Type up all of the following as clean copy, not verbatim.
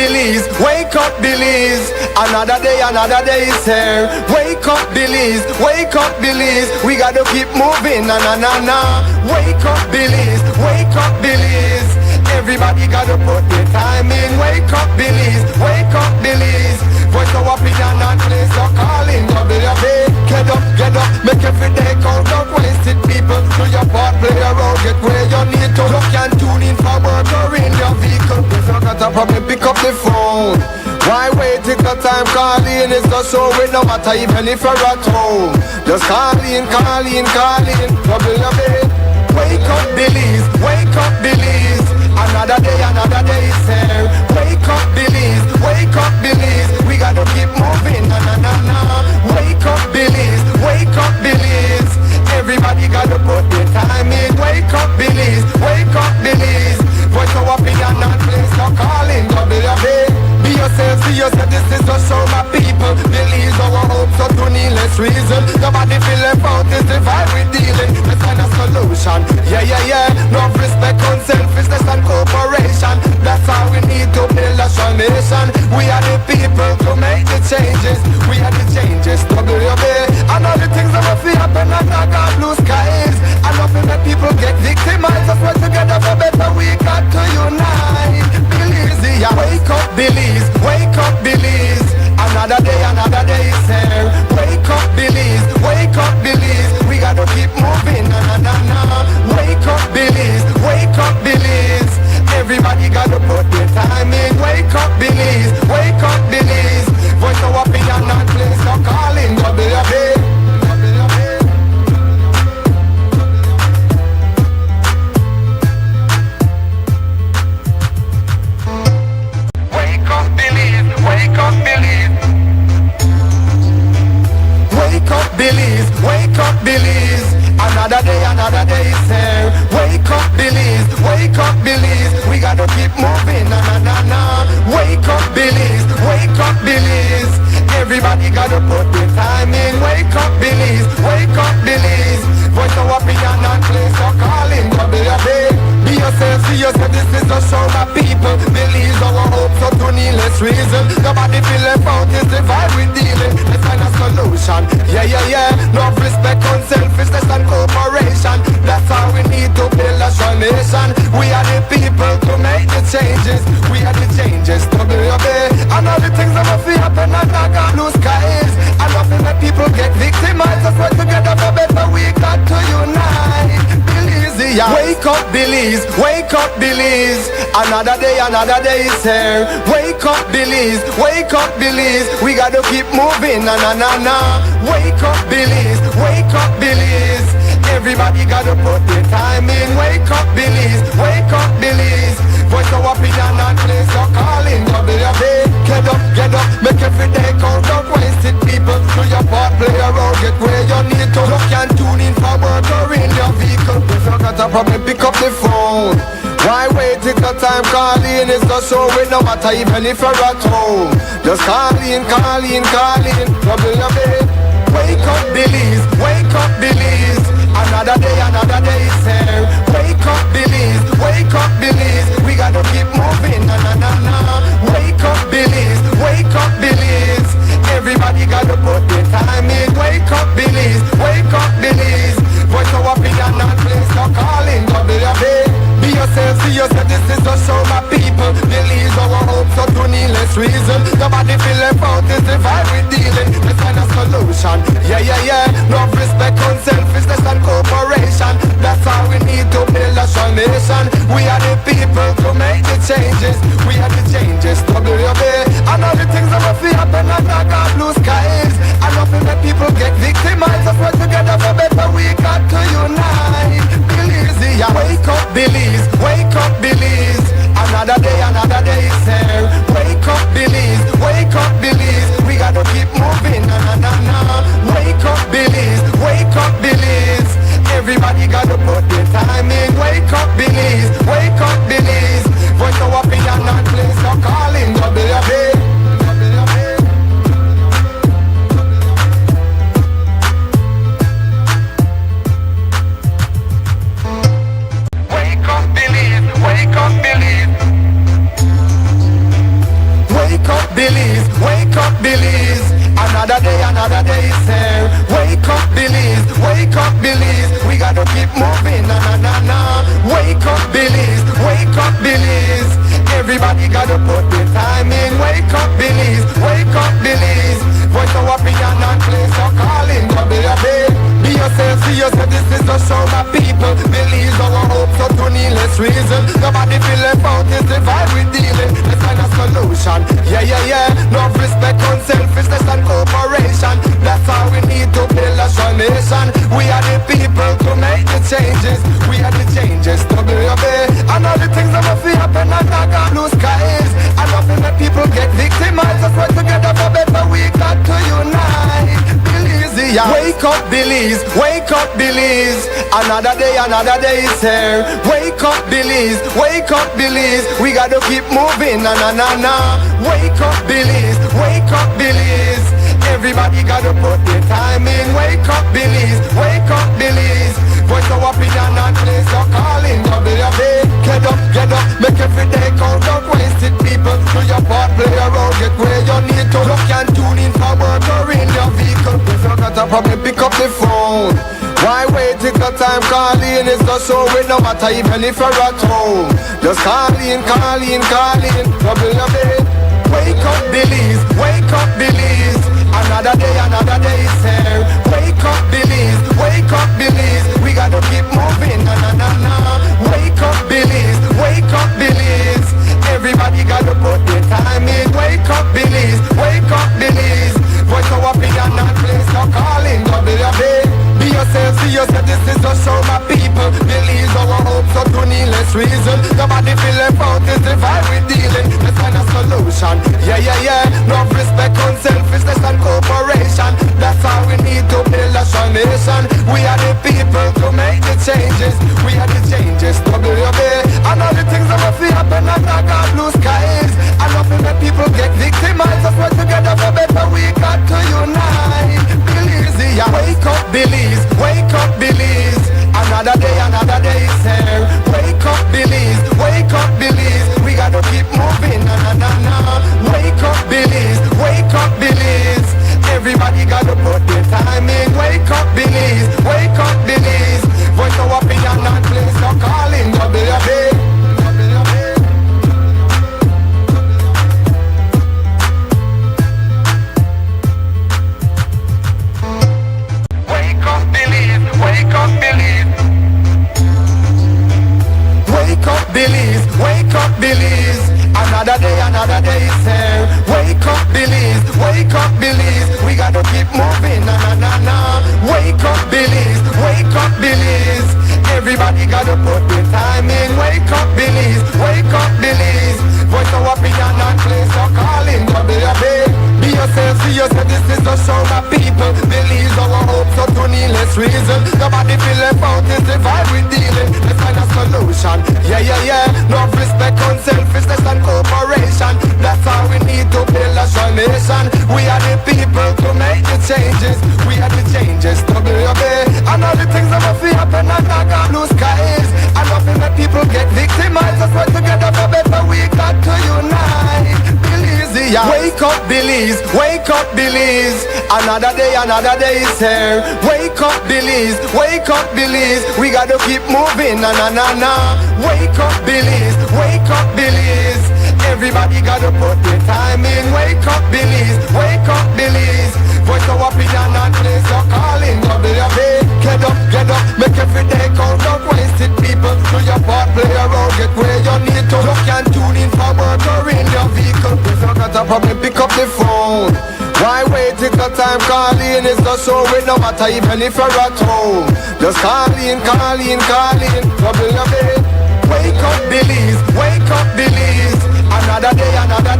Belize, wake up Belize. Another day is here. Wake up Belize, wake up Belize. We gotta keep moving, na na na na. Wake up Belize, wake up Belize. Everybody gotta put their time in. Wake up Belize, wake up Belize. Voice our opinion and place your calling. WB, get up, make every day count. Don't waste it, people. Do your part, play around, get where you need to. Look and tune in for work or in your vehicle. If you got a problem, pick up the phone. Why wait till the time calling? It's the show with no matter even if you're at home. Just call in. WB, wake up Belize, wake up Belize. Another day is here. Wake up Belize, wake up Belize. We gotta keep moving, na na na na. Wake up Belize, wake up Belize. Everybody gotta put their time in. Wake up Belize, wake up Belize. Voice our opinion and place your calling. WB, be yourself, see yourself. This is the show, my people. Believe our hope, so to needless reason. Nobody feel about this divide we dealing. Let's find a solution. Yeah. No respect on selfishness and cooperation. That's how we need to build a strong nation. We are the people to make the changes. We are the changes. WB, and all the things that will happen under God blue skies. And nothing that people get victimized. Let's work together for better. We got to unite. Belize, yeah. Wake up Belize, wake up Belize. Another day is here. Wake up Belize, wake up Belize. We gotta keep moving, na na na na. Wake up Belize, wake up Belize. Everybody gotta put their time in. Wake up Belize, wake up Belize. Voice our opinion and place your calling. WB. Wake up Belize, wake up Belize. Wake up Belize, wake up Belize. Another day is here. Wake up Belize, wake up Belize. We gotta keep moving, na na na na. Wake up Belize, wake up Belize. Everybody gotta put their time in. Wake up Belize, wake up Belize. Voice our opinion and place your calling. WB, be yourself, see yourself. This is the show, my people. Believe our hope, so to needless reason. Nobody feel about this divide we dealing. Let's find a solution. Yeah. No respect on selfishness and cooperation. That's how we need to build a strong nation. We are the people to make the changes. We are the changes. WB, and all the things that will happen under God blue skies. And nothing that people get victimized. Let's work together for better. We got to unite. Belize, yeah. Wake up Belize, wake up Belize. Another day is here. Wake up Belize, wake up Belize. We gotta keep moving, na na na na. Wake up Belize, wake up Belize. Everybody gotta put their time in. Wake up Belize, wake up Belize. Voice our opinion and place your calling. WB, get up, make every day count. Don't waste it, people. Do your part, play around, get where you need to. Look and tune in for work or in your vehicle. If you got a problem, pick up the phone. Why wait till the time calling? It's the show with no matter even if you're at home. Just call in. WB, wake up Belize, wake up Belize. Another day is here. Wake up Belize, wake up Belize. We gotta keep moving, na na na na. Wake up Belize, wake up Belize. Everybody gotta put their time in. Wake up Belize, wake up Belize. Voice our opinion and place your calling. WB, be yourself, see yourself. This is the show, my people. Believe our hope, so to needless reason. Nobody feel about this divide we dealing. Let's find a solution. Yeah. No respect on selfishness and cooperation. That's how we need to build a strong nation. We are the people to make the changes. We are the changes. WB, and all the things that will happen under God blue skies. And nothing that people get victimized. Let's work together for better. We got to unite. Belize, yeah. Wake up Belize, wake up Belize. Another day is here. Wake up Belize, wake up Belize. We gotta keep moving, na na na na. Wake up Belize, wake up Belize. Everybody gotta put their time in. Wake up Belize, wake up Belize. Voice our opinion Belize, another day is here. Wake up Belize, we gotta keep moving, na na na na. Wake up Belize, everybody gotta put the time in. Wake up Belize, voice of opinion and place your calling, baby. Be yourself, see yourself, this is the show, my people. Believe our hopes so to needless reason. Nobody feel left out, it's the vibe we dealing. Let's find a solution, yeah. Love, respect, unselfishness and cooperation. That's how we need to build a strong nation. We are the people to make the changes. We are the changes to build. And all the things that will feel happen and not got blue skies. And nothing that people get victimized. Let's work together for better, we got to unite. Belize, yeah. Wake up Belize, another day is here. Wake up Belize, we gotta keep moving, na na na na. Wake up Belize, everybody gotta put their time in. Wake up Belize, voice of opinion and place your calling, baby. Get up, make every day count, don't waste it, people. Do your part, play around, get where you need to. You can tune in for work or in your vehicle. If you got a problem, pick up the phone. Why wait till the time calling is the show with no matter even if you're at home. Just call in, trouble your bed. Wake up Belize, another day is here. Wake up Belize, we gotta keep moving, na na na na. Wake up Belize, everybody gotta put their time in. Wake up Belize, voice of opinion and place your calling, baby. Be yourself, see yourself, this is the show, my people. Believe our hopes so to needless reason. Nobody feel left out, it's the vibe we dealing. Let's find a solution, yeah. Love, respect, unselfishness and cooperation. That's how we need to build a strong nation. We are the people to make the changes. We are the changes to build. And all the things that will feel happen and not got blue skies. And nothing that people get victimized. Let's work together for better, we got to unite. Belize, yeah. Wake up Belize, another day is here. Wake up Belize, we gotta keep moving, na na na na. Wake up Belize, everybody gotta put their time in. Wake up Belize, voice of opinion and place your calling, baby. Wake up Belize, another day is here. Wake up Belize, we gotta keep moving, na na na na. Wake up Belize, everybody gotta put their time in. Wake up Belize, voice of opinion and place your calling, baby. Be yourself, see yourself, this is the show, my people. Believe our hopes so to needless reason. Nobody feel left out, it's the vibe we dealing. Let's find a solution, yeah. Love, respect, unselfishness and cooperation. That's how we need to build a strong nation. We are the people to make the changes. We are the changes to build. And all the things that will feel happen and not got blue skies. And nothing that people get victimized. Let's work together for better, we got to unite. Belize, yeah. Wake up Belize, another day is here. Wake up Belize, we gotta keep moving, na na na na. Wake up Belize, everybody gotta put their time in. Wake up Belize, voice of opinion and place your calling, baby. Get up, make every day count, don't waste it, people. Do your part, play around, get where you need to. You can tune in for work or in your vehicle. If you got a problem, pick up the phone. Why wait till the time calling is the show with no matter even if you're at home. Just call in, trouble your bed. Wake up Belize, another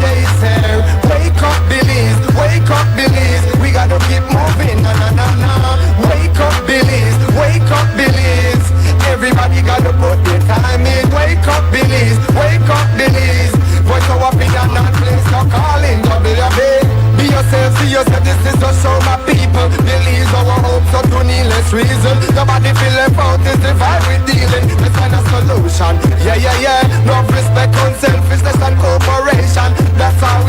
day is here. Wake up Belize, we gotta keep moving, na na na na. Wake up Belize, everybody gotta put their time in. Wake up Belize, voice of opinion and place your calling, baby. Be yourself, see yourself, this is the show, my people. Believe our hopes so to needless reason. Nobody feel left out, it's the vibe we dealing. Let's find a solution, yeah. Love, respect, unselfishness and cooperation. That's how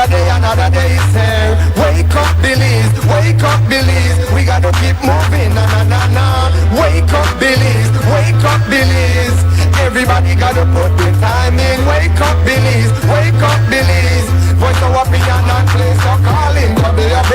another day is here. Wake up, Belize, wake up, Belize. We gotta keep moving, na na na na. Wake up, Belize, wake up, Belize. Everybody gotta put the time in. Wake up, Belize, wake up, Belize. Voice of opinion and place your calling, WB.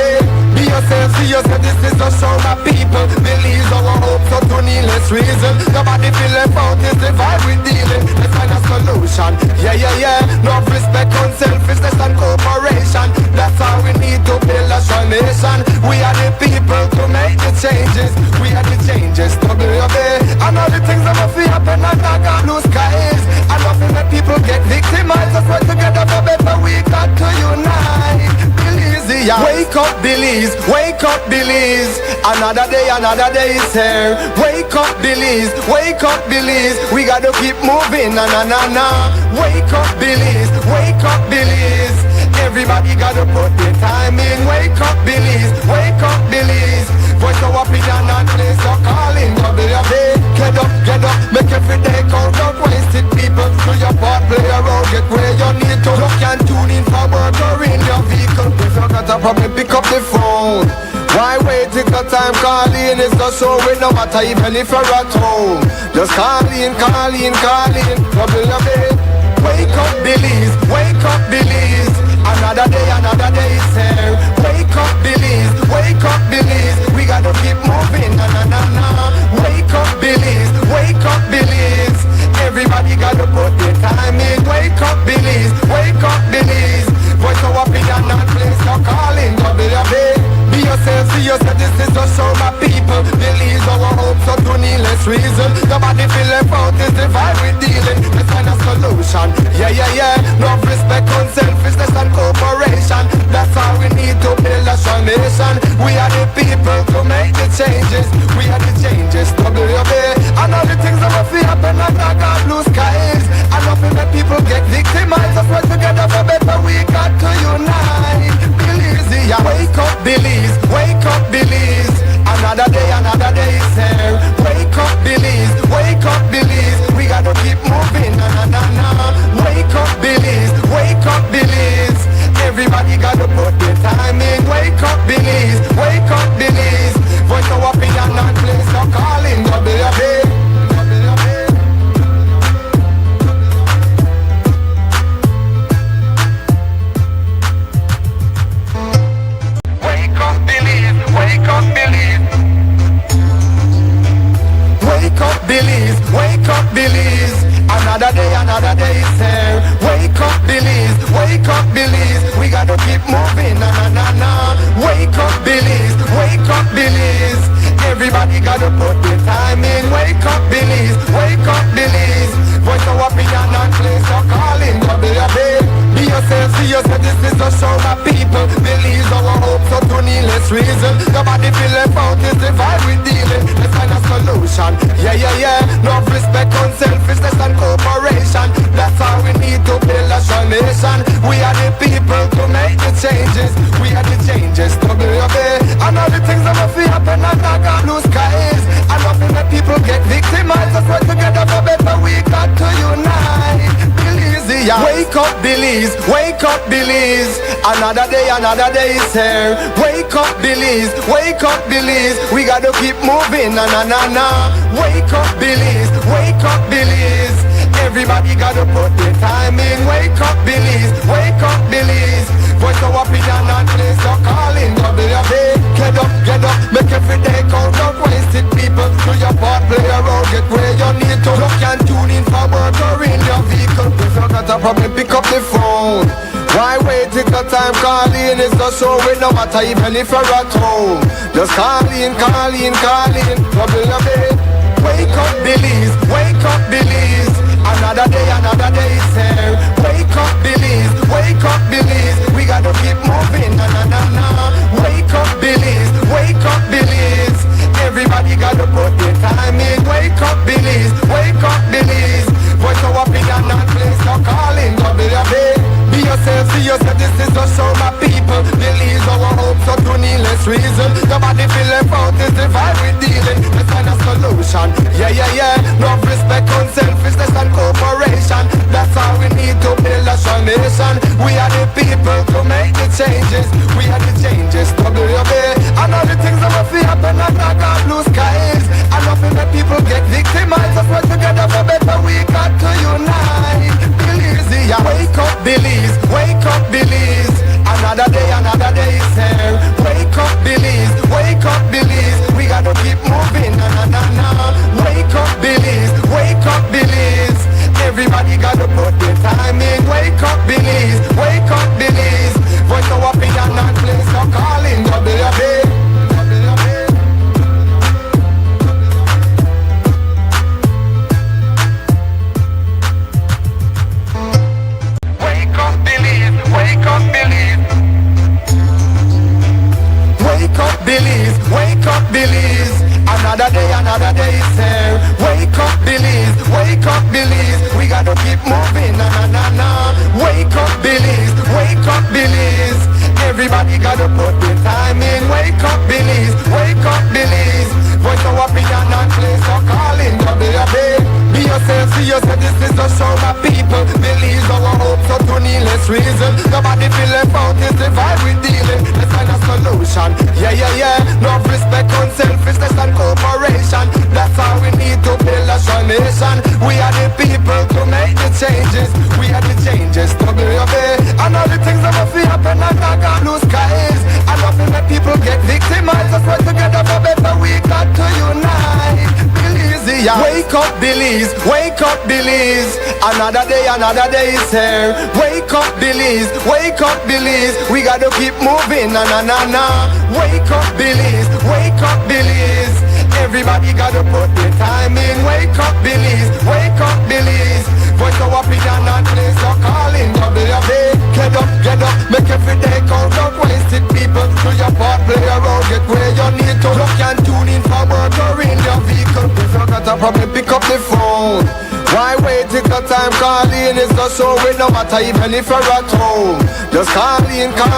Be yourself, see yourself, this is the show my people. Believe our hope, so to needless reason. Nobody feel left out, it's the vibe we dealing. Let's find a solution, yeah, yeah, yeah. No respect, unselfishness and cooperation. That's how we need to build a strong nation. We are the people to make the changes. We are the changes, WB. And all the things that must be happen and I got blue skies. And nothing that people get victimized. Let's work together for better, we got to unite. Belize, yeah. Wake up, Belize, wake up, Belize. Another day is here. Wake up, Belize, wake up, Belize. We gotta keep moving, na na na na. Wake up, Belize, wake up, Belize. Everybody gotta put the time in. Wake up, Belize, wake up, Belize. Voice of opinion and place your calling, WB. Get up, make every day count. Don't waste it, people. Do your part, play a role, get where you need to. You can tune in for work or in your vehicle. If you got a problem, pick up the phone. Why wait till the time calling? It's the show with no matter even if you're at home. Just call in, WB. Wake up, Belize, wake up, Belize. Another day is here. Wake up, Belize, wake up, Belize. We gotta keep moving, na na na na. Wake up, Belize, wake up, Belize. Everybody gotta put the time in. Wake up, Belize, wake up, Belize. Voice of opinion and place your calling, WB. Be yourself, see yourself, this is the show my people. Believe our hopes so to needless reason. Nobody feel left out, it's the vibe we dealing. Let's find a solution, yeah, yeah, yeah. No respect, unselfishness and cooperation. That's how we need to build a strong nation. We are the people to make the changes. We are the changes, WB. And all the things that must be happen and I got blue skies. And nothing that people get victimized. Let's work together for better, we got to unite. Belize, yeah. Wake up, Belize, wake up, Belize. Another day is here. Wake up, Belize, wake up, Belize. We gotta keep moving, na na na na. Wake up, Belize, wake up, Belize. Everybody gotta put the time in. Wake up, Belize, wake up, Belize. Voice of opinion and place your calling, WB. Wake up, Belize, wake up, Belize. Wake up, Belize, wake up, Belize. Another day is here. Wake up, Belize, wake up, Belize. We gotta keep moving, na na na na. Wake up, Belize, wake up, Belize. Everybody gotta put the time in. Wake up, Belize, wake up, Belize. Voice of opinion and place your calling, WB. Be yourself, see yourself, this is the show my people. Believe our hope, so to needless reason. Nobody feel left out, it's the vibe we dealing. Let's find a solution, yeah, yeah, yeah. No respect, unselfishness and cooperation. That's how we need to build a strong nation. We are the people to make the changes. We are the changes, WB. And all the things that must be happen and I got blue skies. And nothing that people get victimized. Let's work together for better, we got to unite. Belize, yeah. Wake up, Belize, wake up, Belize. Another day is here. Wake up, Belize, wake up, Belize. We gotta keep moving, na na na na. Wake up, Belize, wake up, Belize. Everybody gotta put the time in. Wake up, Belize, wake up, Belize. Voice of opinion and place your calling, WB. Get up, make every day count. Don't waste it, people. Do your part, play a role, get where you need to. You can tune in for work or in your vehicle. If you got a problem, pick up the phone. Why wait till the time calling? It's the show with no matter even if you're at home. Just call in, WB. Wake up, Belize, wake up, Belize. Another day is here. Wake up, Belize, wake up, Belize. We gotta keep moving, na na na na. Wake up, Belize, wake up, Belize. Everybody gotta put the time in. Wake up, Belize, wake up, Belize. Voice of opinion and place your calling, WB. Be yourself, see yourself, this is the show my people. Believe our hopes so to needless reason. Nobody feel left out, it's the vibe we dealing. Let's find a solution, yeah, yeah, yeah. No respect, unselfishness and cooperation. That's how we need to build a strong nation. We are the people to make another day is here. Wake up, Belize, wake up, Belize. We gotta keep moving, na na na na. Wake up, Belize, wake up, Belize. Everybody gotta put the time in. Wake up, Belize, wake up, Belize. Voice of opinion and place so calling WUB. Be yourself, see yourself, this is a show my people. Believe our hopes so to needless reason. Nobody feel left out, it's the vibe we dealing. Let's find a solution, yeah, yeah, yeah. No respect, unselfishness and cooperation. That's how we need to build a strong nation. We are the people to make the changes. We are the changes, WUB. And all the things that must happen and not got blue skies. And nothing that people get victimized. Let's work together for better, we got to unite. Belize, yeah. Wake up, Belize, wake up, Belize. Another day is here. Wake up, Belize, wake up, Belize. We gotta keep moving, na na na na. Wake up, Belize, wake up, Belize. Everybody gotta put the time in. Wake up, Belize, wake up, Belize. Voice of opinion and place so calling WUB. Get up, make every day count. Don't waste it, people. Do your part, play around, get where you need to. Look and tune in for work or in your vehicle. If you got a problem, pick up the phone. Why wait till the time calling? It's not so it no matter even if you're at home. Just call in, WUB.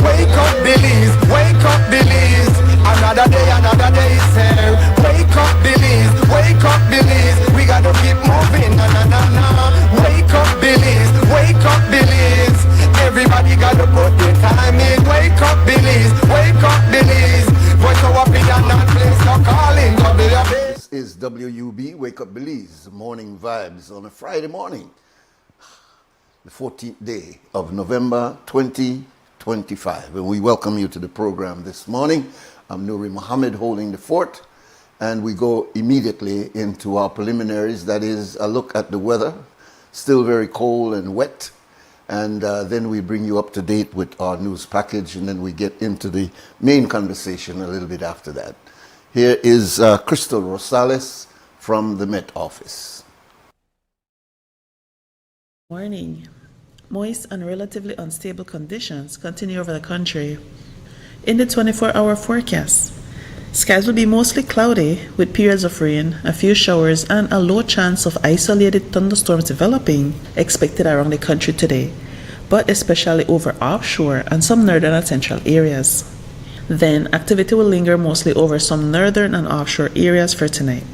Wake up, Belize, wake up, Belize. Another day is here. Wake up, Belize, wake up, Belize. We gotta keep moving, na na na na. Wake up, Belize, wake up, Belize. Everybody gotta put the time in. Wake up, Belize, wake up, Belize. Voice of opinion and place so calling WUB. This is WUB Wake Up Belize, morning vibes on a Friday morning, the 14th day of November 2025. And we welcome you to the program this morning. I'm Nuri Muhammad holding the fort, and we go immediately into our preliminaries. That is a look at the weather, still very cold and wet. And then we bring you up to date with our news package, and then we get into the main conversation a little bit after that. Here is Crystal Rosales from the Met Office. Morning. Moist and relatively unstable conditions continue over the country. In the 24-hour forecast, skies will be mostly cloudy with periods of rain, a few showers, and a low chance of isolated thunderstorms developing expected around the country today, but especially over offshore and some northern and central areas. Then, activity will linger mostly over some northern and offshore areas for tonight,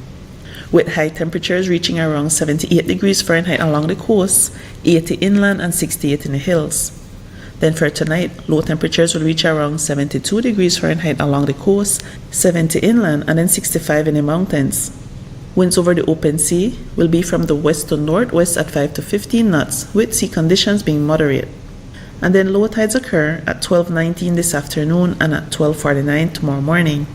with high temperatures reaching around 78 degrees Fahrenheit along the coast, 80 inland, and 68 in the hills. Then for tonight, low temperatures will reach around 72 degrees Fahrenheit along the coast, 70 inland, and then 65 in the mountains. Winds over the open sea will be from the west to northwest at 5 to 15 knots, with sea conditions being moderate. And then low tides occur at 12:19 this afternoon and at 12:49 tomorrow morning.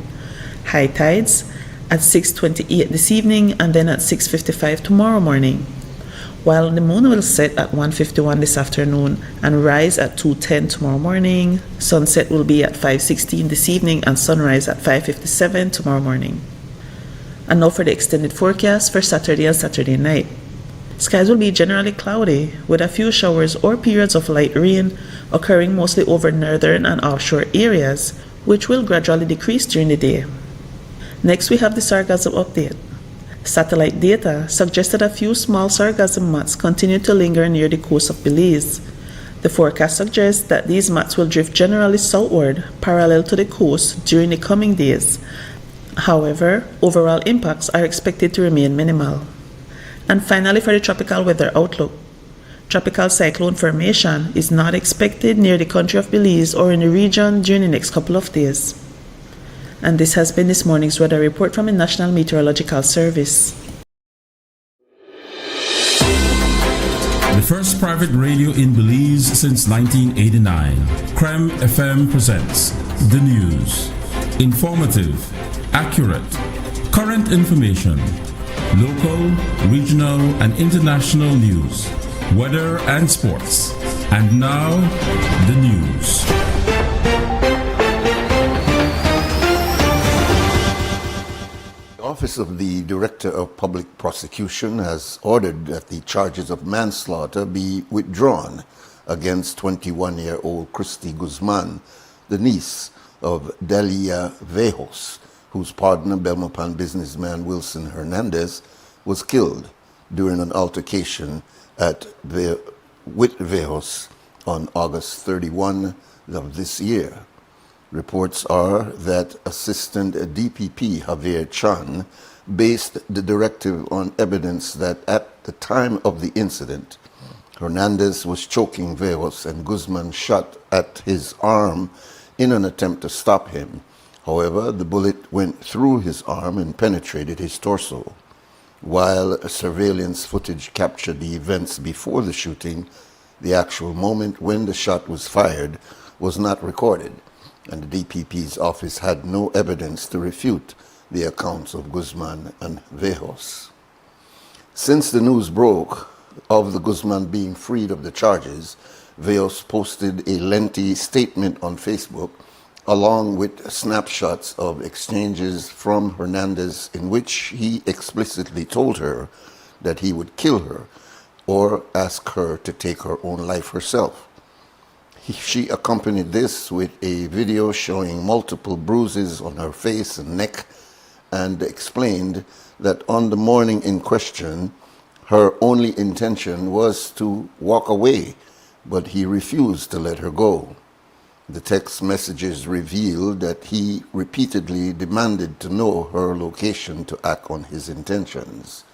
High tides at 6:28 this evening and then at 6:55 tomorrow morning. While the moon will set at 1:51 this afternoon and rise at 2:10 tomorrow morning, sunset will be at 5:16 this evening and sunrise at 5:57 tomorrow morning. And now for the extended forecast for Saturday and Saturday night. Skies will be generally cloudy with a few showers or periods of light rain occurring mostly over northern and offshore areas, which will gradually decrease during the day. Next, we have the sargassum update. Satellite data suggested a few small sargassum mats continue to linger near the coast of Belize. The forecast suggests that these mats will drift generally southward, parallel to the coast, during the coming days. However, overall impacts are expected to remain minimal. And finally, for the tropical weather outlook. Tropical cyclone formation is not expected near the country of Belize or in the region during the next couple of days. And this has been this morning's weather report from the National Meteorological Service. The first private radio in Belize since 1989. Creme FM presents the news. Informative, accurate, current information, local, regional, and international news, weather and sports. And now, the news. The Office of the Director of Public Prosecution has ordered that the charges of manslaughter be withdrawn against 21-year-old Christy Guzman, the niece of Delia Vejos, whose partner, Belmopan businessman Wilson Hernandez, was killed during an altercation with Vejos on August 31 of this year. Reports are that Assistant DPP Javier Chan based the directive on evidence that at the time of the incident, Hernandez was choking Vejos and Guzman shot at his arm in an attempt to stop him. However, the bullet went through his arm and penetrated his torso. While surveillance footage captured the events before the shooting, the actual moment when the shot was fired was not recorded, and the DPP's office had no evidence to refute the accounts of Guzman and Vejos. Since the news broke of the Guzman being freed of the charges, Vejos posted a lengthy statement on Facebook along with snapshots of exchanges from Hernandez in which he explicitly told her that he would kill her or ask her to take her own life herself. She accompanied this with a video showing multiple bruises on her face and neck and explained that on the morning in question, her only intention was to walk away, but he refused to let her go. The text messages revealed that he repeatedly demanded to know her location to act on his intentions.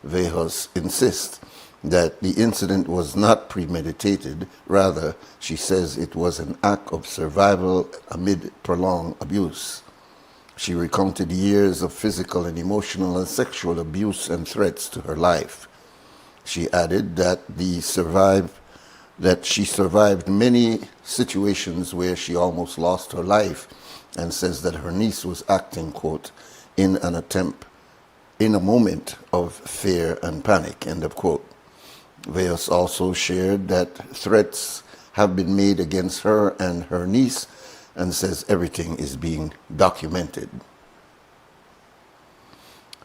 Vejos insists that the incident was not premeditated. Rather, she says it was an act of survival amid prolonged abuse. She recounted years of physical and emotional and sexual abuse and threats to her life. She added that she survived many situations where she almost lost her life, and says that her niece was acting, quote, in a moment of fear and panic, end of quote. Vejos also shared that threats have been made against her and her niece, and says everything is being documented.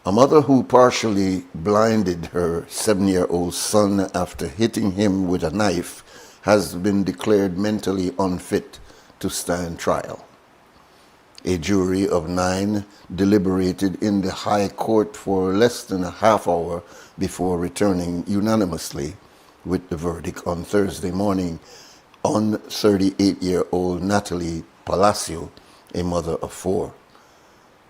A mother who partially blinded her 7-year-old son after hitting him with a knife has been declared mentally unfit to stand trial. A jury of 9 deliberated in the High Court for less than a half hour before returning unanimously with the verdict on Thursday morning on 38-year-old Natalie Palacio, a mother of 4.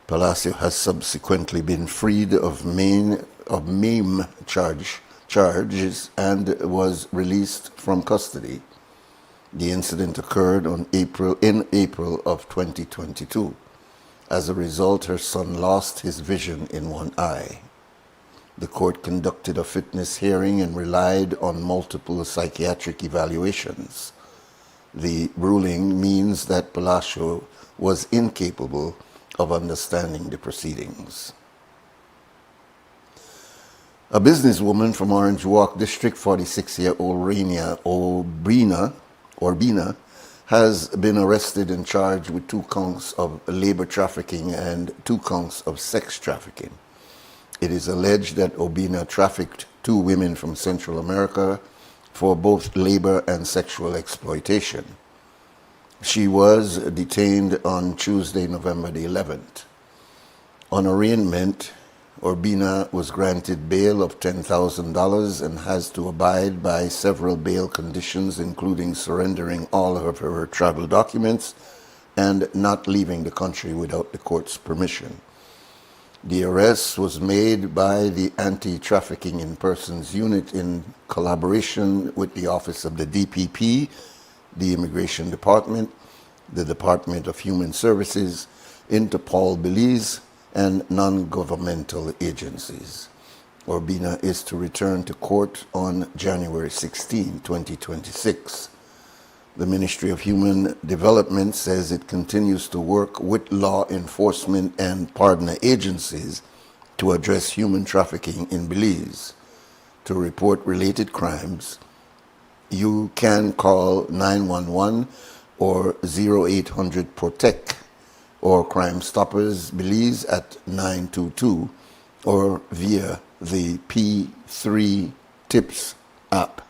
Palacio has subsequently been freed of MAME charges and was released from custody. The incident occurred in April of 2022. As a result, her son lost his vision in one eye. The court conducted a fitness hearing and relied on multiple psychiatric evaluations. The ruling means that Palacio was incapable of understanding the proceedings. A businesswoman from Orange Walk District, 46-year-old Rania Orbina, has been arrested and charged with 2 counts of labor trafficking and 2 counts of sex trafficking. It is alleged that Orbina trafficked 2 women from Central America for both labor and sexual exploitation. She was detained on Tuesday, November the 11th. On arraignment, Orbina was granted bail of $10,000 and has to abide by several bail conditions, including surrendering all of her travel documents and not leaving the country without the court's permission. The arrest was made by the Anti-Trafficking in Persons Unit in collaboration with the Office of the DPP, the Immigration Department, the Department of Human Services, Interpol Belize, and non-governmental agencies. Orbina is to return to court on January 16, 2026. The Ministry of Human Development says it continues to work with law enforcement and partner agencies to address human trafficking in Belize. To report related crimes, you can call 911 or 0800 PROTECT or Crime Stoppers Belize at 922 or via the P3 Tips app.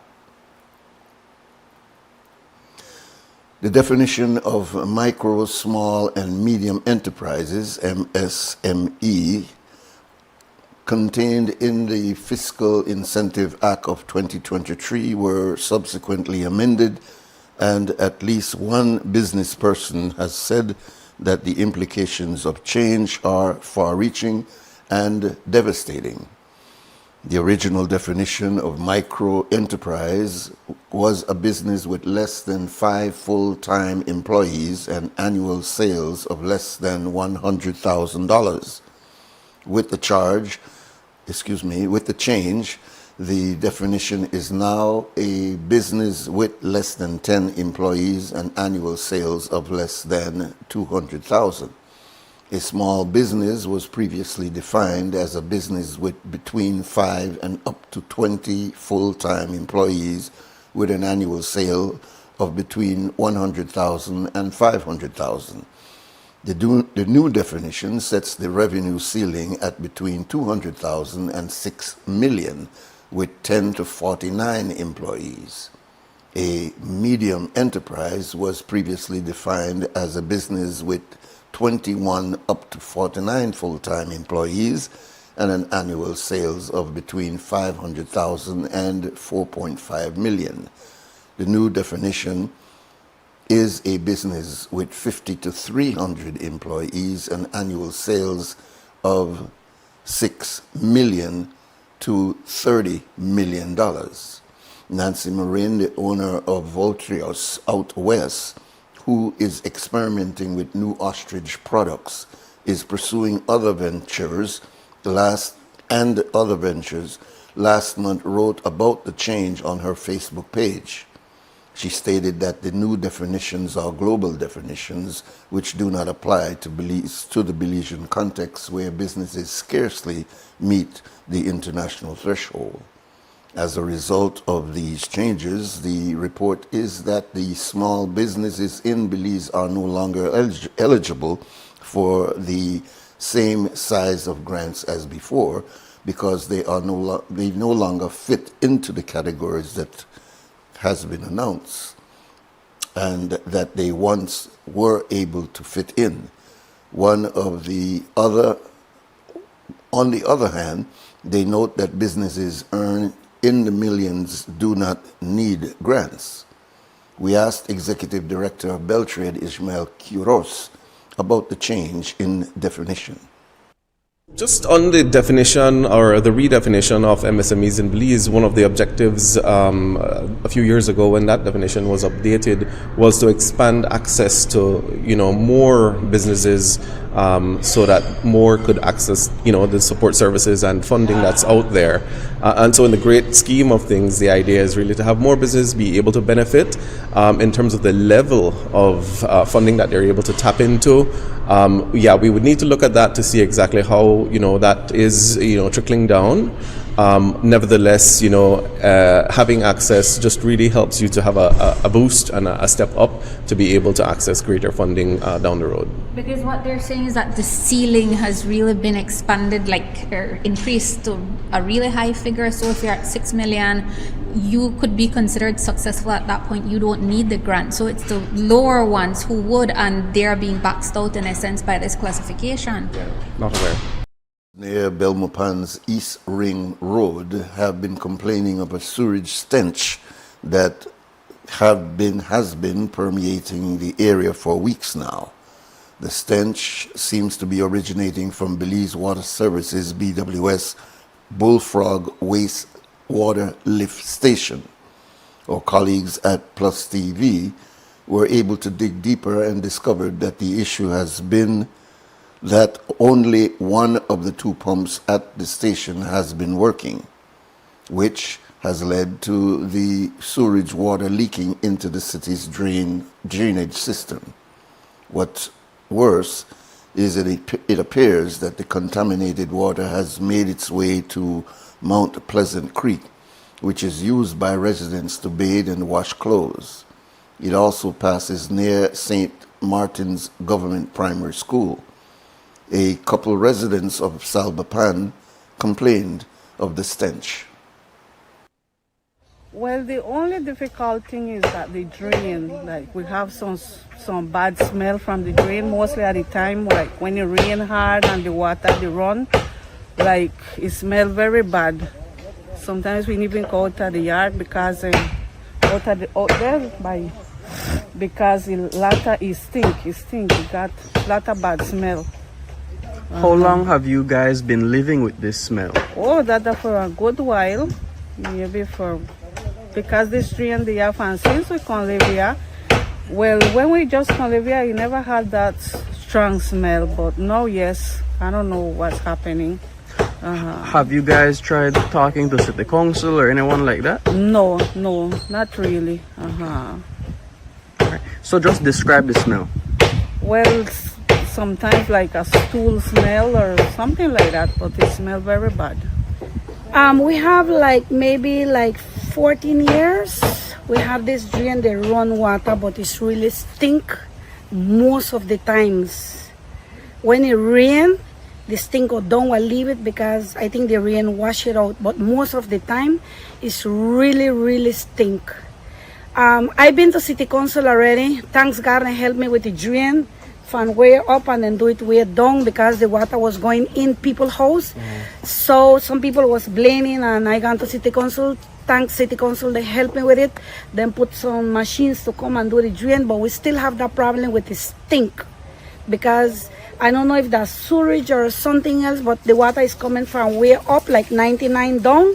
The definition of micro, small, and medium enterprises, MSME, contained in the Fiscal Incentive Act of 2023 were subsequently amended, and at least one business person has said that the implications of change are far-reaching and devastating. The original definition of micro enterprise was a business with less than 5 full-time employees and annual sales of less than $100,000. With the change, the definition is now a business with less than 10 employees and annual sales of less than $200,000. A small business was previously defined as a business with between 5 and up to 20 full-time employees with an annual sale of between $100,000 and $500,000. The new definition sets the revenue ceiling at between $200,000 and $6 million with 10 to 49 employees. A medium enterprise was previously defined as a business with 21 up to 49 full-time employees and an annual sales of between $500,000 and $4.5 million. The new definition is a business with 50 to 300 employees and annual sales of $6 million to $30 million. Nancy Marin, the owner of Voltrios out west, who is experimenting with new ostrich products, is pursuing other ventures. Last month wrote about the change on her Facebook page. She stated that the new definitions are global definitions which do not apply to the Belizean context where businesses scarcely meet the international threshold. As a result of these changes, the report is that the small businesses in Belize are no longer eligible for the same size of grants as before because they no longer fit into the categories that has been announced and that they once were able to fit in. On the other hand, they note that businesses earn in the millions do not need grants. We asked Executive Director of Beltrade, Ismael Quiros, about the change in definition. Just on the definition or the redefinition of MSMEs in Belize, one of the objectives a few years ago when that definition was updated was to expand access to more businesses so that more could access the support services and funding that's out there. And so in the great scheme of things, the idea is really to have more businesses be able to benefit in terms of the level of funding that they're able to tap into. We would need to look at that to see exactly how that is trickling down. Nevertheless, having access just really helps you to have a boost and a step up to be able to access greater funding down the road. Because what they're saying is that the ceiling has really been expanded, or increased to a really high figure. So if you're at 6 million, you could be considered successful at that point. You don't need the grant. So it's the lower ones who would, and they're being boxed out in a sense by this classification. Yeah, not aware. Near Belmopan's East Ring Road have been complaining of a sewage stench that has been permeating the area for weeks now. The stench seems to be originating from Belize Water Services BWS Bullfrog Wastewater Lift Station. Our colleagues at Plus TV were able to dig deeper and discovered that the issue has been that only one of the 2 pumps at the station has been working, which has led to the sewage water leaking into the city's drainage system. What's worse is that it appears that the contaminated water has made its way to Mount Pleasant Creek, which is used by residents to bathe and wash clothes. It also passes near St. Martin's Government Primary School. A couple residents of Salbapan complained of the stench. Well, the only difficult thing is that the drain, like we have some bad smell from the drain mostly at the time, like when it rain hard and the water they run, like it smell very bad. Sometimes we even go out of the yard because out there because the latter it stink, it got lot of bad smell. How long have you guys been living with this smell? Oh, that for a good while, maybe because this drain they have, and since we can live here, well, when we just can live here, you never had that strong smell, but now, yes, I don't know what's happening. Have you guys tried talking to city council or anyone like that? No, not really. Right. So just describe the smell. Well, sometimes like a stool smell or something like that, but it smells very bad. We have maybe 14 years. We have this drain, they run water, but it's really stink most of the times. When it rain, the stink go down. I leave it because I think the rain wash it out, but most of the time it's really stink. I've been to city council already. Thanks God they helped me with the drain from way up and then do it way down because the water was going in people's house. So some people was blaming, and I gone to city council. Thanks city council, they helped me with it. Then put some machines to come and do the drain, but we still have that problem with the stink because I don't know if that's sewage or something else, but the water is coming from way up, like 99 down,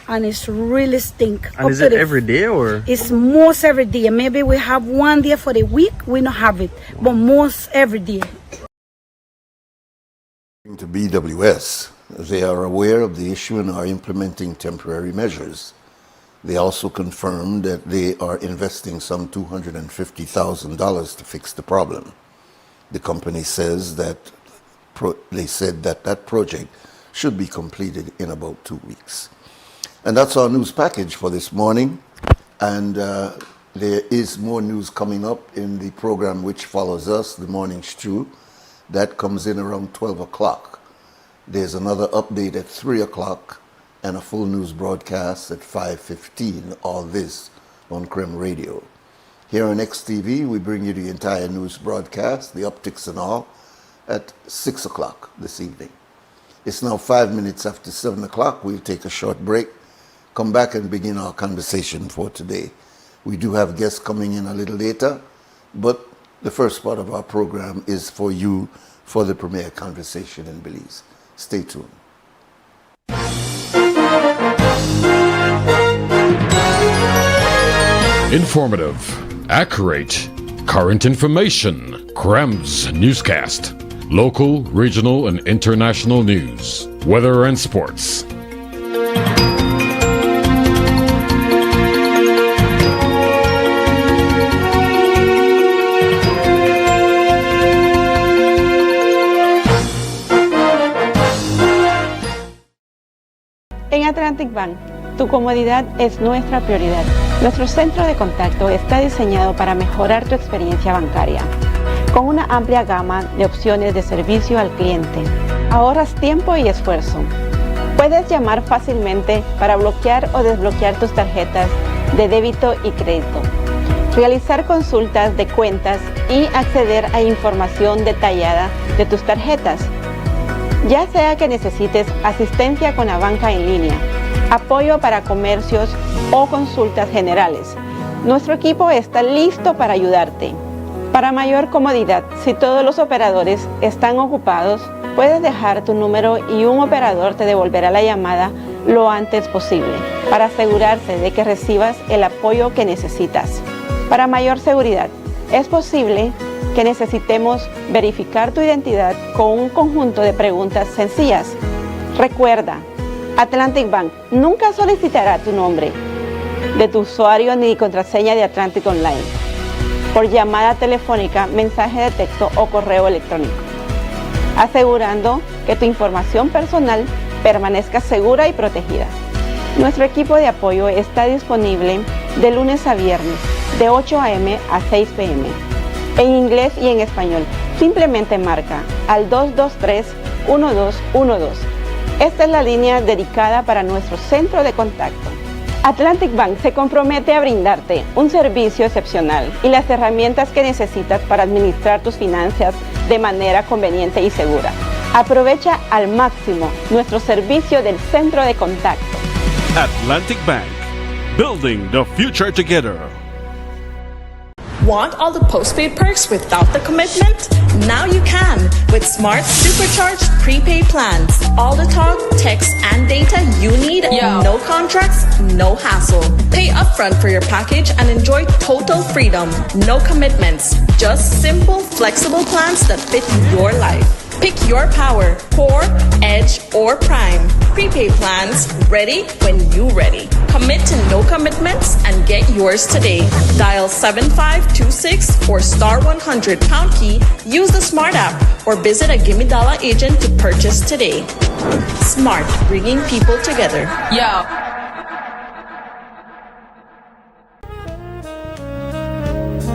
and it's really stink. And is it every day or? It's most every day. Maybe we have one day for the week, we don't have it, but most every day. To BWS, they are aware of the issue and are implementing temporary measures. They also confirmed that they are investing some $250,000 to fix the problem. The company says that they said that project should be completed in about 2 weeks. And that's our news package for this morning. And there is more news coming up in the program which follows us, The Morning Stew. That comes in around 12 o'clock. There's another update at 3 o'clock and a full news broadcast at 5:15. All this on Creme Radio. Here on XTV, we bring you the entire news broadcast, the optics and all, at 6 o'clock this evening. It's now 5 minutes after 7 o'clock. We'll take a short break, come back and begin our conversation for today. We do have guests coming in a little later, but the first part of our program is for you for the premier conversation in Belize. Stay tuned. Informative, accurate, current information. Crem's newscast. Local, regional, and international news. Weather and sports. En Atlantic Bank, tu comodidad es nuestra prioridad. Nuestro centro de contacto está diseñado para mejorar tu experiencia bancaria. Con una amplia gama de opciones de servicio al cliente, ahorras tiempo y esfuerzo. Puedes llamar fácilmente para bloquear o desbloquear tus tarjetas de débito y crédito, realizar consultas de cuentas y acceder a información detallada de tus tarjetas. Ya sea que necesites asistencia con la banca en línea, apoyo para comercios o consultas generales, nuestro equipo está listo para ayudarte. Para mayor comodidad, si todos los operadores están ocupados, puedes dejar tu número y un operador te devolverá la llamada lo antes posible para asegurarse de que recibas el apoyo que necesitas. Para mayor seguridad, es posible que necesitemos verificar tu identidad con un conjunto de preguntas sencillas. Recuerda, Atlantic Bank nunca solicitará tu nombre de tu usuario ni contraseña de Atlantic Online por llamada telefónica, mensaje de texto o correo electrónico, asegurando que tu información personal permanezca segura y protegida. Nuestro equipo de apoyo está disponible de lunes a viernes, de 8 a.m. a 6 p.m. en inglés y en español. Simplemente marca al 223-1212. Esta es la línea dedicada para nuestro centro de contacto. Atlantic Bank se compromete a brindarte un servicio excepcional y las herramientas que necesitas para administrar tus finanzas de manera conveniente y segura. Aprovecha al máximo nuestro servicio del centro de contacto. Atlantic Bank, building the future together. Want all the postpaid perks without the commitment? Now you can with Smart Supercharged prepaid plans. All the talk, text, and data you need. No contracts, no hassle. Pay upfront for your package and enjoy total freedom. No commitments, just simple, flexible plans that fit your life. Pick your power, Core, Edge, or Prime. Prepaid plans, ready when you ready. Commit to no commitments and get yours today. Dial 7526 or *100 key, use the Smart app, or visit a Gimme Dollar agent to purchase today. Smart, bringing people together.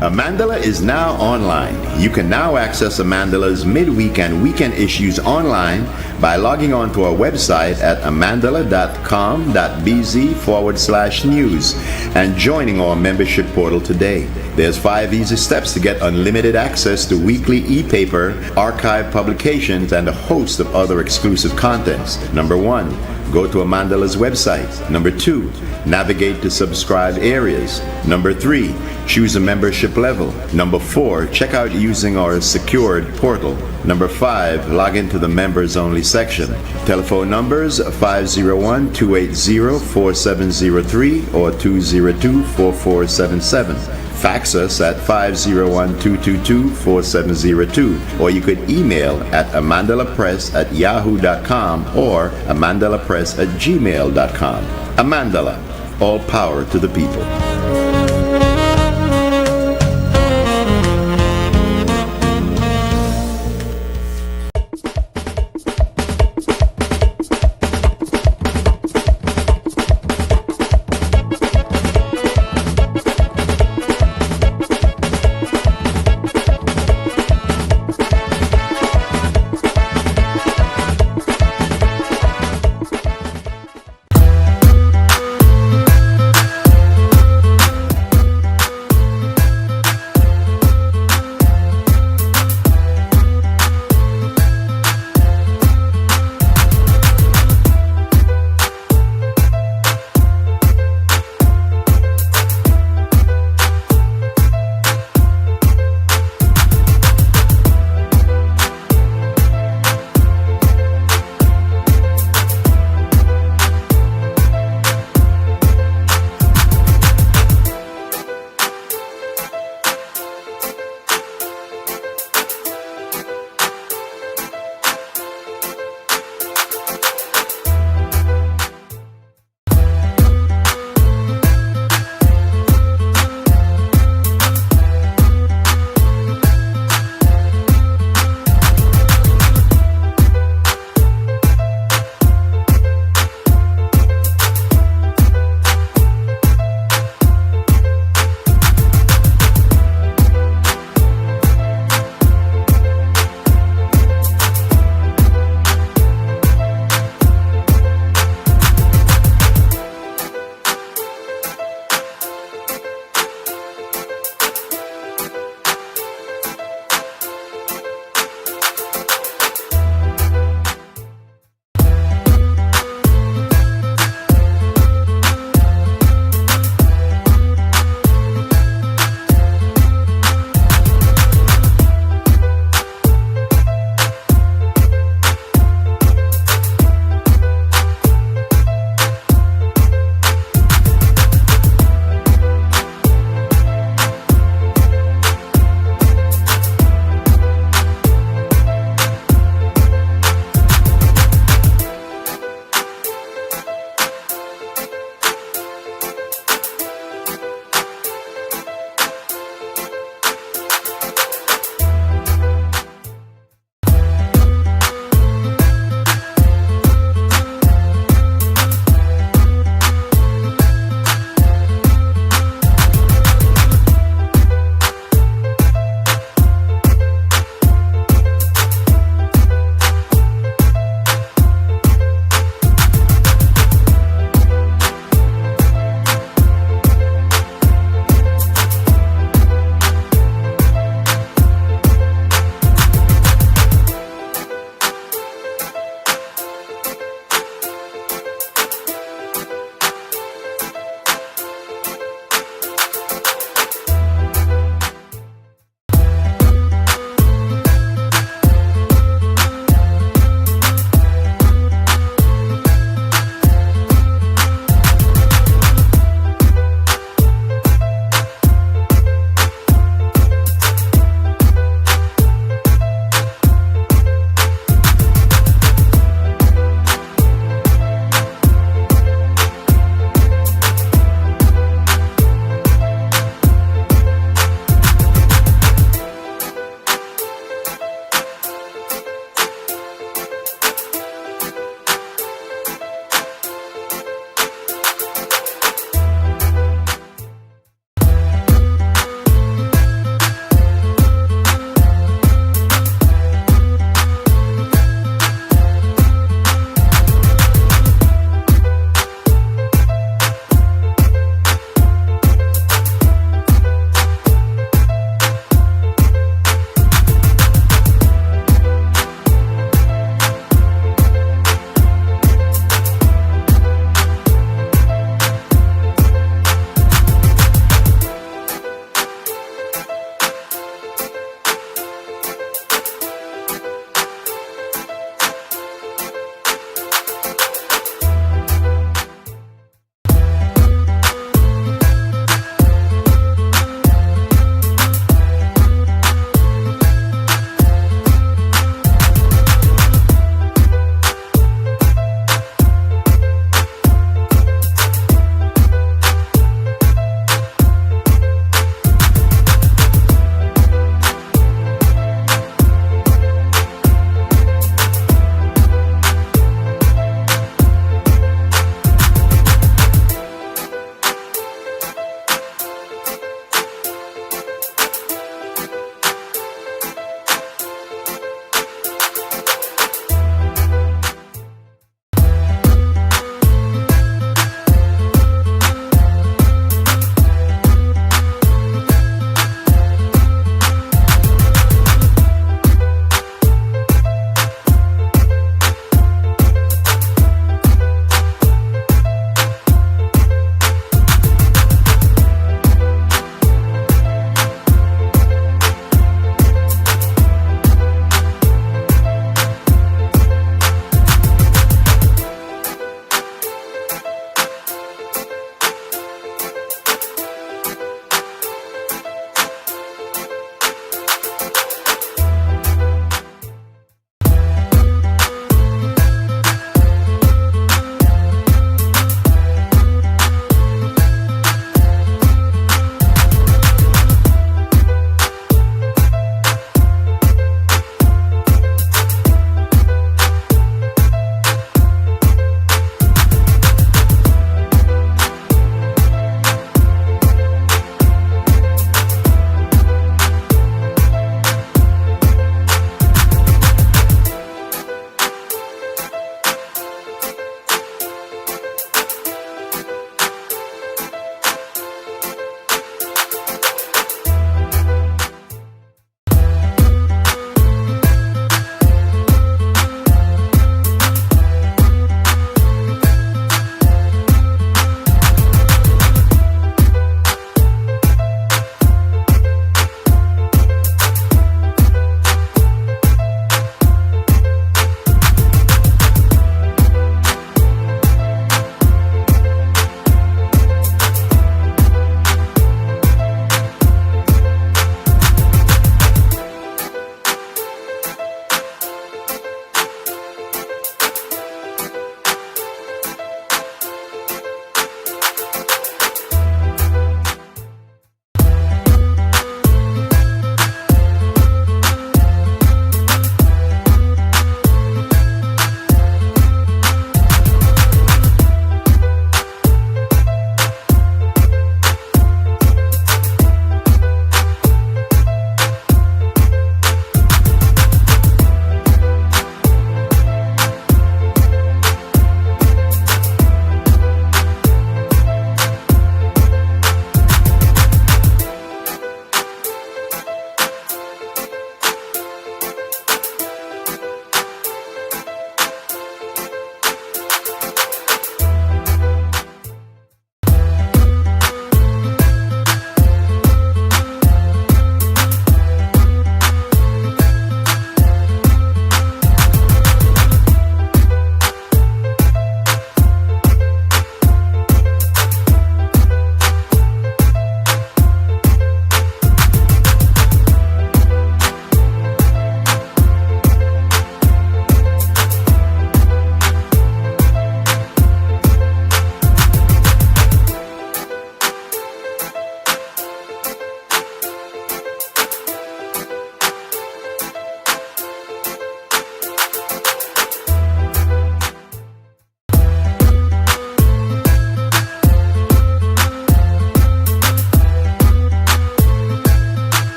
Amandala is now online. You can now access Amandala's midweek and weekend issues online by logging on to our website at amandala.com.bz/news and joining our membership portal today. There's 5 easy steps to get unlimited access to weekly e-paper, archive publications, and a host of other exclusive contents. Number 1, go to Amandala's website. Number 2, navigate to subscribed areas. Number 3, choose a membership level. Number 4, check out using our secured portal. Number 5, log into the members only section. Telephone numbers 501-280-4703 or 202-4477. Fax us at 501-222-4702, or you could email at amandalapress@yahoo.com or amandalapress@gmail.com. Amandala, all power to the people.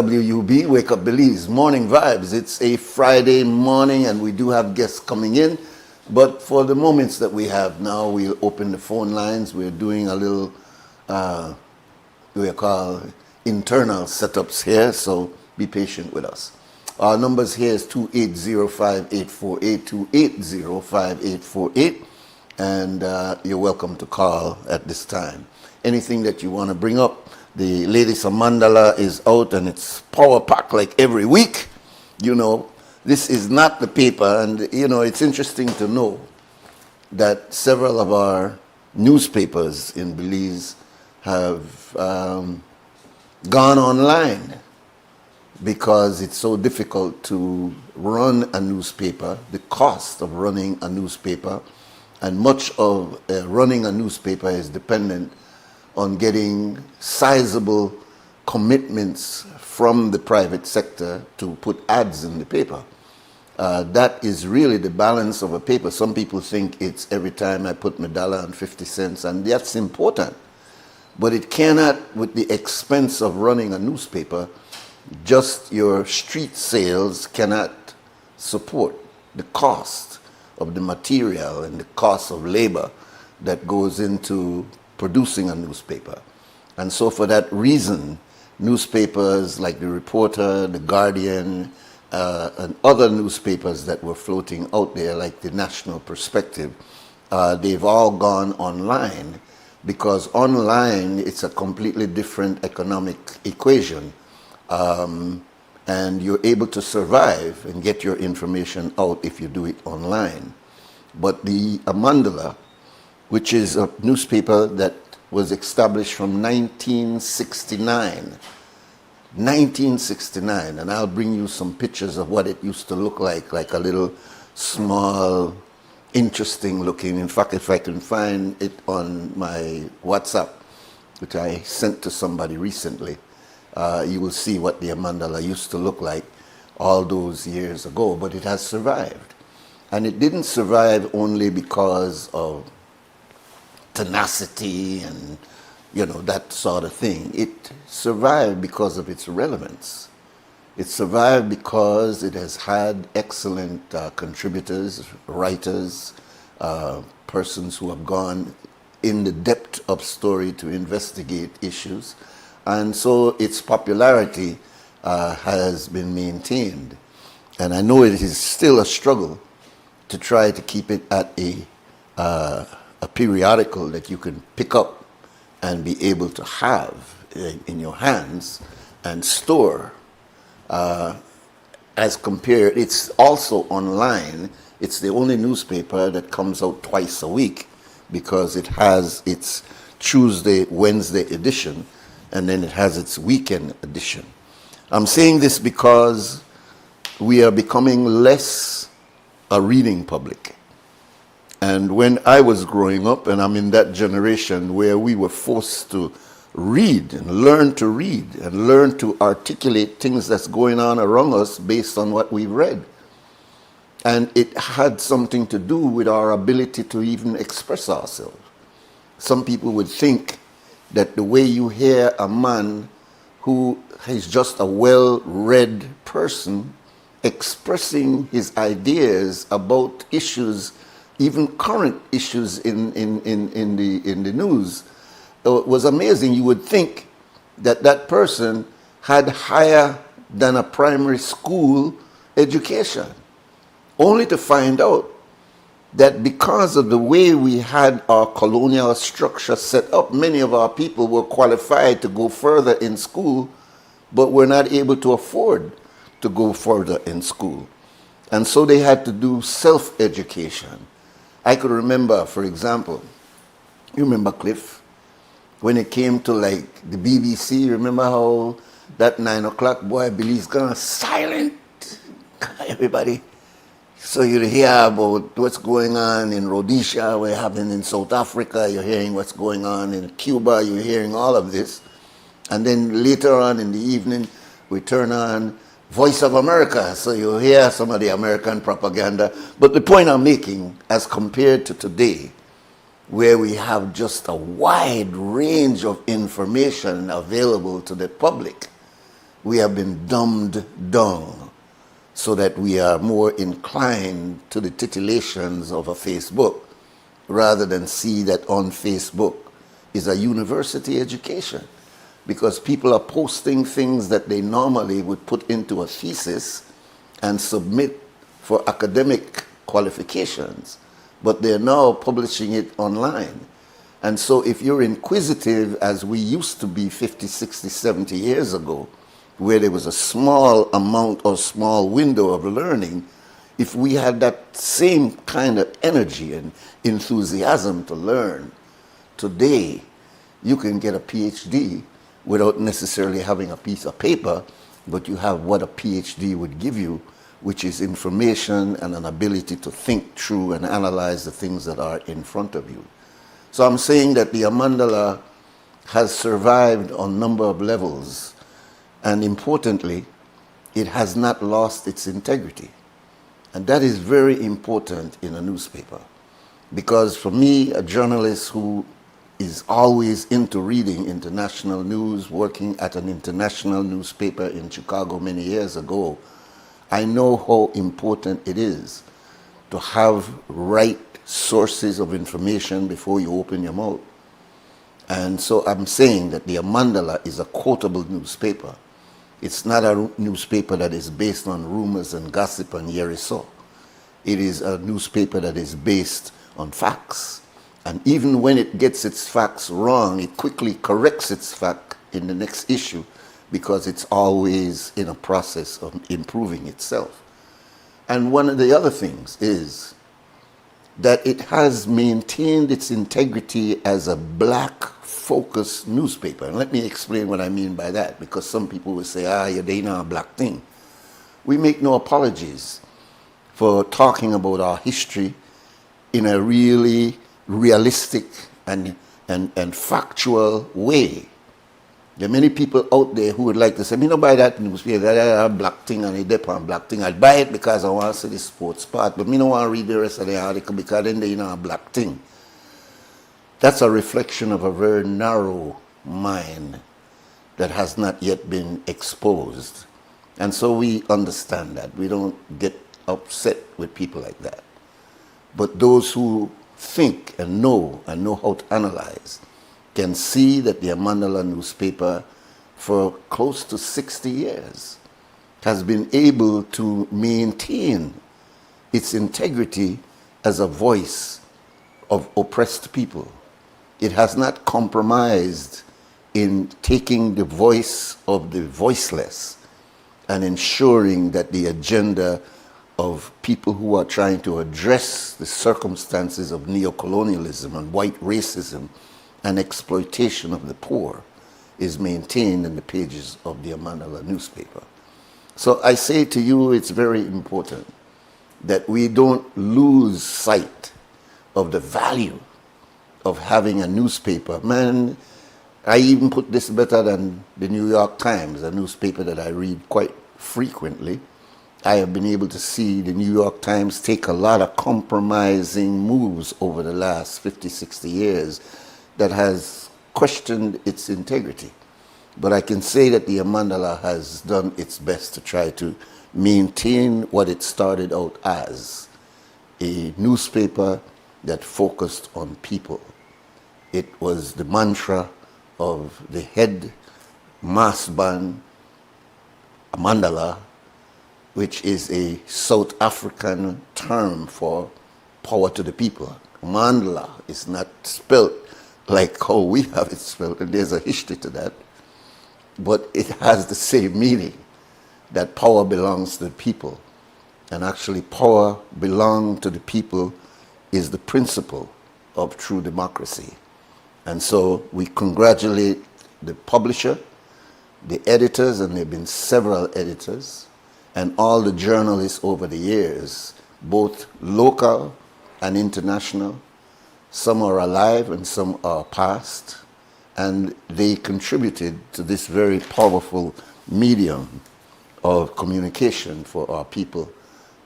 WUB, Wake Up Belize, Morning Vibes. It's a Friday morning and we do have guests coming in. But for the moments that we have now, we'll open the phone lines. We're doing a little, we call internal setups here, so be patient with us. Our numbers here is 2805848, 2805848, and you're welcome to call at this time. Anything that you want to bring up, the latest mandala is out and it's power pack like every week. You know, this is not the paper, and you know, it's interesting to know that several of our newspapers in Belize have gone online because it's so difficult to run a newspaper, the cost of running a newspaper, and much of running a newspaper is dependent on getting sizable commitments from the private sector to put ads in the paper. That is really the balance of a paper. Some people think it's every time I put my dollar and 50 cents, and that's important. But it cannot, with the expense of running a newspaper, just your street sales cannot support the cost of the material and the cost of labor that goes into producing a newspaper. And so for that reason, newspapers like the Reporter, the Guardian, and other newspapers that were floating out there, like the National Perspective, they've all gone online, because online it's a completely different economic equation, and you're able to survive and get your information out if you do it online. But the Mandala, which is a newspaper that was established from 1969, and I'll bring you some pictures of what it used to look like a little small, interesting looking. In fact, if I can find it on my WhatsApp, which I sent to somebody recently, you will see what the mandala used to look like all those years ago. But it has survived. And it didn't survive only because of tenacity and, you know, that sort of thing. It survived because of its relevance. It survived because it has had excellent contributors, writers, persons who have gone in the depth of story to investigate issues. And so its popularity has been maintained. And I know it is still a struggle to try to keep it at a periodical that you can pick up and be able to have in your hands and store. As compared, it's also online. It's the only newspaper that comes out twice a week because it has its Tuesday, Wednesday edition, and then it has its weekend edition. I'm saying this because we are becoming less a reading public. And when I was growing up, and I'm in that generation where we were forced to read and learn to articulate things that's going on around us based on what we've read. And it had something to do with our ability to even express ourselves. Some people would think that the way you hear a man who is just a well-read person expressing his ideas about issues, even current issues in the news, was amazing. You would think that that person had higher than a primary school education, only to find out that because of the way we had our colonial structure set up, many of our people were qualified to go further in school, but were not able to afford to go further in school. And so they had to do self-education. I could remember, for example, you remember Cliff? When it came to like the BBC, remember how that 9 o'clock boy Billy's gone silent? Everybody. So you hear about what's going on in Rhodesia, what's happening in South Africa, you're hearing what's going on in Cuba, you're hearing all of this. And then later on in the evening, we turn on Voice of America, so you hear some of the American propaganda. But the point I'm making, as compared to today, where we have just a wide range of information available to the public, we have been dumbed down so that we are more inclined to the titillations of a Facebook rather than see that on Facebook is a university education, because people are posting things that they normally would put into a thesis and submit for academic qualifications, but they're now publishing it online. And so if you're inquisitive, as we used to be 50, 60, 70 years ago, where there was a small amount or small window of learning, if we had that same kind of energy and enthusiasm to learn, today you can get a PhD without necessarily having a piece of paper, but you have what a PhD would give you, which is information and an ability to think through and analyze the things that are in front of you. So I'm saying that the Amandala has survived on a number of levels, and importantly, it has not lost its integrity. And that is very important in a newspaper, because for me, a journalist who is always into reading international news, working at an international newspaper in Chicago many years ago, I know how important it is to have right sources of information before you open your mouth. And so I'm saying that the Amandala is a quotable newspaper. It's not a newspaper that is based on rumors and gossip and yeriso. It is a newspaper that is based on facts. And even when it gets its facts wrong, it quickly corrects its fact in the next issue, because it's always in a process of improving itself. And one of the other things is that it has maintained its integrity as a black-focused newspaper. And let me explain what I mean by that, because some people will say, you're doing a black thing. We make no apologies for talking about our history in a really realistic and factual way. There are many people out there who would like to say, me no buy that newspaper, that black thing and it depend on black thing. I'd buy it because I want to see the sports part, but me no want to read the rest of the article because then they a black thing. That's a reflection of a very narrow mind that has not yet been exposed. And so we understand that. We don't get upset with people like that. But those who think and know how to analyze can see that the Amandala newspaper for close to 60 years has been able to maintain its integrity as a voice of oppressed people. It has not compromised in taking the voice of the voiceless and ensuring that the agenda of people who are trying to address the circumstances of neocolonialism and white racism and exploitation of the poor is maintained in the pages of the Amandala newspaper. So I say to you, it's very important that we don't lose sight of the value of having a newspaper. Man, I even put this better than the New York Times, a newspaper that I read quite frequently. I have been able to see the New York Times take a lot of compromising moves over the last 50, 60 years that has questioned its integrity. But I can say that the Amandala has done its best to try to maintain what it started out as, a newspaper that focused on people. It was the mantra of the head massban Amandala, which is a South African term for power to the people. Mandala is not spelled like how we have it spelled, and there's a history to that. But it has the same meaning, that power belongs to the people. And actually power belong to the people is the principle of true democracy. And so we congratulate the publisher, the editors, and there have been several editors, and all the journalists over the years, both local and international. Some are alive and some are past, and they contributed to this very powerful medium of communication for our people,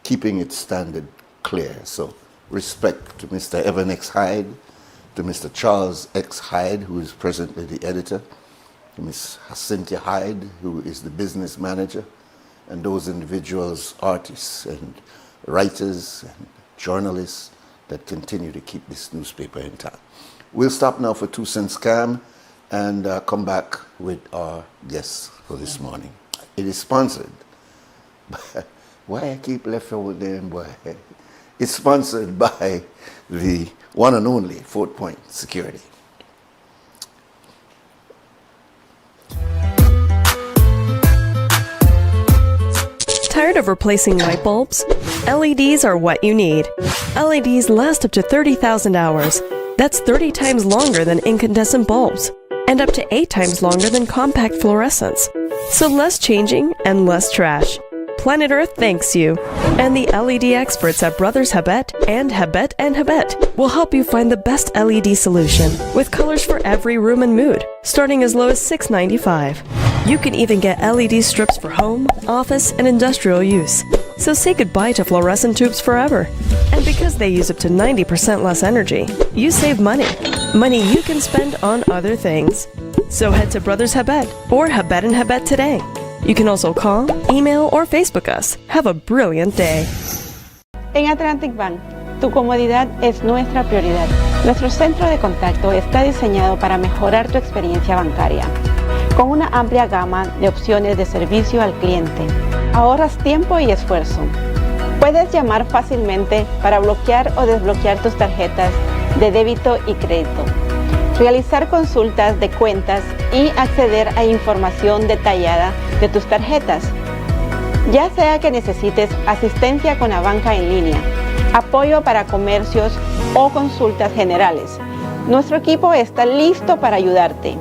keeping its standard clear. So respect to Mr. Evan X. Hyde, to Mr. Charles X. Hyde, who is presently the editor, Miss Cynthia Hyde, who is the business manager, and those individuals, artists and writers and journalists that continue to keep this newspaper in town. We'll stop now for 2 cents scam and come back with our guests for this morning. It is sponsored by, why I keep left over there, boy? It's sponsored by the one and only Fort Point Security. Tired of replacing light bulbs? LEDs are what you need. LEDs last up to 30,000 hours. That's 30 times longer than incandescent bulbs, and up to 8 times longer than compact fluorescents. So less changing and less trash. Planet Earth thanks you. And the LED experts at Brothers Habet and Habet will help you find the best LED solution with colors for every room and mood, starting as low as $6.95. You can even get LED strips for home, office, and industrial use. So say goodbye to fluorescent tubes forever. And because they use up to 90% less energy, you save money. Money you can spend on other things. So head to Brothers Habet or Habet today. You can also call, email, or Facebook us. Have a brilliant day. En Atlantic Bank, tu comodidad es nuestra prioridad. Nuestro centro de contacto está diseñado para mejorar tu experiencia bancaria. Con una amplia gama de opciones de servicio al cliente, ahorras tiempo y esfuerzo. Puedes llamar fácilmente para bloquear o desbloquear tus tarjetas de débito y crédito, realizar consultas de cuentas y acceder a información detallada de tus tarjetas. Ya sea que necesites asistencia con la banca en línea, apoyo para comercios o consultas generales, nuestro equipo está listo para ayudarte.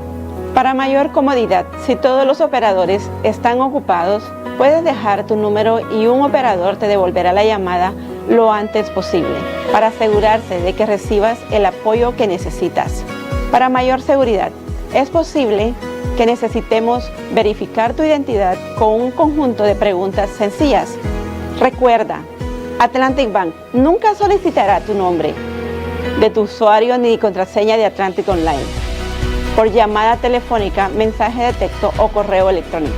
Para mayor comodidad, si todos los operadores están ocupados, puedes dejar tu número y un operador te devolverá la llamada lo antes posible para asegurarse de que recibas el apoyo que necesitas. Para mayor seguridad, es posible que necesitemos verificar tu identidad con un conjunto de preguntas sencillas. Recuerda, Atlantic Bank nunca solicitará tu nombre de tu usuario ni contraseña de Atlantic Online por llamada telefónica, mensaje de texto o correo electrónico,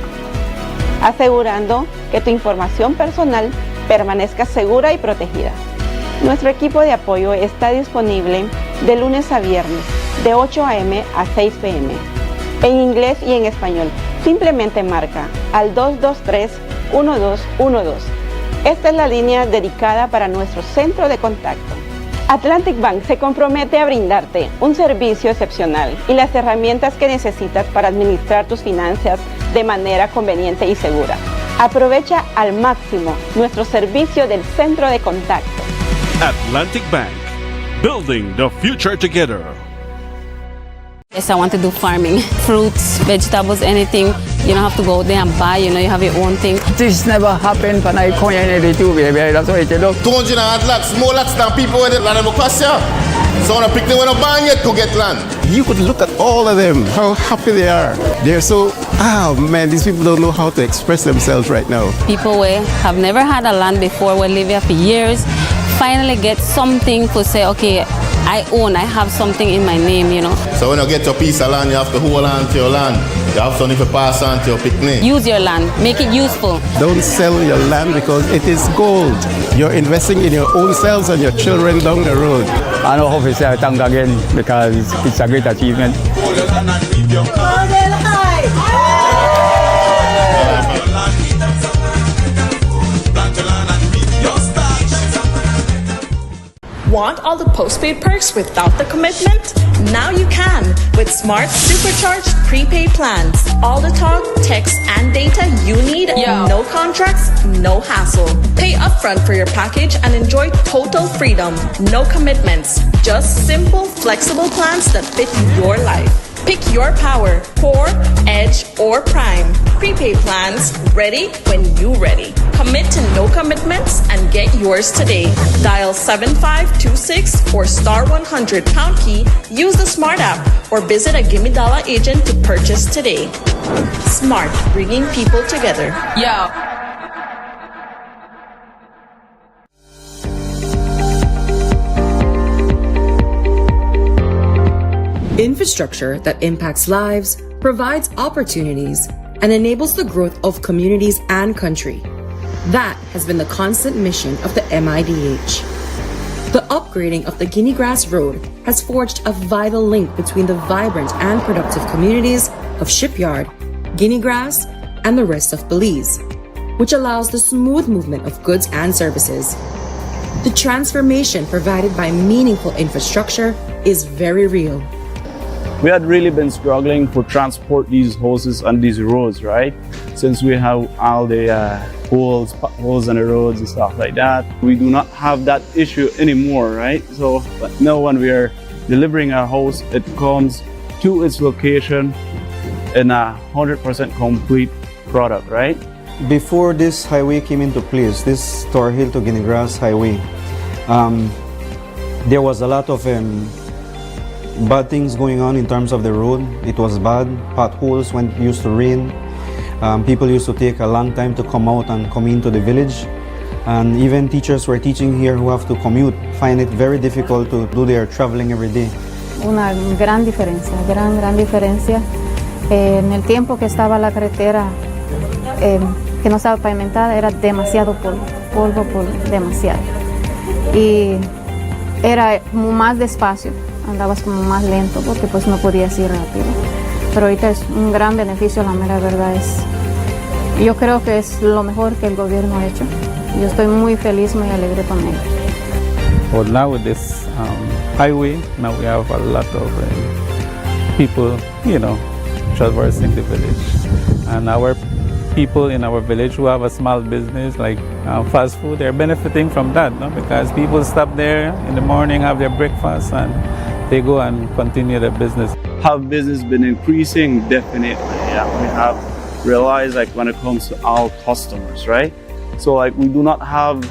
asegurando que tu información personal permanezca segura y protegida. Nuestro equipo de apoyo está disponible de lunes a viernes, de 8 a.m. a 6 p.m. en inglés y en español. Simplemente marca al 223-1212. Esta es la línea dedicada para nuestro centro de contacto. Atlantic Bank se compromete a brindarte un servicio excepcional y las herramientas que necesitas para administrar tus finanzas de manera conveniente y segura. Aprovecha al máximo nuestro servicio del centro de contacto. Atlantic Bank, building the future together. Yes, I want to do farming. Fruits, vegetables, anything. You don't have to go there and buy, you have your own thing. This never happened when I come in the two, baby. That's what you do. 200 lots, more lots than people with land of Ocasio. So when I pick them when I buy yet to get land. You could look at all of them, how happy they are. They're so, man, these people don't know how to express themselves right now. People who have never had a land before, will live here for years, finally get something to say, okay, I have something in my name, So when you get your piece of land, you have to hold on to your land. You have something to pass on to your picnic. Use your land, make it useful. Don't sell your land because it is gold. You're investing in your own selves and your children down the road. I know how to say thank again because it's a great achievement. Want all the postpaid perks without the commitment? Now you can with Smart Supercharged prepaid plans. All the talk, text, and data you need. No contracts, no hassle. Pay upfront for your package and enjoy total freedom. No commitments. Just simple, flexible plans that fit your life. Pick your power, Core, Edge, or Prime. Prepaid plans ready when you ready. Commit to no commitments and get yours today. Dial 7526 or star 100 pound key, use the Smart app, or visit a Gimme Dollar agent to purchase today. Smart, bringing people together. Infrastructure that impacts lives, provides opportunities, and enables the growth of communities and country. That has been the constant mission of the MIDH. The upgrading of the Guinea Grass Road has forged a vital link between the vibrant and productive communities of Shipyard, Guinea Grass, and the rest of Belize, which allows the smooth movement of goods and services. The transformation provided by meaningful infrastructure is very real. We had really been struggling to transport these hoses on these roads, right? Since we have all the holes in the roads and stuff like that. We do not have that issue anymore, right? So but now when we are delivering our hose, it comes to its location in a 100% complete product, right? Before this highway came into place, this Tower Hill to Guinea Grass highway, there was a lot of bad things going on in terms of the road. It was bad, potholes when it used to rain. People used to take a long time to come out and come into the village. And even teachers who are teaching here who have to commute find it very difficult to do their traveling every day. Una gran diferencia, gran diferencia. En el tiempo que estaba la carretera, que no estaba pavimentada, era demasiado polvo demasiado. Y era como más despacio. Andabas como más lento porque pues no podías ir rápido. Pero ahorita es un gran beneficio, la mera verdad es. Yo creo que es lo mejor que el gobierno ha hecho. Yo estoy muy feliz, muy alegre con ello. Well, now with this highway, now we have a lot of people, traversing the village. And our people in our village who have a small business like fast food, they're benefiting from that, no? Because people stop there in the morning, have their breakfast, and they go and continue their business. Have business been increasing? Definitely. Yeah, we have realized when it comes to our customers, right? So we do not have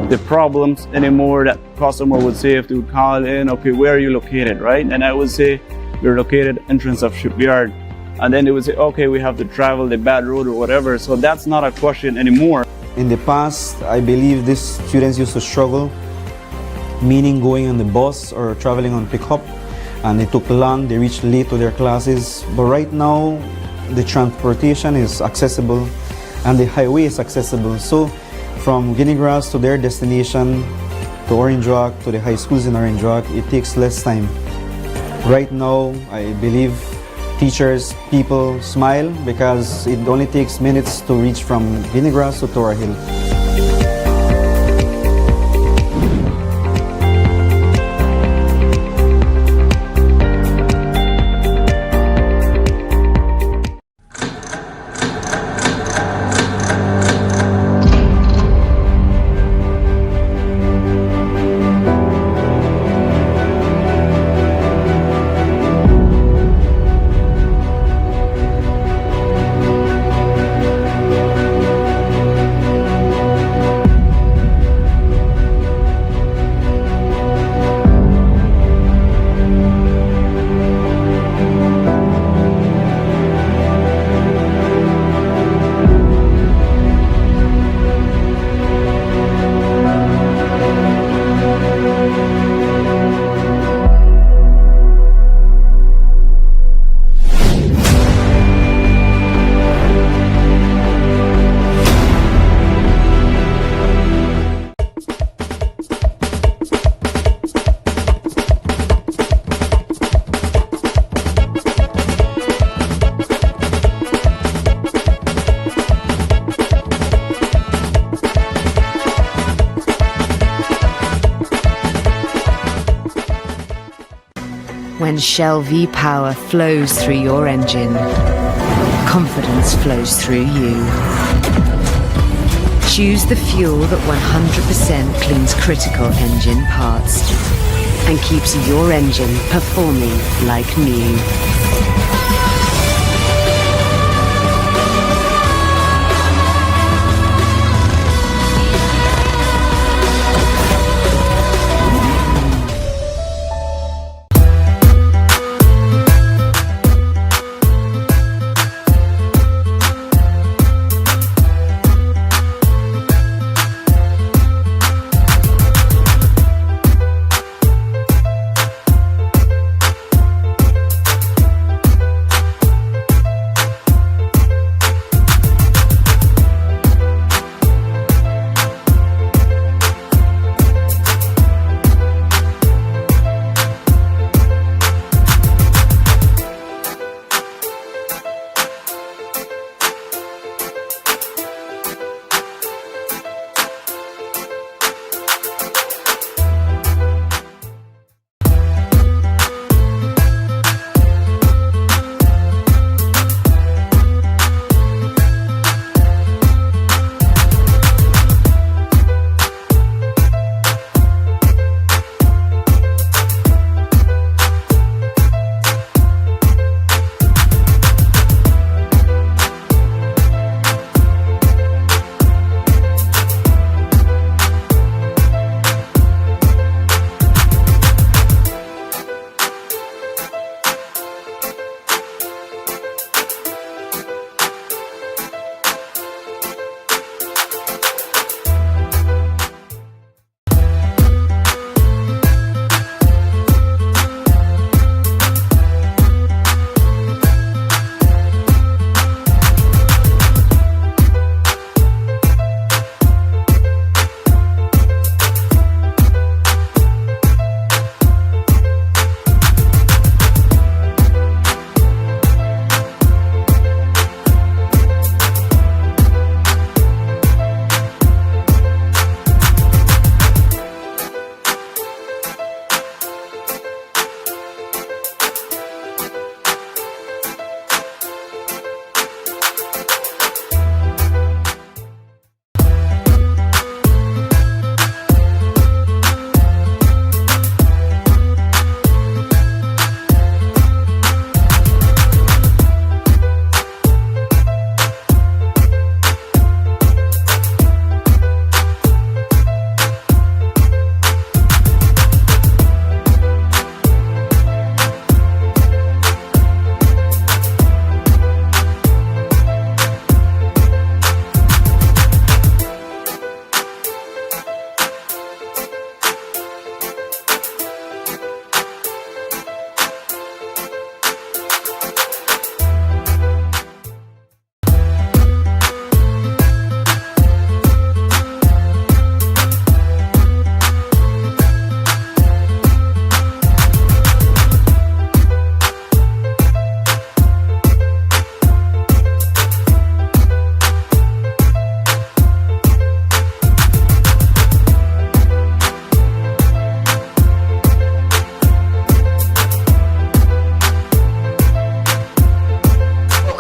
the problems anymore that customer would say if they would call in, okay, where are you located, right? And I would say, we're located entrance of Shipyard. And then they would say, okay, we have to travel the bad road or whatever. So that's not a question anymore. In the past, I believe these students used to struggle, meaning going on the bus or traveling on pickup, and it took long, they reached late to their classes. But right now, the transportation is accessible and the highway is accessible. So from Guinea Grass to their destination, to Orange Rock, to the high schools in Orange Rock, it takes less time. Right now, I believe teachers, people smile because it only takes minutes to reach from Guinea Grass to Tower Hill. When Shell V-Power flows through your engine, confidence flows through you. Choose the fuel that 100% cleans critical engine parts and keeps your engine performing like new.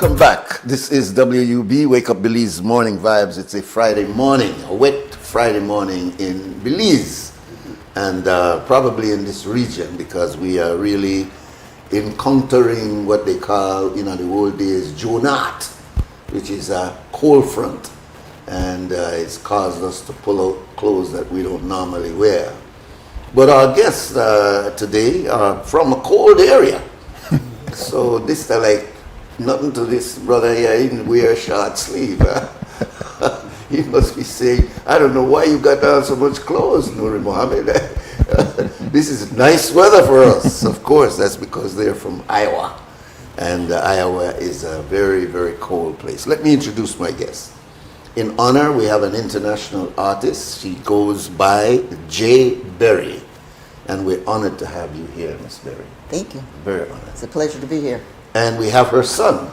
Welcome back. This is WUB, Wake Up Belize Morning Vibes. It's a Friday morning, a wet Friday morning in Belize, and probably in this region, because we are really encountering what they call, in the old days, Jonat, which is a cold front, and it's caused us to pull out clothes that we don't normally wear. But our guests today are from a cold area. So this is like nothing to this brother here. He didn't wear a short sleeve. He must be saying, I don't know why you got on so much clothes, Nuri Mohammed. This is nice weather for us. Of course, that's because they're from Iowa. And Iowa is a very, very cold place. Let me introduce my guest. In honor, we have an international artist. She goes by J. Berry. And we're honored to have you here, Miss Berry. Thank you. Very honored. It's a pleasure to be here. And we have her son,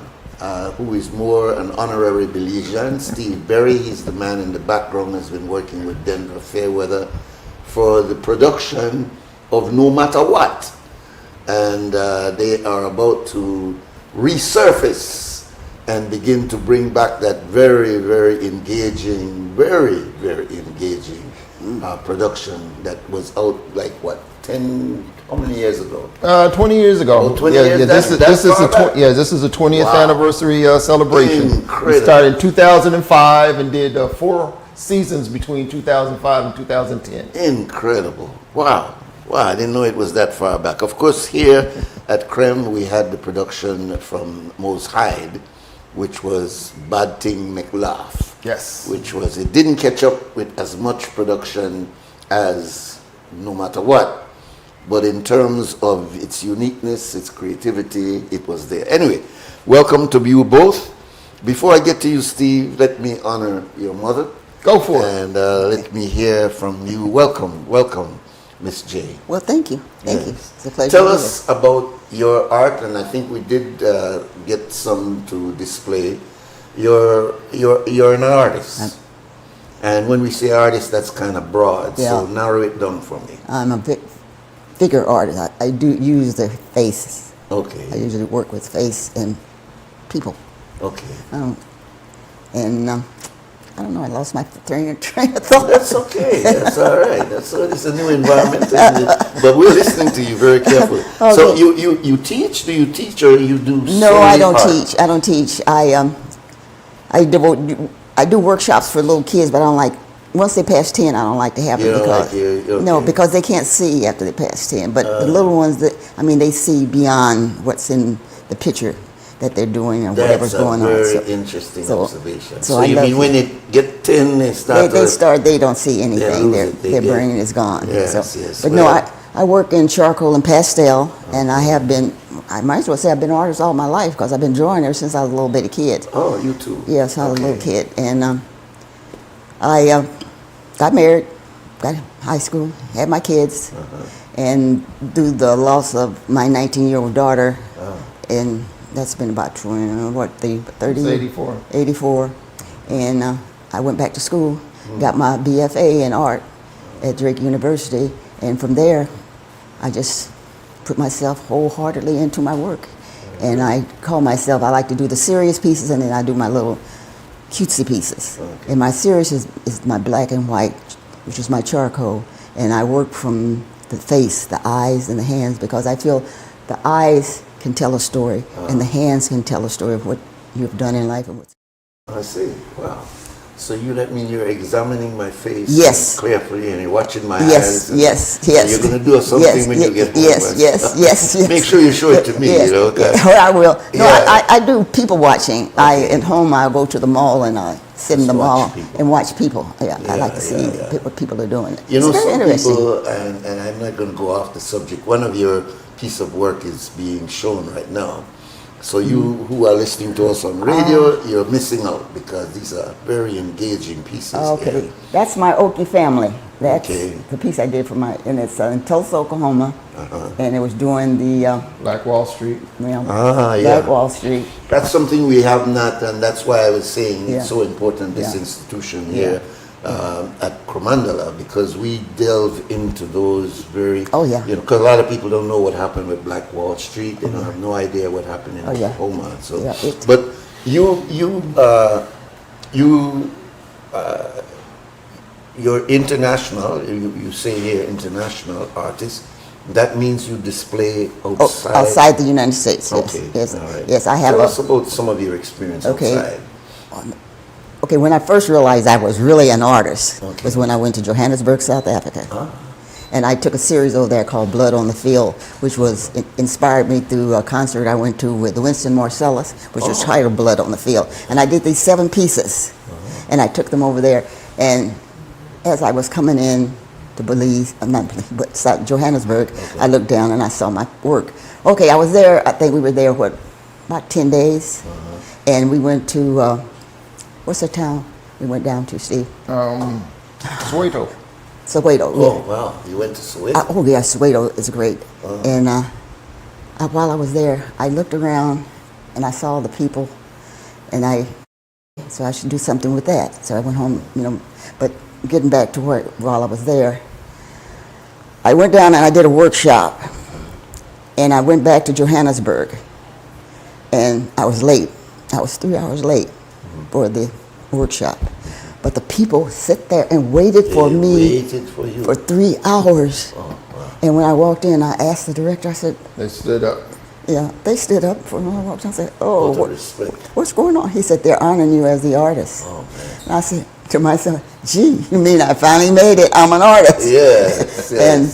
who is more an honorary Belizean, Steve Berry. He's the man in the background, has been working with Denver Fairweather for the production of No Matter What. And they are about to resurface and begin to bring back that very, very engaging, very, very engaging production that was out like what, 10, how many years ago? 20 years ago. Oh, 20 years? This is the 20th anniversary celebration. Incredible. We started in 2005 and did 4 seasons between 2005 and 2010. Incredible. Wow. Wow, I didn't know it was that far back. Of course, here at Creme, we had the production from Mose Hyde, which was Bad Thing Make Laugh. Yes. Which was, it didn't catch up with as much production as No Matter What. But in terms of its uniqueness, its creativity, it was there. Anyway, welcome to you both. Before I get to you, Steve, let me honor your mother. Go for it. And let me hear from you. Welcome, welcome, Miss J. Well, thank you. Thank you. It's a pleasure Tell to be us about your art, and I think we did get some to display. You're an artist. And when we say artist, that's kind of broad. Yeah. So narrow it down for me. I'm a figure artist. I do use the face. Okay. I usually work with face and people. Okay. I don't know, I lost my train of thought. That's okay. That's all right. It's a new environment, but we're listening to you very carefully. Okay. So you teach? Do you teach or you do? No, I don't teach. I don't teach. I do workshops for little kids, but I don't like. Once they pass 10, I don't like to have it because because they can't see after they pass 10. But the little ones they see beyond what's in the picture that they're doing and whatever's going on. That's a very interesting observation. So you mean when they get 10, they start? They don't see anything. Their brain is gone. Yes, yes. But no, I work in charcoal and pastel, and I have been. I might as well say I've been an artist all my life because I've been drawing ever since I was a little bitty kid. Oh, you too? Yes, I was a little kid, and I got married, got high school, had my kids, and through the loss of my 19-year-old daughter, and that's been about 30 84, and I went back to school, got my BFA in art at Drake University, and from there I just put myself wholeheartedly into my work. And I call myself, I like to do the serious pieces, and then I do my little cutesy pieces. And my serious is my black and white, which is my charcoal, and I work from the face, the eyes, and the hands, because I feel the eyes can tell a story, and the hands can tell a story of what you've done in life. I see. Wow. So that means you're examining my face carefully, and you're watching my eyes. Yes. So you're going to do something when you get home. Yes. Make sure you show it to me, Well, I will. No, I do people watching. At home, I go to the mall and I sit in the mall and watch people. I like to see what people are doing. It's very interesting. People, and I'm not going to go off the subject, one of your piece of work is being shown right now. So you who are listening to us on radio, you're missing out because these are very engaging pieces. Okay, that's my Okie family. That's the piece I did and it's in Tulsa, Oklahoma, and it was during the Black Wall Street. Black Wall Street. That's something we have not, and that's why I was saying it's so important, this institution here at Cromandala, because we delve into those very, because a lot of people don't know what happened with Black Wall Street. They don't have no idea what happened in Oklahoma. So, but You're international. You say here international artist. That means you display outside. Outside the United States. Yes. Okay. Yes. All right. Yes. I have. Tell us about some of your experience outside. Okay. When I first realized I was really an artist was when I went to Johannesburg, South Africa. And I took a series over there called Blood on the Field, which was inspired me through a concert I went to with Winston Marsalis, which was titled Blood on the Field. And I did these 7 pieces, and I took them over there. And as I was coming in to Belize, not Belize, but Johannesburg, I looked down and I saw my work. Okay, I was there, I think we were there, about 10 days. And we went to, what's the town we went down to, Steve? Soweto. Soweto, yeah. Oh, wow. You went to Soweto? Oh, yeah, Soweto is great. And while I was there, I looked around and I saw the people, and so I should do something with that. So I went home, but getting back to work while I was there, I went down and I did a workshop, and I went back to Johannesburg, and I was late. I was 3 hours late for the workshop. But the people sit there and waited for me for 3 hours. And when I walked in, I asked the director, I said... They stood up. Yeah, they stood up for me. I walked in. I said, what's going on? He said, they're honoring you as the artist. And I said to myself, gee, you mean I finally made it? I'm an artist. Yes. And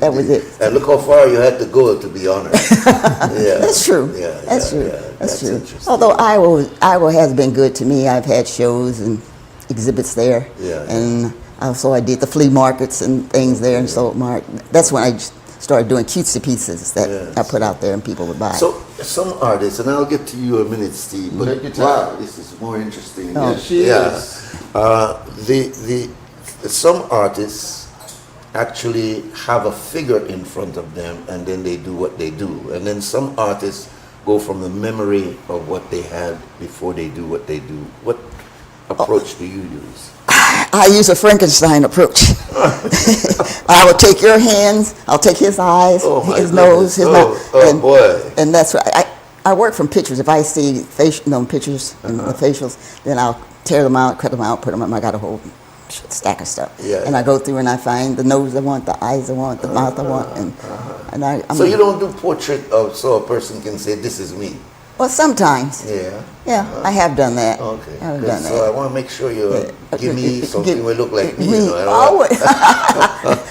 that was it. And look how far you had to go to be honored. That's true. That's true. That's true. Although Iowa has been good to me. I've had shows and exhibits there, and also I did the flea markets and things there, and so that's when I started doing cutesy pieces that I put out there and people would buy. So some artists, and I'll get to you in a minute, Steve, but wow, this is more interesting. Some artists actually have a figure in front of them, and then they do what they do, and then some artists go from the memory of what they had before they do what they do. What approach do you use? I use a Frankenstein approach. I will take your hands, I'll take his eyes, his nose, his mouth. And that's what I work from pictures. If I see pictures and the facials, then I'll tear them out, cut them out, put them in. I got a whole stack of stuff. And I go through and I find the nose I want, the eyes I want, the mouth I want. So you don't do portrait so a person can say, this is me? Well, sometimes. Yeah, I have done that. Okay. I have done that. So I want to make sure you give me something that look like me.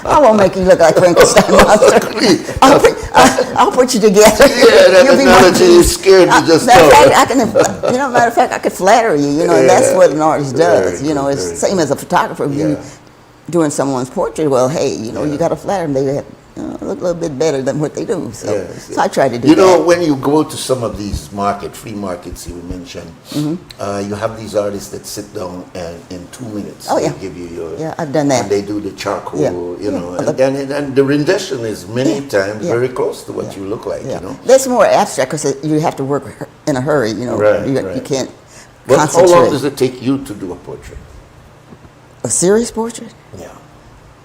I won't make you look like Frankenstein monster. I'll put you together. Yeah, that analogy is scared to just matter of fact, I could flatter you. And that's what an artist does. It's the same as a photographer. You doing someone's portrait. Well, hey, you got to flatter them. They look a little bit better than what they do. So I try to do that. When you go to some of these free markets you mentioned, you have these artists that sit down and in 2 minutes they give you your... Yeah, I've done that. And they do the charcoal, and the rendition is many times very close to what you look like, That's more abstract because you have to work in a hurry, Right. You can't But concentrate. how long does it take you to do a portrait? A serious portrait? Yeah.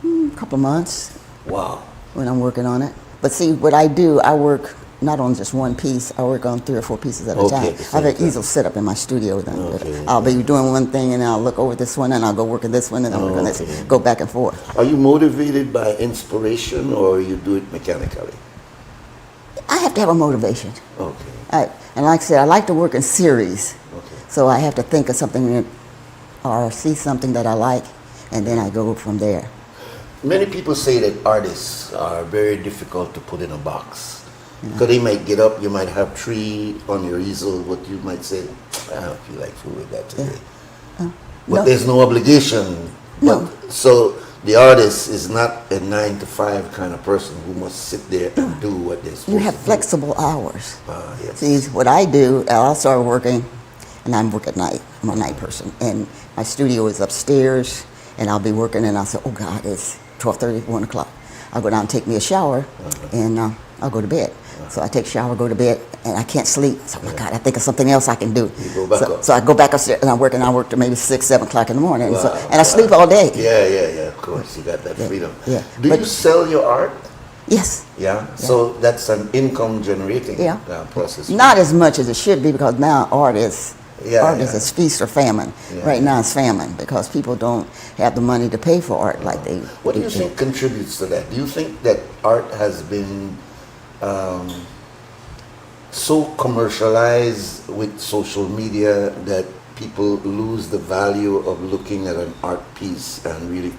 A couple months. Wow. When I'm working on it. But see, what I do, I work not on just one piece, I work on 3 or 4 pieces at a time. I have an easel set up in my studio. I'll be doing one thing and I'll look over this one and I'll go work on this one and I'll work on this, go back and forth. Are you motivated by inspiration or you do it mechanically? I have to have a motivation. Okay. And like I said, I like to work in series. So I have to think of something or see something that I like, and then I go from there. Many people say that artists are very difficult to put in a box. Because they might get up, you might have 3 on your easel, what you might say, I don't feel like food with that today. But there's no obligation. So the artist is not a 9 to 5 kind of person who must sit there and do what they're supposed to do. You have flexible hours. Yes. See, what I do, I'll start working, and I work at night. I'm a night person. And my studio is upstairs, and I'll be working, and I'll say, oh God, it's 12:30, 1 o'clock. I'll go down and take me a shower, and I'll go to bed. So I take a shower, go to bed, and I can't sleep. So, oh my God, I think of something else I can do. You go back up. So I go back upstairs, and I work to maybe 6, 7 o'clock in the morning. And I sleep all day. Yeah, of course. You got that freedom. Yeah. Do you sell your art? Yes. Yeah? So that's an income generating process. Not as much as it should be, because now art is feast or famine. Yeah. Right now it's famine because people don't have the money to pay for art like they. What do you think contributes to that? Do you think that art has been so commercialized with social media that people lose the value of looking at an art piece and really,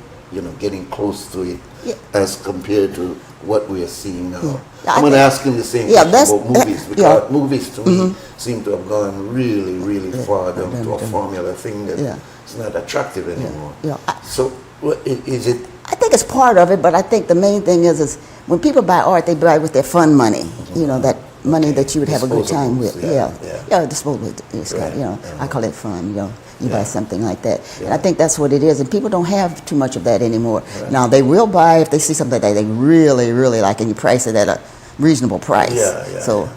getting close to it as compared to what we are seeing now? I'm going to ask him the same question about movies, because movies to me seem to have gone really, really far down to a formula thing that is not attractive anymore. So is it? I think it's part of it, but I think the main thing is when people buy art, they buy with their fun money. That money that you would have a good time with. Disposable. I call it fun. You buy something like that, and I think that's what it is. And people don't have too much of that anymore. Now they will buy if they see something that they really, really like, and you price it at a reasonable price. So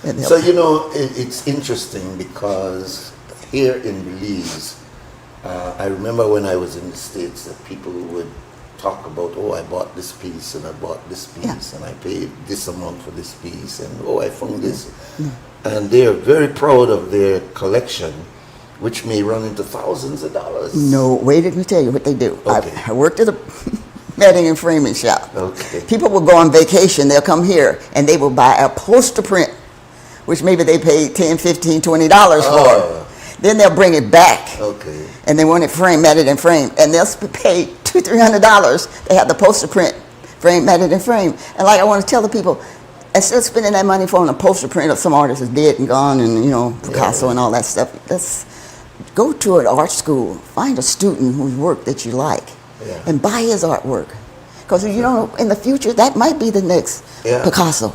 it's interesting because here in Belize, I remember when I was in the States that people would talk about, I bought this piece and I bought this piece and I paid this amount for this piece and I found this. And they are very proud of their collection, which may run into thousands of dollars. No, wait, let me tell you what they do. I worked at a matting and framing shop. People will go on vacation, they'll come here and they will buy a poster print, which maybe they paid $10, $15, $20 for. Then they'll bring it back. And they want it framed, matted and framed. And they'll pay $200, $300. They have the poster print, framed, matted and framed. And like I want to tell the people, instead of spending that money for a poster print of some artist is dead and gone and, Picasso and all that stuff, let's go to an art school, find a student whose work that you like, and buy his artwork. Because you don't know, in the future, that might be the next Picasso.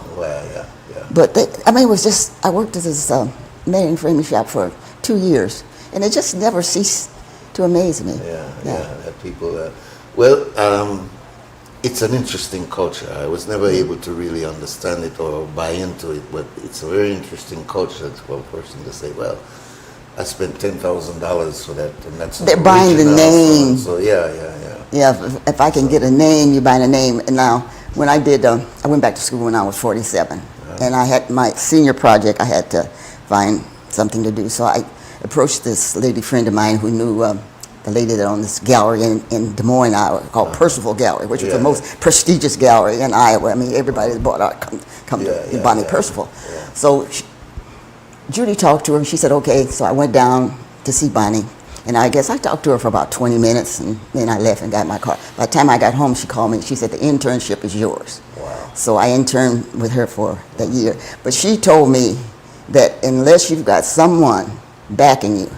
But it was just, I worked at this matting and framing shop for 2 years, and it just never ceased to amaze me. That people. It's an interesting culture. I was never able to really understand it or buy into it, but it's a very interesting culture for a person to say, well, I spent $10,000 for that, and that's they're buying the name. So if I can get a name, you buy the name. And now, when I did, I went back to school when I was 47, and I had my senior project. I had to find something to do, so I approached this lady friend of mine who knew the lady that owned this gallery in Des Moines, Iowa, called Percival Gallery, which is the most prestigious gallery in Iowa. I mean, everybody that bought art come to Bonnie Percival. So Judy talked to her, and she said, okay. So I went down to see Bonnie, and I guess I talked to her for about 20 minutes, and then I left and got my car. By the time I got home, she called me. She said, the internship is yours. So I interned with her for that year. But she told me that unless you've got someone backing you,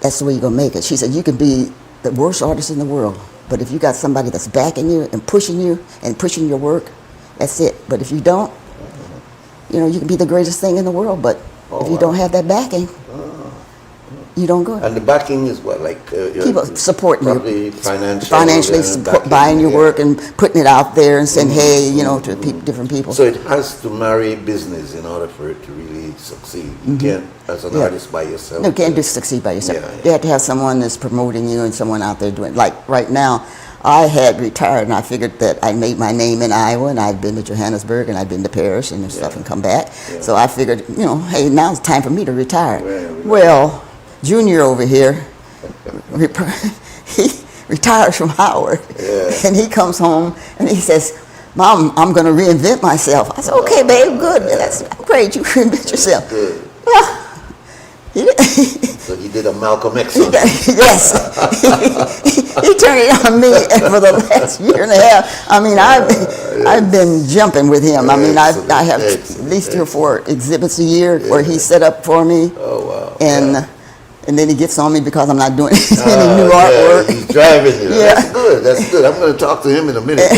that's the way you're going to make it. She said, you can be the worst artist in the world, but if you got somebody that's backing you and pushing your work, that's it. But if you don't, you can be the greatest thing in the world, but if you don't have that backing, you don't go. And the backing is what, like people supporting you, financially buying your work and putting it out there and saying, hey, to different people. So it has to marry business in order for it to really succeed. You can't, as an artist by yourself. No, you can't just succeed by yourself. You have to have someone that's promoting you and someone out there doing. Like right now, I had retired and I figured that I made my name in Iowa, and I'd been to Johannesburg and I'd been to Paris and stuff and come back. So I figured, hey, now it's time for me to retire. Well, Junior over here, he retires from Howard, and he comes home and he says, Mom, I'm going to reinvent myself. I said, okay, babe, good. That's great. You reinvent yourself. Well, so he did a Malcolm X on yes. he turned it on me for the last year and a half. I mean, I've been jumping with him. I mean, I have at least 3 or 4 exhibits a year where he set up for me. Oh, wow. And then he gets on me because I'm not doing any new artwork. He's driving you. That's good. That's good. I'm going to talk to him in a minute.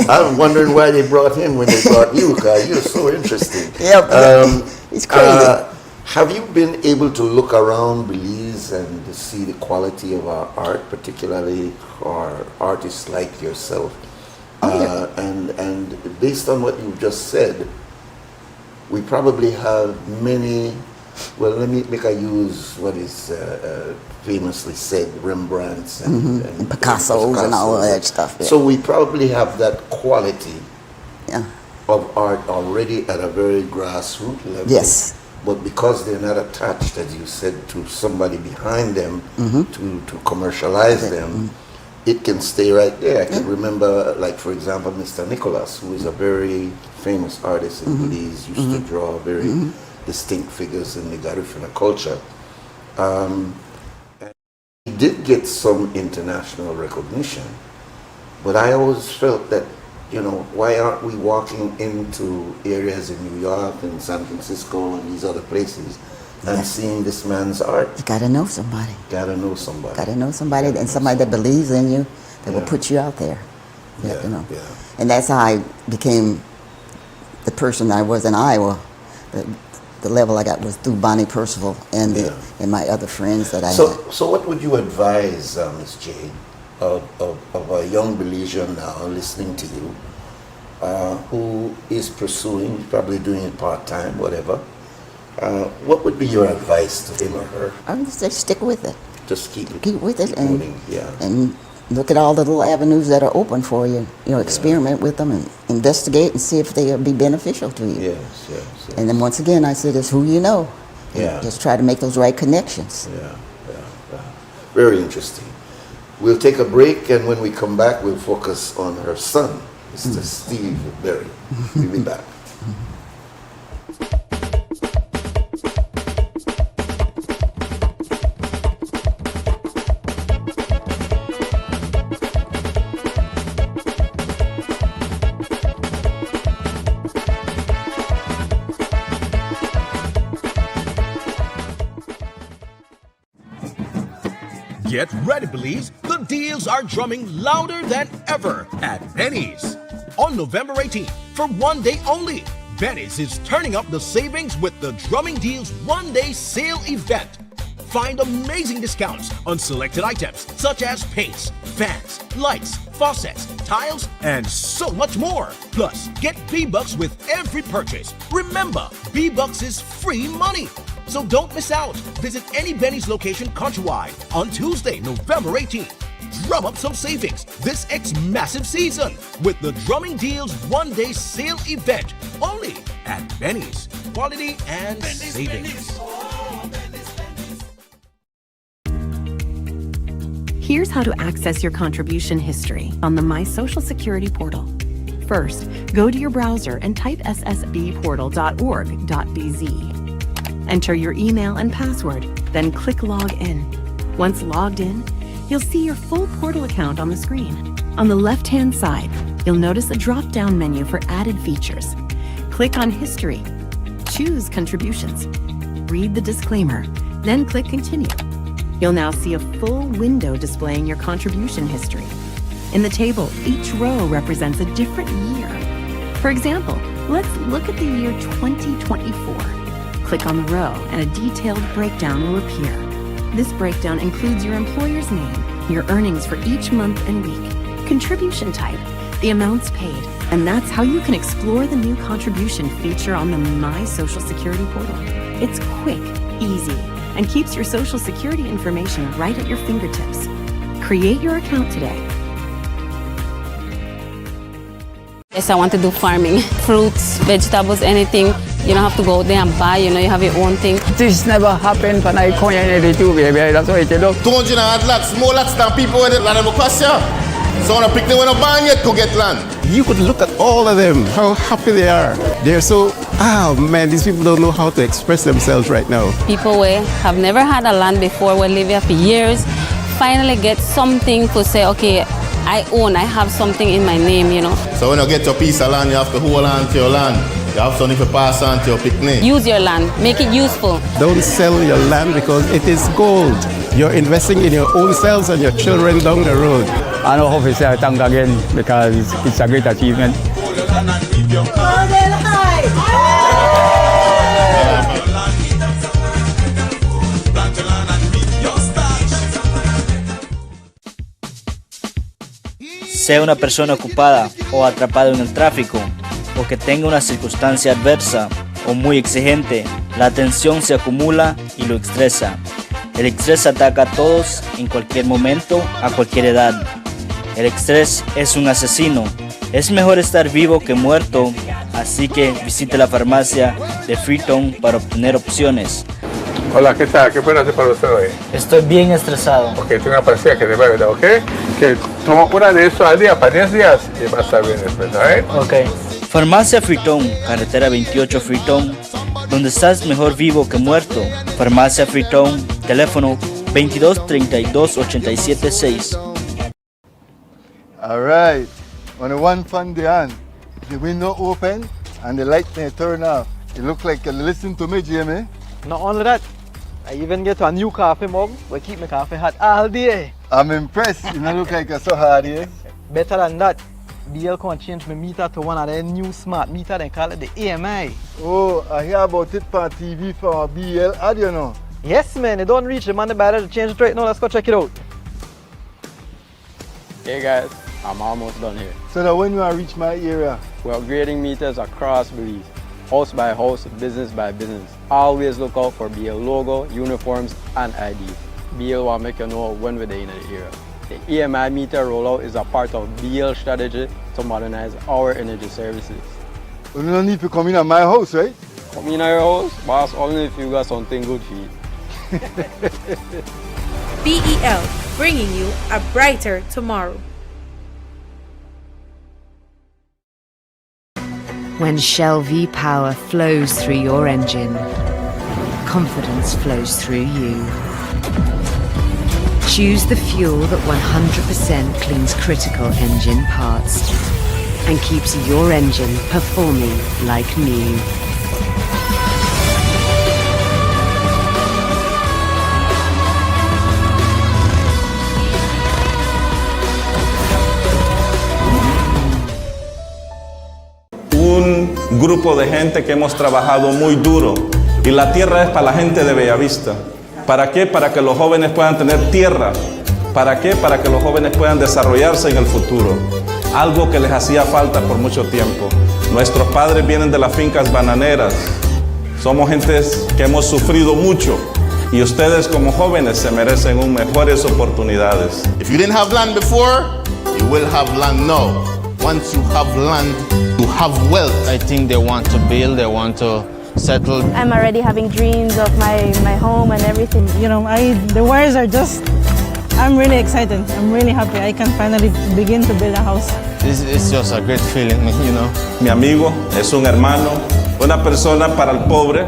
I'm wondering why they brought him when they brought you, because you're so interesting. He's crazy. Have you been able to look around Belize and to see the quality of our art, particularly our artists like yourself? And based on what you just said, we probably have many Well, let me make I use what is famously said, Rembrandts and Picassos and all of that stuff. Yeah. So we probably have that quality of art already at a very grassroots level. Yes. But because they're not attached, as you said, to somebody behind them to commercialize them, it can stay right there. I can remember, like, for example, Mr. Nicholas, who is a very famous artist in Belize, used to draw very distinct figures in the Garifuna culture. And he did get some international recognition, but I always felt that, you know, why aren't we walking into areas in New York and San Francisco and these other places and seeing this man's art? You gotta know somebody. Gotta know somebody. Gotta know somebody, and somebody that believes in you, that will put you out there. You know. And that's how I became the person I was in Iowa. The level I got was through Bonnie Percival and and my other friends that I had. So what would you advise, Ms. Jade, of a young Belizean now listening to you, who is pursuing, probably doing it part-time, whatever? What would be your advice to him or her? I would say stick with it. Just keep with it and and look at all the little avenues that are open for you. You know, experiment with them and investigate and see if they'll be beneficial to you. Yes. And then once again, I said, it's who you know. And just try to make those right connections. Very interesting. We'll take a break, and when we come back, we'll focus on her son, Mr. Steve Berry. We'll be back. Get ready, Belize. The deals are drumming louder than ever at Benny's. On November 18th, for one day only, Benny's is turning up the savings with the Drumming Deals one-day sale event. Find amazing discounts on selected items such as paints, fans, lights, faucets, tiles, and so much more. Plus, get B-Bucks with every purchase. Remember, B-Bucks is free money. So don't miss out. Visit any Benny's location countrywide on Tuesday, November 18th. Drum up some savings this massive season with the Drumming Deals one-day sale event only at Benny's. Quality and savings. Here's how to access your contribution history on the My Social Security portal. First, go to your browser and type ssbportal.org.bz. Enter your email and password, then click Log In. Once logged in, you'll see your full portal account on the screen. On the left-hand side, you'll notice a drop-down menu for added features. Click on History. Choose Contributions. Read the disclaimer, then click Continue. You'll now see a full window displaying your contribution history. In the table, each row represents a different year. For example, let's look at the year 2024. Click on the row and a detailed breakdown will appear. This breakdown includes your employer's name, your earnings for each month and week, contribution type, the amounts paid, and that's how you can explore the new contribution feature on the My Social Security portal. It's quick, easy, and keeps your Social Security information right at your fingertips. Create your account today. Yes, I want to do farming. Fruits, vegetables, anything. You don't have to go there and buy, you know, you have your own thing. This never happened when I come in the two, baby. That's what you do. 200 lots, more lots than people in the land of Ocasio. So when I pick them when I ban yet to get land. You could look at all of them, how happy they are. They're so, man, these people don't know how to express themselves right now. People who have never had a land before, will live here for years, finally get something to say, okay, I have something in my name, you know. So when you get your piece of land, you have to hold on to your land. You have something to pass on to your picnic. Use your land, make it useful. Don't sell your land because it is gold. You're investing in your own selves and your children down the road. I know how to say thank again because it's a great achievement. Sea una persona ocupada o atrapada en el tráfico, o que tenga una circunstancia adversa o muy exigente, La tensión se acumula y lo estresa. El estrés ataca a todos en cualquier momento, a cualquier edad. El estrés es un asesino. Es mejor estar vivo que muerto, así que visite la farmacia de Freetown para obtener opciones. Hola, ¿qué tal? ¿Qué puedo hacer para usted hoy? Estoy bien estresado. Ok, tengo una pastilla que te va a ayudar, ¿ok? Que toma una de eso al día para 10 días y va a estar bien después, ¿ok? Ok. Farmacia Freetown, carretera 28 Freetown, donde estás mejor vivo que muerto. Farmacia Freetown, teléfono 22 32 87 6. All right. On the one fun day on, the window open and the light may turn off. It looks like you listen to me, Jamie. Not only that, I even get a new coffee mug. We keep my coffee hot all day. I'm impressed. You don't look like you're so hard here. Better than that, BL can change my meter to one of their new smart meter. They call it the AMI. Oh, I hear about it on TV for a BL ad, you know. Yes, man. They don't reach the man better to change it right now. Let's go check it out. Hey guys, I'm almost done here. So now when you reach my area? We're upgrading meters across Belize. House by house, business by business. Always look out for BL logo, uniforms, and ID. BL will make you know when we're in the area. The EMI meter rollout is a part of BL strategy to modernize our energy services. You don't need to come in at my house, right? Come in at your house, boss, only if you got something good for you. BEL, bringing you a brighter tomorrow. When Shell V-Power flows through your engine, confidence flows through you. Choose the fuel that 100% cleans critical engine parts and keeps your engine performing like new. Un grupo de gente que hemos trabajado muy duro y la tierra es para la gente de Bellavista. ¿Para qué? Para que los jóvenes puedan tener tierra. ¿Para qué? Para que los jóvenes puedan desarrollarse en el futuro. Algo que les hacía falta por mucho tiempo. Nuestros padres vienen de las fincas bananeras. Somos gentes que hemos sufrido mucho y ustedes como jóvenes se merecen mejores oportunidades. If you didn't have land before, you will have land now. Once you have land, you have wealth. I think they want to build, they want to settle. I'm already having dreams of my home and everything. You know, the wires are just, I'm really excited. I'm really happy. I can finally begin to build a house. It's just a great feeling, you know. Mi amigo es un hermano, una persona para el pobre.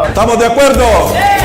¿Estamos de acuerdo? ¡Sí!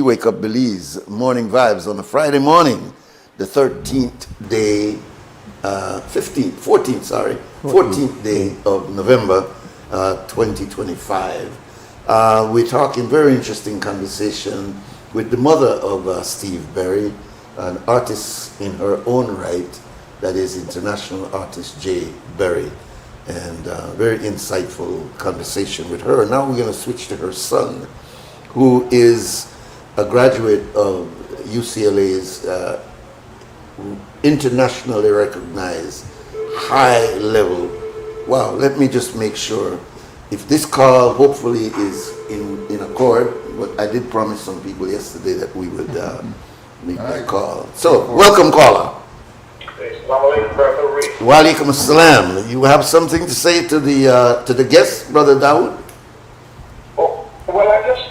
Wake Up Belize, Morning Vibes on a Friday morning, the 13th day, 14th day of November 2025. We're talking very interesting conversation with the mother of Steve Berry, an artist in her own right, that is international artist Jay Berry. And very insightful conversation with her. Now we're going to switch to her son, who is a graduate of UCLA's internationally recognized high level. Wow, let me just make sure. If this call hopefully is in accord, but I did promise some people yesterday that we would make that call. So, welcome caller. Walaikum assalam. You have something to say to the guest, Brother Dawood? Oh, well, I just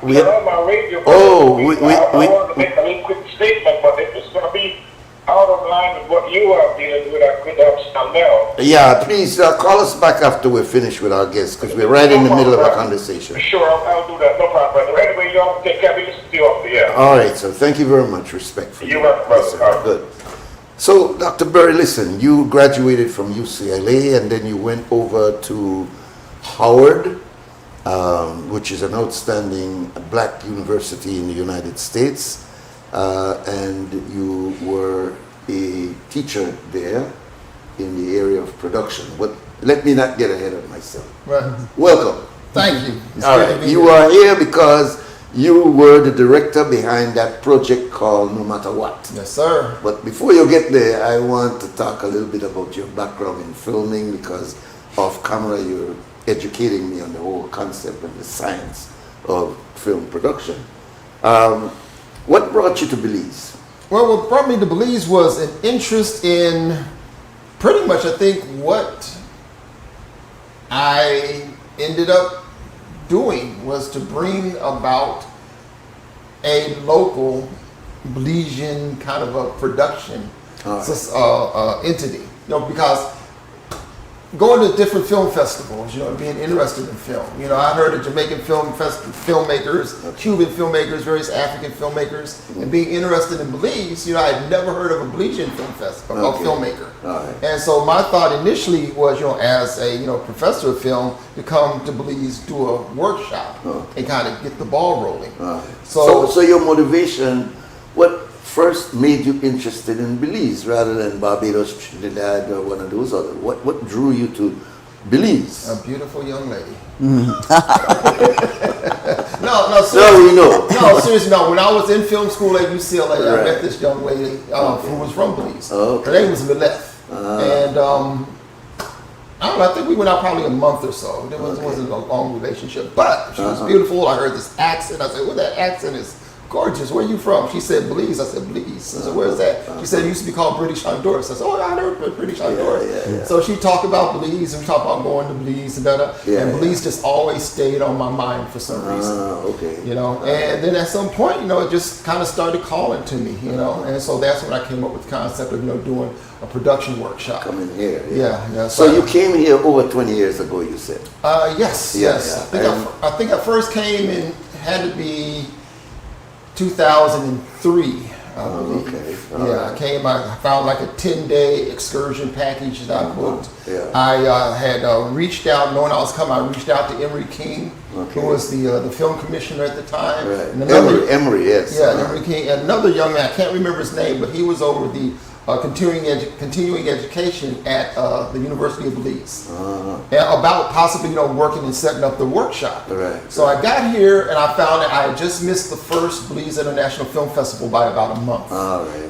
We turned on my radio. Oh, I wanted to make a little quick statement, but if it's going to be out of line with what you are dealing with, I could stand now. Yeah, please call us back after we're finished with our guests, because we're right in the middle of a conversation. Sure, I'll do that. No problem, brother. Anyway, you all take care of you. Listen to you off the air. All right, so thank you very much. Respectfully. You're welcome, brother. Yes, good. So, Dr. Berry, listen, you graduated from UCLA and then you went over to Howard, which is an outstanding black university in the United States, and you were a teacher there in the area of production. But let me not get ahead of myself. Right. Welcome. Thank you. It's All good to right, be you here. are here because you were the director behind that project called No Matter What. Yes, sir. But before you get there, I want to talk a little bit about your background in filming, because off camera you're educating me on the whole concept and the science of film production. What brought you to Belize? Well, what brought me to Belize was an interest in pretty much, I think, what I ended up doing was to bring about a local Belizean kind of a production entity. Because going to different film festivals, being interested in film. I heard of Jamaican filmmakers, Cuban filmmakers, various African filmmakers, and being interested in Belize, I had never heard of a Belizean film festival, a filmmaker. And so my thought initially was, as a professor of film, to come to Belize, do a workshop, and kind of get the ball rolling. So your motivation, what first made you interested in Belize rather than Barbados, Trinidad, or one of those other? What drew you to Belize? A beautiful young lady. No, seriously. no. No, seriously, no. When I was in film school at UCLA, I met this young lady who was from Belize. Her name was Mileth. And I don't know, I think we went out probably a month or so. It wasn't a long relationship. But she was beautiful. I heard this accent. I said, well, that accent is gorgeous. Where are you from? She said Belize. I said Belize. I said, where's that? She said it used to be called British Honduras. I said, oh, I heard of British Honduras. So she talked about Belize and we talked about going to Belize and and Belize just always stayed on my mind for some reason. And then at some point, it just kind of started calling to me, and so that's when I came up with the concept of doing a production workshop. Coming here. Yeah. So you came here over 20 years ago, you said? Yes. I think I first came in, had to be 2003, I believe. I came, I found like a 10-day excursion package that I booked. I had reached out, knowing I was coming, I reached out to Emery King, who was the film commissioner at the time. And Emery, yes. Yeah, Emery King. And another young man, I can't remember his name, but he was over the continuing education at the University of Belize, about possibly working and setting up the workshop. So I got here and I found that I had just missed the first Belize International Film Festival by about a month.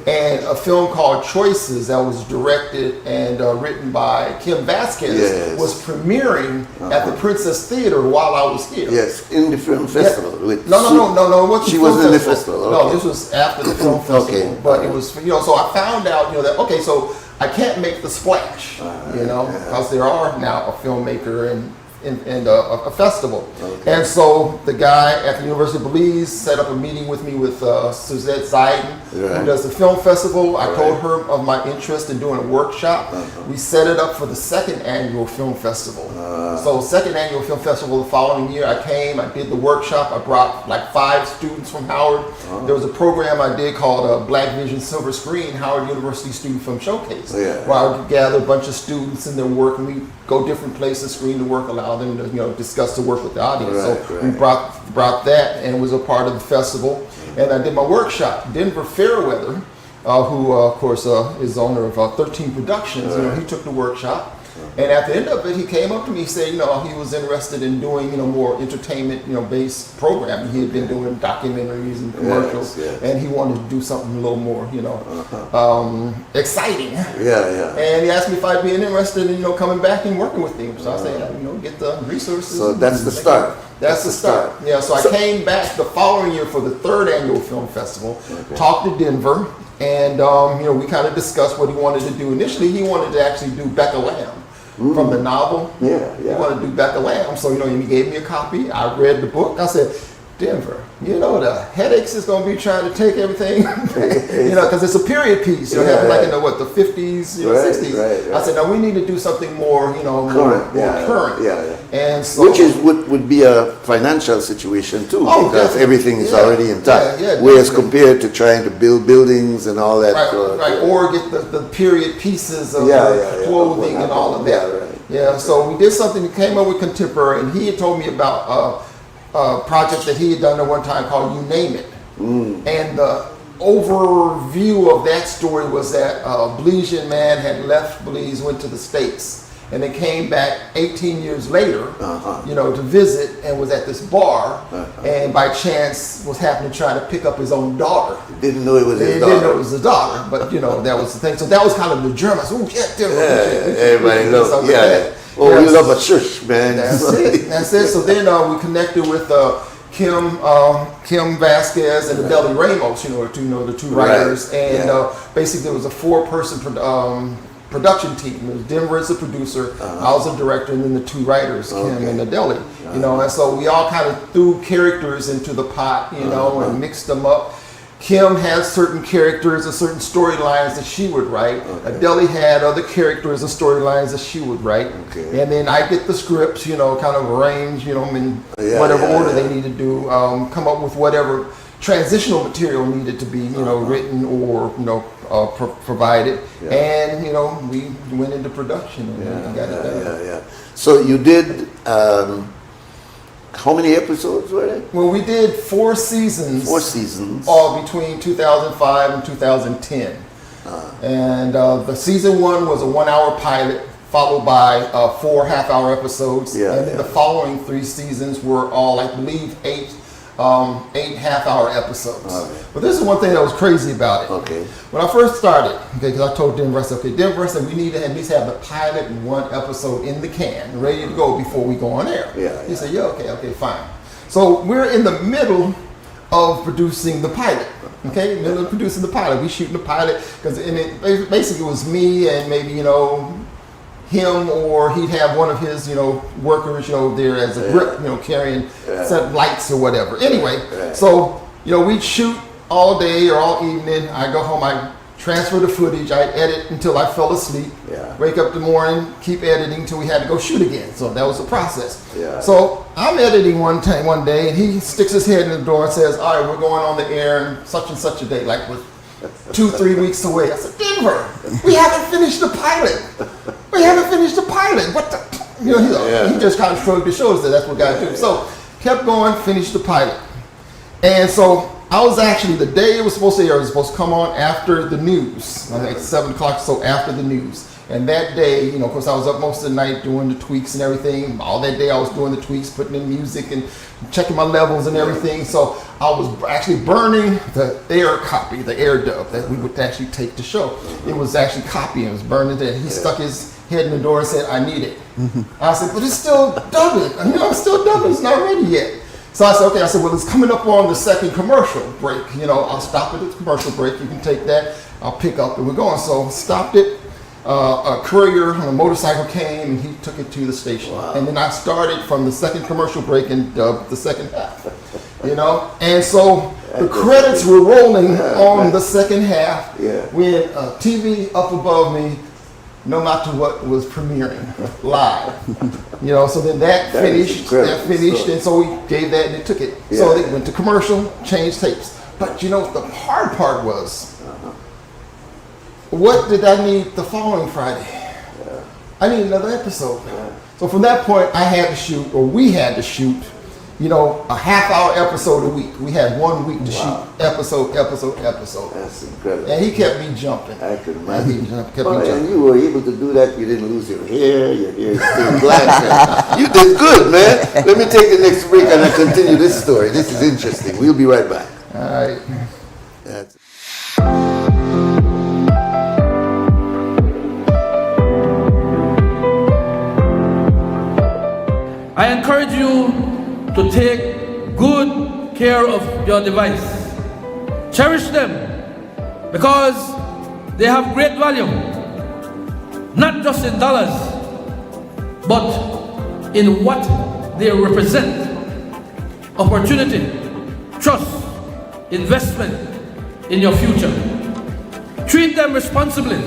And a film called Choices that was directed and written by Kim Vasquez was premiering at the Princess Theater while I was here. Yes, in the film festival. No. She wasn't in the festival. No, this was after the film festival. But it was, so I found out, that, okay, so I can't make the splash, because there are now a filmmaker and a festival. And so the guy at the University of Belize set up a meeting with me with Suzette Zaiden, who does the film festival. I told her of my interest in doing a workshop. We set it up for the second annual film festival. So second annual film festival the following year, I came, I did the workshop. I brought like 5 students from Howard. There was a program I did called Black Vision Silver Screen, Howard University Student Film Showcase, where I would gather a bunch of students and their work, and we go different places, screen the work, allow them to discuss the work with the audience. We brought that, and it was a part of the festival. And I did my workshop. Denver Fairweather, who of course is owner of 13 Productions, he took the workshop. And at the end of it, he came up to me and said, he was interested in doing, more entertainment, based programming. He had been doing documentaries and commercials, and he wanted to do something a little more, exciting. And he asked me if I'd be interested in, coming back and working with him. So I said, get the resources. So that's the start. That's the start. Yeah. So I came back the following year for the 3rd annual film festival. Talked to Denver, and we kind of discussed what he wanted to do. Initially, he wanted to actually do Becca Lamb. From the novel. He wanted to do Becca Lamb. So, he gave me a copy. I read the book. I said, Denver, the headaches is going to be trying to take everything, because it's a period piece. Happened like in the 50s, 60s. I said, no, we need to do something more, more current. And so, which would be a financial situation too, because definitely. Everything is already intact. Whereas compared to trying to build buildings and all that. Or get the period pieces of clothing and all of that. So we did something that came up with Contemporary, and he had told me about a project that he had done at one time called You Name It. And the overview of that story was that a Belizean man had left Belize, went to the States, and they came back 18 years later, to visit, and was at this bar, and by chance was happening to try to pick up his own daughter. Didn't know it was his daughter. Didn't know it was his daughter, but that was the thing. So that was kind of the germ. I said, everybody loves, we love a church, man. That's it. So then we connected with Kim Vasquez and Adele Ramos, the two writers, and basically it was a 4-person production team. It was Denver as a producer, I was a director, and then the 2 writers, Kim and Adele. And so we all kind of threw characters into the pot, and mixed them up. Kim has certain characters and certain storylines that she would write. Adele had other characters and storylines that she would write. And then I get the scripts, kind of arrange, in whatever order they need to do, come up with whatever transitional material needed to be, written or, provided. And, we went into production and got it done. So you did... how many episodes were there? Well, we did 4 seasons. 4 seasons. All between 2005 and 2010. And the season 1 was a 1-hour pilot, followed by 4 half-hour episodes. And then the following 3 seasons were all, I believe, 8 half-hour episodes. But this is one thing that was crazy about it. When I first started, because I told Denver, I said, we need to at least have the pilot and 1 episode in the can, ready to go before we go on air. He said, okay, fine. So we're in the middle of producing the pilot. Middle of producing the pilot. We shooting the pilot, because it basically was me and maybe, him, or he'd have one of his, workers, there as a grip, carrying set lights or whatever. Anyway, so, we'd shoot all day or all evening. I go home, I transfer the footage, I edit until I fell asleep. Wake up in the morning, keep editing until we had to go shoot again. So that was the process. So I'm editing one day, and he sticks his head in the door and says, all right, we're going on the air in such and such a day, like with 2-3 weeks away. I said, Denver, we haven't finished the pilot. What the? He just kind of shrugged his shoulders. That's what guys do. So kept going, finished the pilot. And so I was actually, the day it was supposed to air, it was supposed to come on after the news. Like 7 o'clock, so after the news. And that day, of course, I was up most of the night doing the tweaks and everything. All that day I was doing the tweaks, putting in music and checking my levels and everything. So I was actually burning the air copy, the air dub that we would actually take to show. It was actually copying, it was burning it. He stuck his head in the door and said, I need it. I said, but it's still dubbing. It's still dubbing, it's not ready yet. So I said, okay, well, it's coming up on the second commercial break. I'll stop it at the commercial break. You can take that, I'll pick up, and we're going. So stopped it. a courier on a motorcycle came and he took it to the station. Wow. And then I started from the second commercial break and the second half, you know? And so the credits were rolling on the second half with a TV up above me, no matter what was premiering live. You know, so then that finished, and so we gave that and they took it. Yeah. So they went to commercial, changed tapes. But you know, the hard part was, what did I need the following Friday? I need another episode. So from that point, I had to shoot, or we had to shoot, you know, a half-hour episode a week. We had 1 week to shoot episode. That's incredible. And he kept me jumping. I could imagine. And you were able to do that. You didn't lose your hair is still black. You did good, man. Let me take the next break and I continue this story. This is interesting. We'll be right back. All right. That's I encourage you to take good care of your device. Cherish them because they have great value, not just in dollars, but in what they represent: opportunity, trust, investment in your future. Treat them responsibly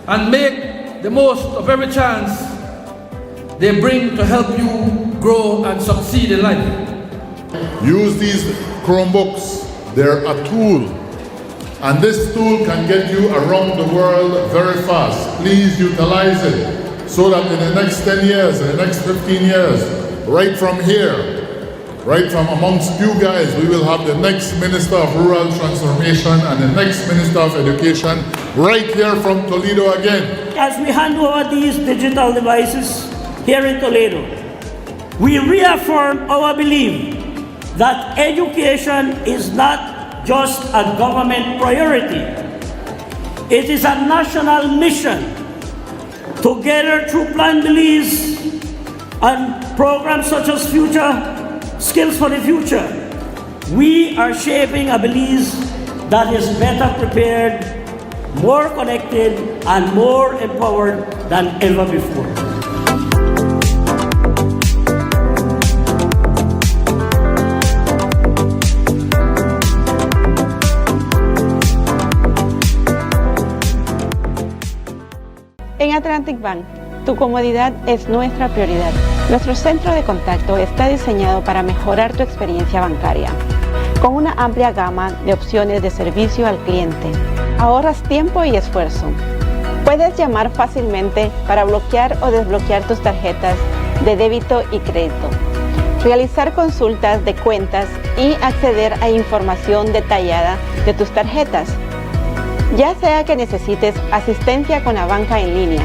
and make the most of every chance they bring to help you grow and succeed in life. Use these Chromebooks. They're a tool. And this tool can get you around the world very fast. Please utilize it so that in the next 10 years, in the next 15 years, right from here, right from amongst you guys, we will have the next Minister of Rural Transformation and the next Minister of Education right here from Toledo again. As we hand over these digital devices here in Toledo, we reaffirm our belief that education is not just a government priority. It is a national mission. Together through Plan Belize and programs such as Future Skills for the Future, we are shaping a Belize that is better prepared, more connected, and more empowered than ever before. En Atlantic Bank, tu comodidad es nuestra prioridad. Nuestro centro de contacto está diseñado para mejorar tu experiencia bancaria. Con una amplia gama de opciones de servicio al cliente, ahorras tiempo y esfuerzo. Puedes llamar fácilmente para bloquear o desbloquear tus tarjetas de débito y crédito, realizar consultas de cuentas y acceder a información detallada de tus tarjetas. Ya sea que necesites asistencia con la banca en línea,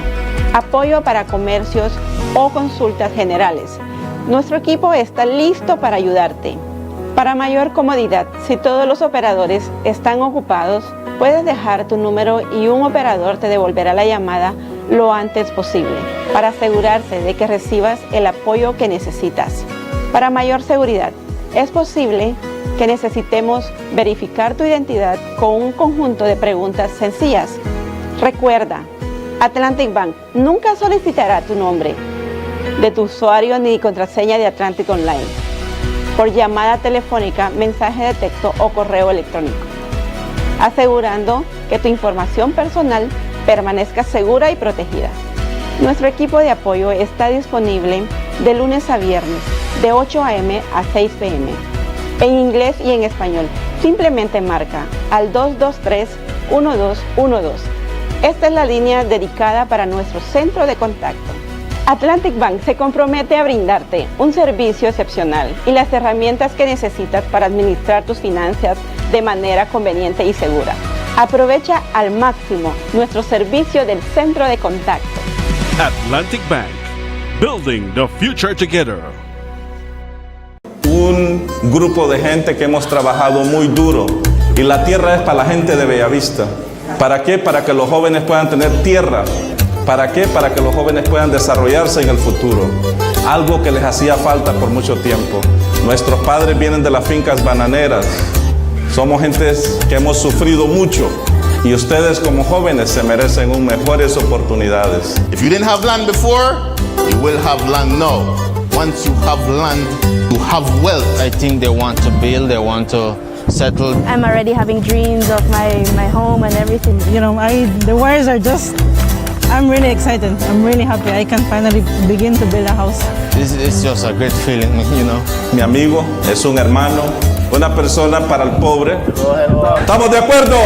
apoyo para comercios o consultas generales, nuestro equipo está listo para ayudarte. Para mayor comodidad, si todos los operadores están ocupados, puedes dejar tu número y un operador te devolverá la llamada lo antes posible para asegurarse de que recibas el apoyo que necesitas. Para mayor seguridad, es posible que necesitemos verificar tu identidad con un conjunto de preguntas sencillas. Recuerda, Atlantic Bank nunca solicitará tu nombre de tu usuario ni contraseña de Atlantic Online por llamada telefónica, mensaje de texto o correo electrónico, asegurando que tu información personal permanezca segura y protegida. Nuestro equipo de apoyo está disponible de lunes a viernes, de 8 a.m. a 6 p.m. en inglés y en español. Simplemente marca al 223-1212. Esta es la línea dedicada para nuestro centro de contacto. Atlantic Bank se compromete a brindarte un servicio excepcional y las herramientas que necesitas para administrar tus finanzas de manera conveniente y segura. Aprovecha al máximo nuestro servicio del centro de contacto. Atlantic Bank, building the future together. Un grupo de gente que hemos trabajado muy duro y la tierra es para la gente de Bellavista. ¿Para qué? Para que los jóvenes puedan tener tierra. ¿Para qué? Para que los jóvenes puedan desarrollarse en el futuro. Algo que les hacía falta por mucho tiempo. Nuestros padres vienen de las fincas bananeras. Somos gentes que hemos sufrido mucho Y ustedes como jóvenes se merecen mejores oportunidades. If you didn't have land before, you will have land now. Once you have land, you have wealth. I think they want to build, they want to settle. I'm already having dreams of my home and everything. You know, the wires are just, I'm really excited. I'm really happy. I can finally begin to build a house. This is just a great feeling, you know. Mi amigo es un hermano, una persona para el pobre. ¿Estamos de acuerdo?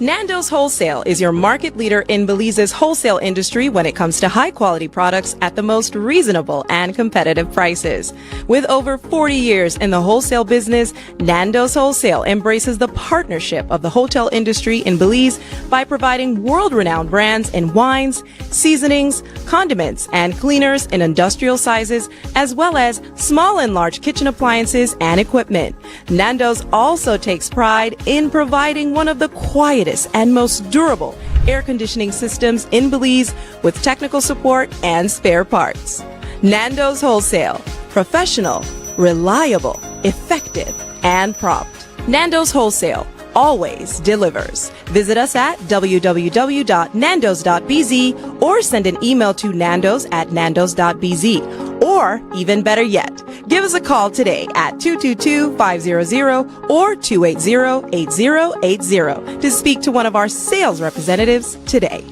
Nando's Wholesale is your market leader in Belize's wholesale industry when it comes to high-quality products at the most reasonable and competitive prices. With over 40 years in the wholesale business, Nando's Wholesale embraces the partnership of the hotel industry in Belize by providing world-renowned brands in wines, seasonings, condiments, and cleaners in industrial sizes, as well as small and large kitchen appliances and equipment. Nando's also takes pride in providing one of the quietest and most durable air conditioning systems in Belize with technical support and spare parts. Nando's Wholesale. Professional, reliable, effective, and prompt. Nando's Wholesale always delivers. Visit us at www.nandos.bz or send an email to nandos@nandos.bz. Or, even better yet, give us a call today at 222-500 or 280-8080 to speak to one of our sales representatives today.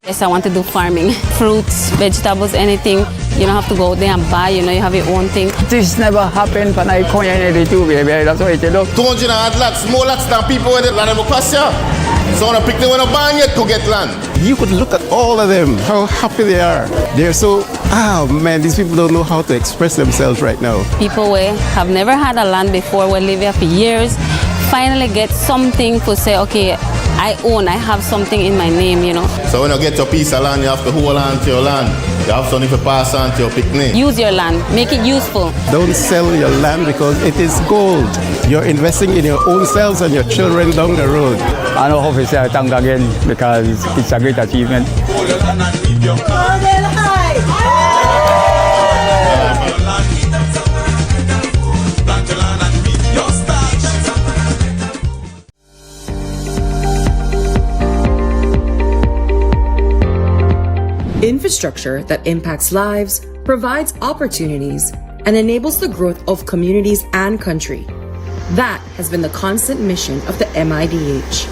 Yes, I want to do farming. Fruits, vegetables, anything. You don't have to go there and buy, you know, you have your own thing. This never happened when I come in the two, baby. That's what it look. 200 lots, more lots than people with land of Ocasio. So when I pick them when I ban yet to get land. You could look at all of them, how happy they are. They're so, man, these people don't know how to express themselves right now. People who have never had a land before, will live here for years, finally get something to say, okay, I have something in my name, you know. So when you get your piece of land, you have to hold on to your land. You have something to pass on to your picnic. Use your land, make it useful. Don't sell your land because it is gold. You're investing in your own selves and your children down the road. I know how to say thank again because it's a great achievement. Infrastructure that impacts lives, provides opportunities, and enables the growth of communities and country. That has been the constant mission of the MIDH.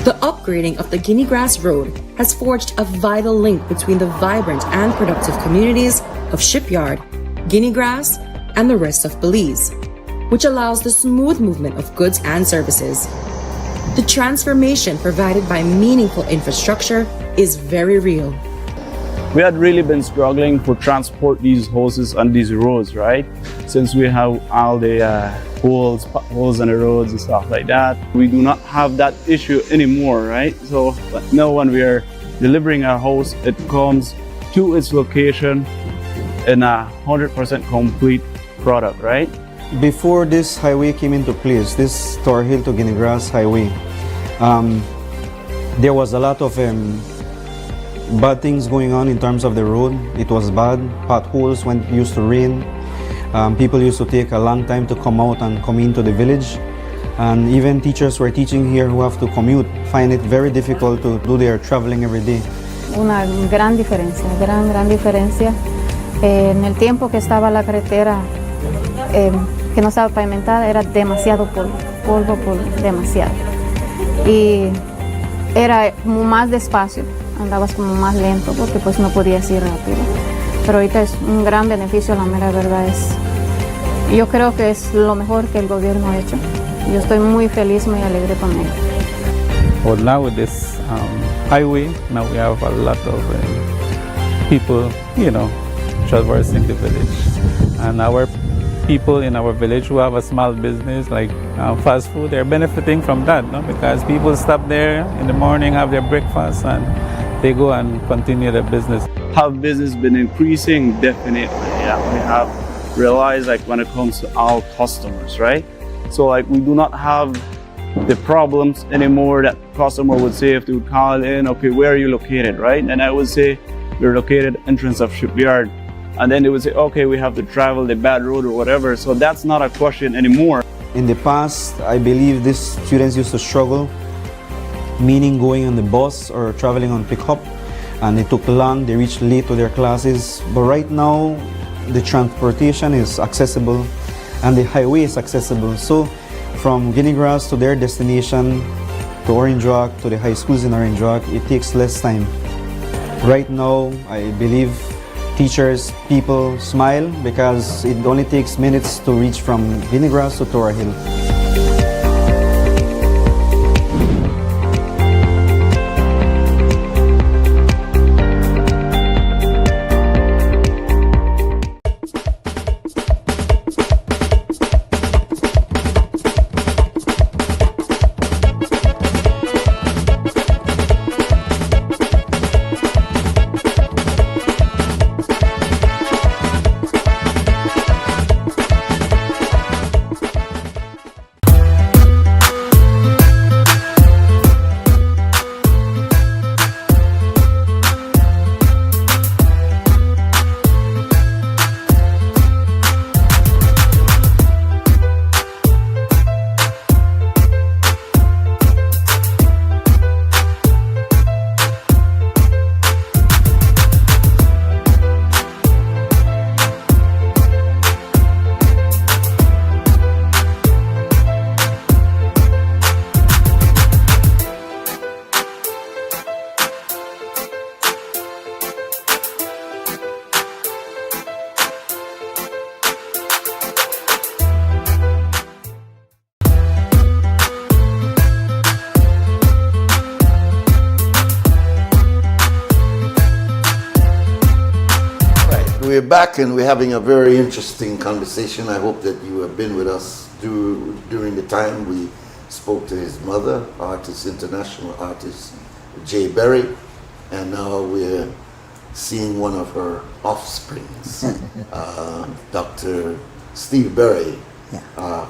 The upgrading of the Guinea Grass Road has forged a vital link between the vibrant and productive communities of Shipyard, Guinea Grass, and the rest of Belize, which allows the smooth movement of goods and services. The transformation provided by meaningful infrastructure is very real. We had really been struggling to transport these hoses on these roads, right? Since we have all the holes in the roads and stuff like that. We do not have that issue anymore, right? So now when we are delivering our hose, it comes to its location in a 100% complete product, right? Before this highway came into place, this Tower Hill to Guinea Grass highway, there was a lot of bad things going on in terms of the road. It was bad. Potholes when it used to rain. People used to take a long time to come out and come into the village. And even teachers who are teaching here who have to commute find it very difficult to do their traveling every day. Una gran diferencia, gran diferencia. En el tiempo que estaba la carretera, que no estaba pavimentada, era demasiado polvo demasiado. Y era como más despacio. Andabas como más lento porque pues no podías ir rápido. Pero ahorita es un gran beneficio, la mera verdad es. Yo creo que es lo mejor que el gobierno ha hecho. Yo estoy muy feliz, muy alegre con él. But now with this highway. Now we have a lot of people, traversing the village. And our people in our village who have a small business like fast food, they're benefiting from that, no? Because people stop there in the morning, have their breakfast, and they go and continue their business. Have business been increasing? Definitely. Yeah, we have realized like when it comes to our customers, right? So like we do not have the problems anymore that customer would say if they would call in, okay, where are you located, right? And I would say we're located entrance of shipyard. And then they would say, okay, we have to travel the bad road or whatever. So that's not a question anymore. In the past, I believe these students used to struggle, meaning going on the bus or traveling on pickup, and it took long, they reached late to their classes. But right now, the transportation is accessible and the highway is accessible. So from Guinea Grass to their destination, to Orange Rock, to the high schools in Orange Rock, it takes less time. Right now, I believe teachers, people smile because it only takes minutes to reach from Guinea Grass to Tora Hill. We're back and we're having a very interesting conversation. I hope that you have been with us during the time we spoke to his mother, international artist, Jay Berry, and now we're seeing one of her offsprings, Dr. Steve Berry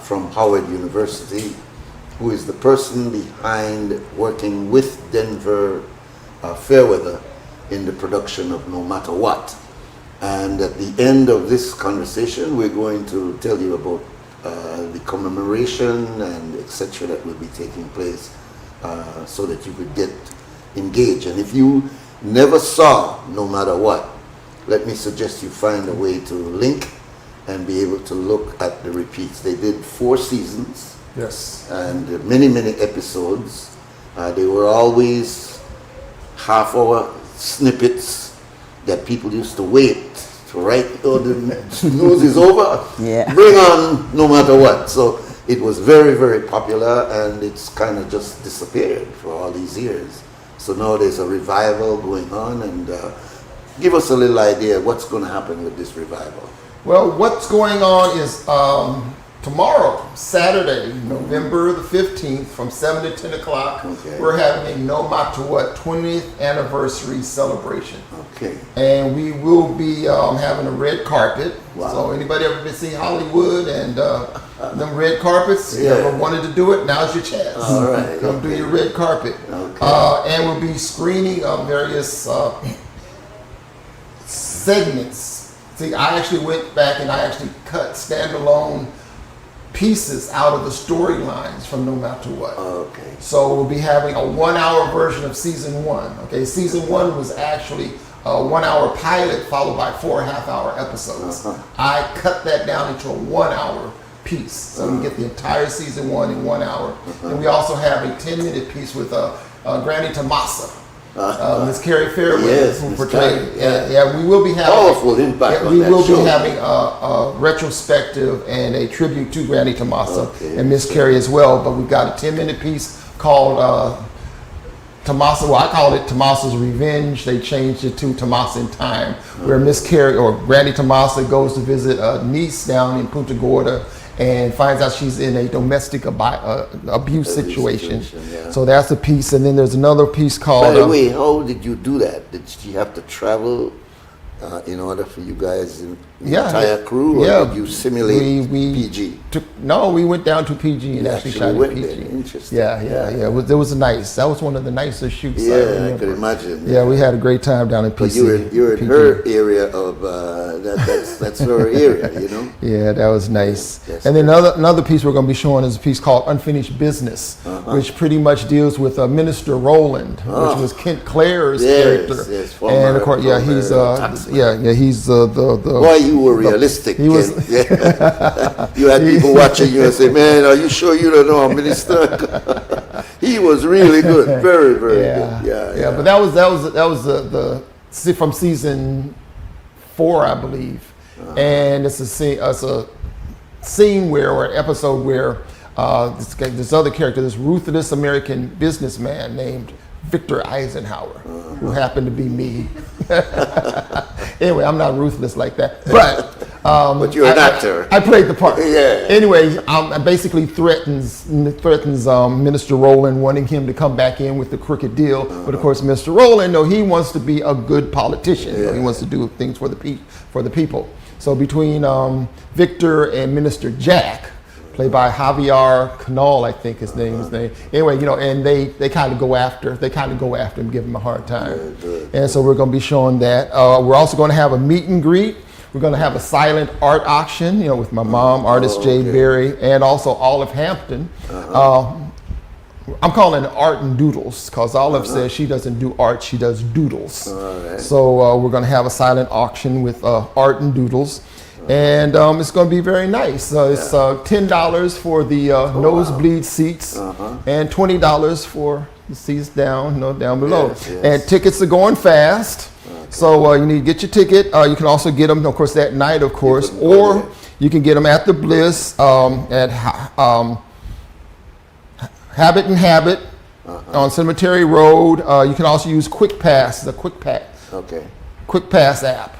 from Howard University, who is the person behind working with Denver Fairweather in the production of No Matter What. And at the end of this conversation, we're going to tell you about the commemoration and etc. that will be taking place so that you could get engaged. And if you never saw No Matter What, let me suggest you find a way to link and be able to look at the repeats. They did 4 seasons. Yes. And many, many episodes. They were always half-hour snippets that people used to wait to write, oh, the news is over, bring on No Matter What. So it was very, very popular, and it's kind of just disappeared for all these years. So now there's a revival going on, and give us a little idea what's going to happen with this revival. Well, what's going on is tomorrow, Saturday, November the 15th, from 7 to 10 o'clock, we're having a No Matter What 20th anniversary celebration. Okay. And we will be having a red carpet. Wow. So anybody ever been see Hollywood and them red carpets? You ever wanted to do it? Now's your chance. All right. Come do your red carpet. Okay. And we'll be screening various segments. See, I actually went back and I actually cut standalone pieces out of the storylines from No Matter What. Okay. So we'll be having a 1-hour version of season 1. Okay, season 1 was actually a 1-hour pilot followed by 4 half-hour episodes. I cut that down into a 1-hour piece, so we get the entire season 1 in 1 hour. And we also have a 10-minute piece with Granny Tomasa. Miss Carrie Fairweather, who portrayed. We will be having powerful impact. We will be having a retrospective and a tribute to Granny Tomasa and Miss Carrie as well. But we've got a 10-minute piece called Tomasa, well, I called it Tomasa's Revenge. They changed it to Tomasa in Time, where Miss Carrie or Granny Tomasa goes to visit a niece down in Punta Gorda and finds out she's in a domestic abuse situation. So that's a piece. And then there's another piece called... By the way, how did you do that? Did she have to travel in order for you guys, the entire crew, or did you simulate PG? We went down to PG and actually shot in PG. Interesting. Yeah. It was nice. That was one of the nicest shoots. I could imagine. Yeah, we had a great time down in PG. But you're in her area of that's her area, you know. Yeah, that was nice. And then another piece we're going to be showing is a piece called Unfinished Business, which pretty much deals with Minister Roland, which was Kent Clare's character. And of course, he's the boy, you were realistic. He was. You had people watching you and say, "Man, are you sure you don't know a minister?" He was really good, very good. Yeah. But that was the from season 4, I believe, and it's a scene or an episode where this other character, this ruthless American businessman named Victor Eisenhower, who happened to be me. Anyway, I'm not ruthless like that, but you're an actor. I played the part. Yeah. Anyway, basically threatens Minister Rowland, wanting him to come back in with the crooked deal. But of course, Mr. Rowland, he wants to be a good politician. He wants to do things for the people. So between Victor and Minister Jack, played by Javier Canal, I think his name. Anyway, and they kind of go after him, give him a hard time. And so we're going to be showing that. We're also going to have a meet and greet. We're going to have a silent art auction, with my mom, artist Jade Berry, and also Olive Hampton. I'm calling it Art and Doodles because Olive says she doesn't do art, she does doodles. So we're going to have a silent auction with Art and Doodles. And it's going to be very nice. It's $10 for the nosebleed seats and $20 for the seats down below. And tickets are going fast. So you need to get your ticket. You can also get them, of course, that night, of course, or you can get them at the Bliss at Habit and Habit on Cemetery Road. You can also use Quick Pass, the Quick Pass app.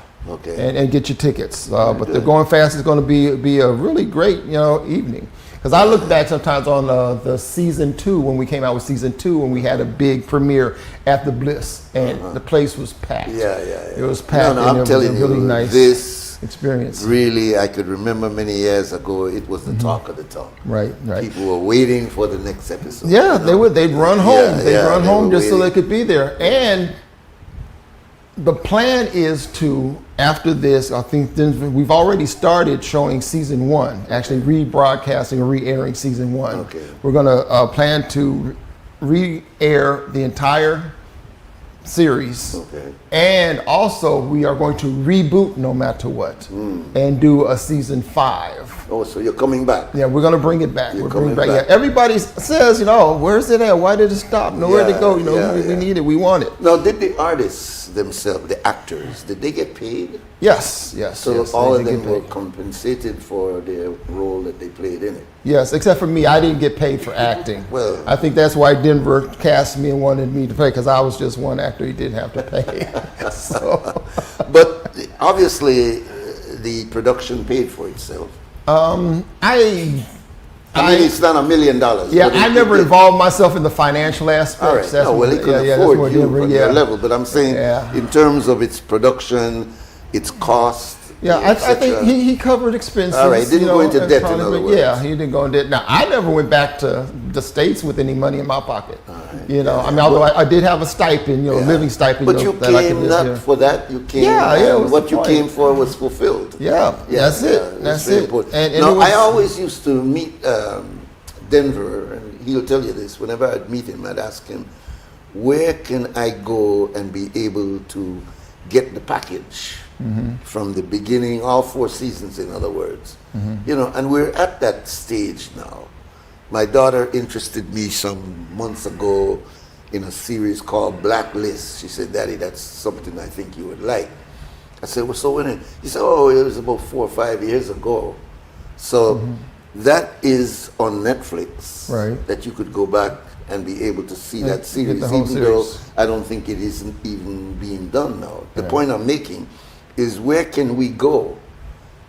And get your tickets. But they're going fast. It's going to be a really great evening. Because I look back sometimes on the season 2 when we came out with season 2 when we had a big premiere at the Bliss and the place was packed. It was packed. No, I'm telling you, really nice this experience. Really, I could remember many years ago. It was the talk of the town. Right. People were waiting for the next episode. Yeah, they would. They'd run home. They'd run home just so they could be there. And the plan is to, after this, I think we've already started showing season 1, actually rebroadcasting or re-airing season 1. We're going to plan to re-air the entire series. And also we are going to reboot No Matter What and do a season 5. Oh, so you're coming back? Yeah, we're going to bring it back. We're bringing it back. Yeah, everybody says, where's it at? Why did it stop? Nowhere to go. We need it. We want it. Now, did the artists themselves, the actors, did they get paid? Yes. So all of them were compensated for their role that they played in it? Yes, except for me. I didn't get paid for acting. Well, I think that's why Denver cast me and wanted me to play, because I was just one actor he didn't have to pay. But obviously, the production paid for itself. I mean, it's not $1 million. Yeah, I never involved myself in the financial aspects. All right. It can afford you from your level. But I'm saying, in terms of its production, its cost. Yeah, I think he covered expenses. All right, didn't go into debt, in other words. Yeah, he didn't go into debt. Now, I never went back to the States with any money in my pocket. Although I did have a stipend, living stipend. But you came not for that. You came. What you came for was fulfilled. That's it. That's it. And I always used to meet Denver, and he'll tell you this. Whenever I'd meet him, I'd ask him, "Where can I go and be able to get the package?" From the beginning, all 4 seasons, in other words. And we're at that stage now. My daughter interested me some months ago in a series called Blacklist. She said, "Daddy, that's something I think you would like." I said, "Well, so when?" He said, "Oh, it was about 4 or 5 years ago." So that is on Netflix, that you could go back and be able to see that Get series, the whole even series. though I don't think it isn't even being done now. The point I'm making is, where can we go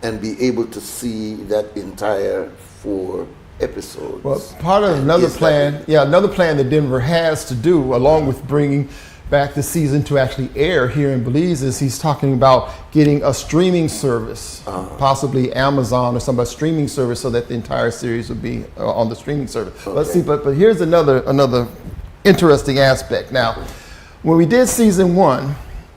and be able to see that entire 4 episodes? Well, part of another plan, another plan that Denver has to do, along with bringing back the season to actually air here in Belize, is he's talking about getting a streaming service, possibly Amazon or some streaming service, so that the entire series would be on the streaming service. Let's see, but here's another interesting aspect. Now, when we did season 1,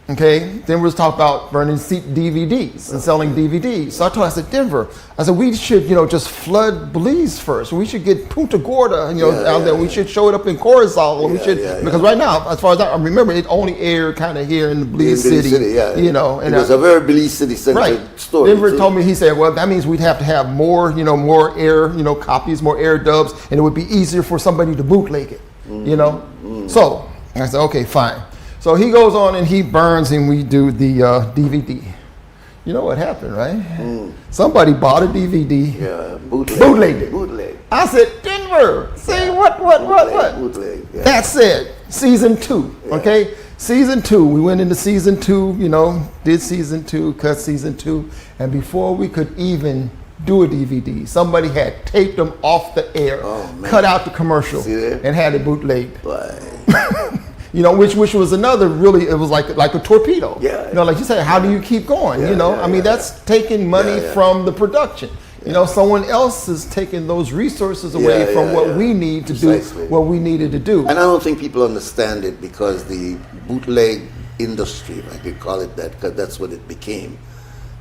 okay, Denver was talking about burning DVDs and selling DVDs. So I said, Denver, we should, just flood Belize first. We should get Punta Gorda, out there. We should show it up in Corozal. Because right now, as far as I remember, it only aired kind of here in Belize City. And it was a very Belize City-centered story. Denver told me, he said, well, that means we'd have to have more, more air, copies, more air dubs, and it would be easier for somebody to bootleg it, So I said, okay, fine. So he goes on and he burns, and we do the DVD. You know what happened, right? Somebody bought a DVD, bootlegged it. Bootleg. I said, Denver, see what? Bootleg, That's it. Season 2, okay? Season 2, we went into season 2, did season 2, cut season 2, and before we could even do a DVD, somebody had taped them off the air, cut out the commercial, and had it bootlegged. Which was another really, it was like a torpedo. Like you said, how do you keep going? That's taking money from the production. Someone else is taking those resources away from what we need to do, what we needed to do. And I don't think people understand it, because the bootleg industry, if I could call it that, because that's what it became,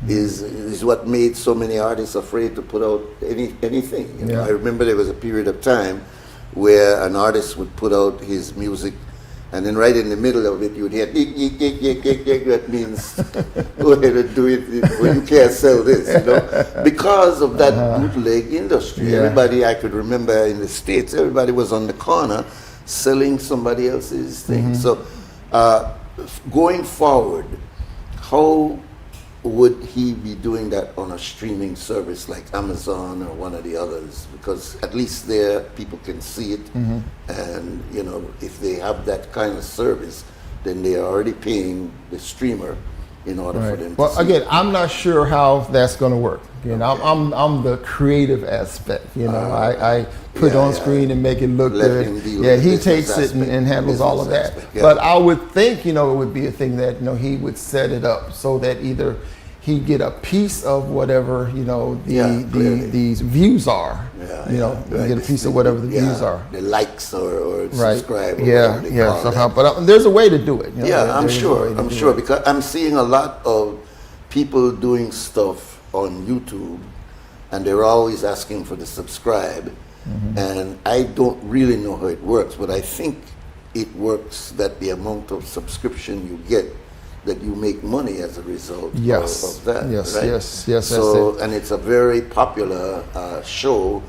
is what made so many artists afraid to put out anything. I remember there was a period of time where an artist would put out his music, and then right in the middle of it, you would hear, that means, go ahead and do it, well, you can't sell this, because of that bootleg industry. Everybody, I could remember in the States, everybody was on the corner selling somebody else's thing. So going forward, how would he be doing that on a streaming service like Amazon or one of the others? Because at least there people can see it, and if they have that kind of service, then they are already paying the streamer in order for them to see again, it. I'm not sure how that's going to work. I'm the creative aspect. I put on screen and make it look good. He takes it and handles all of that. But I would think, it would be a thing that, he would set it up so that either he'd get a piece of whatever, these views are. Get a piece of whatever the views are. The likes or subscribe. Somehow. But there's a way to do it. I'm sure, because I'm seeing a lot of people doing stuff on YouTube, and they're always asking for the subscribe, and I don't really know how it works, but I think it works that the amount of subscription you get, that you make money as a result of that. Yes. So, and it's a very popular show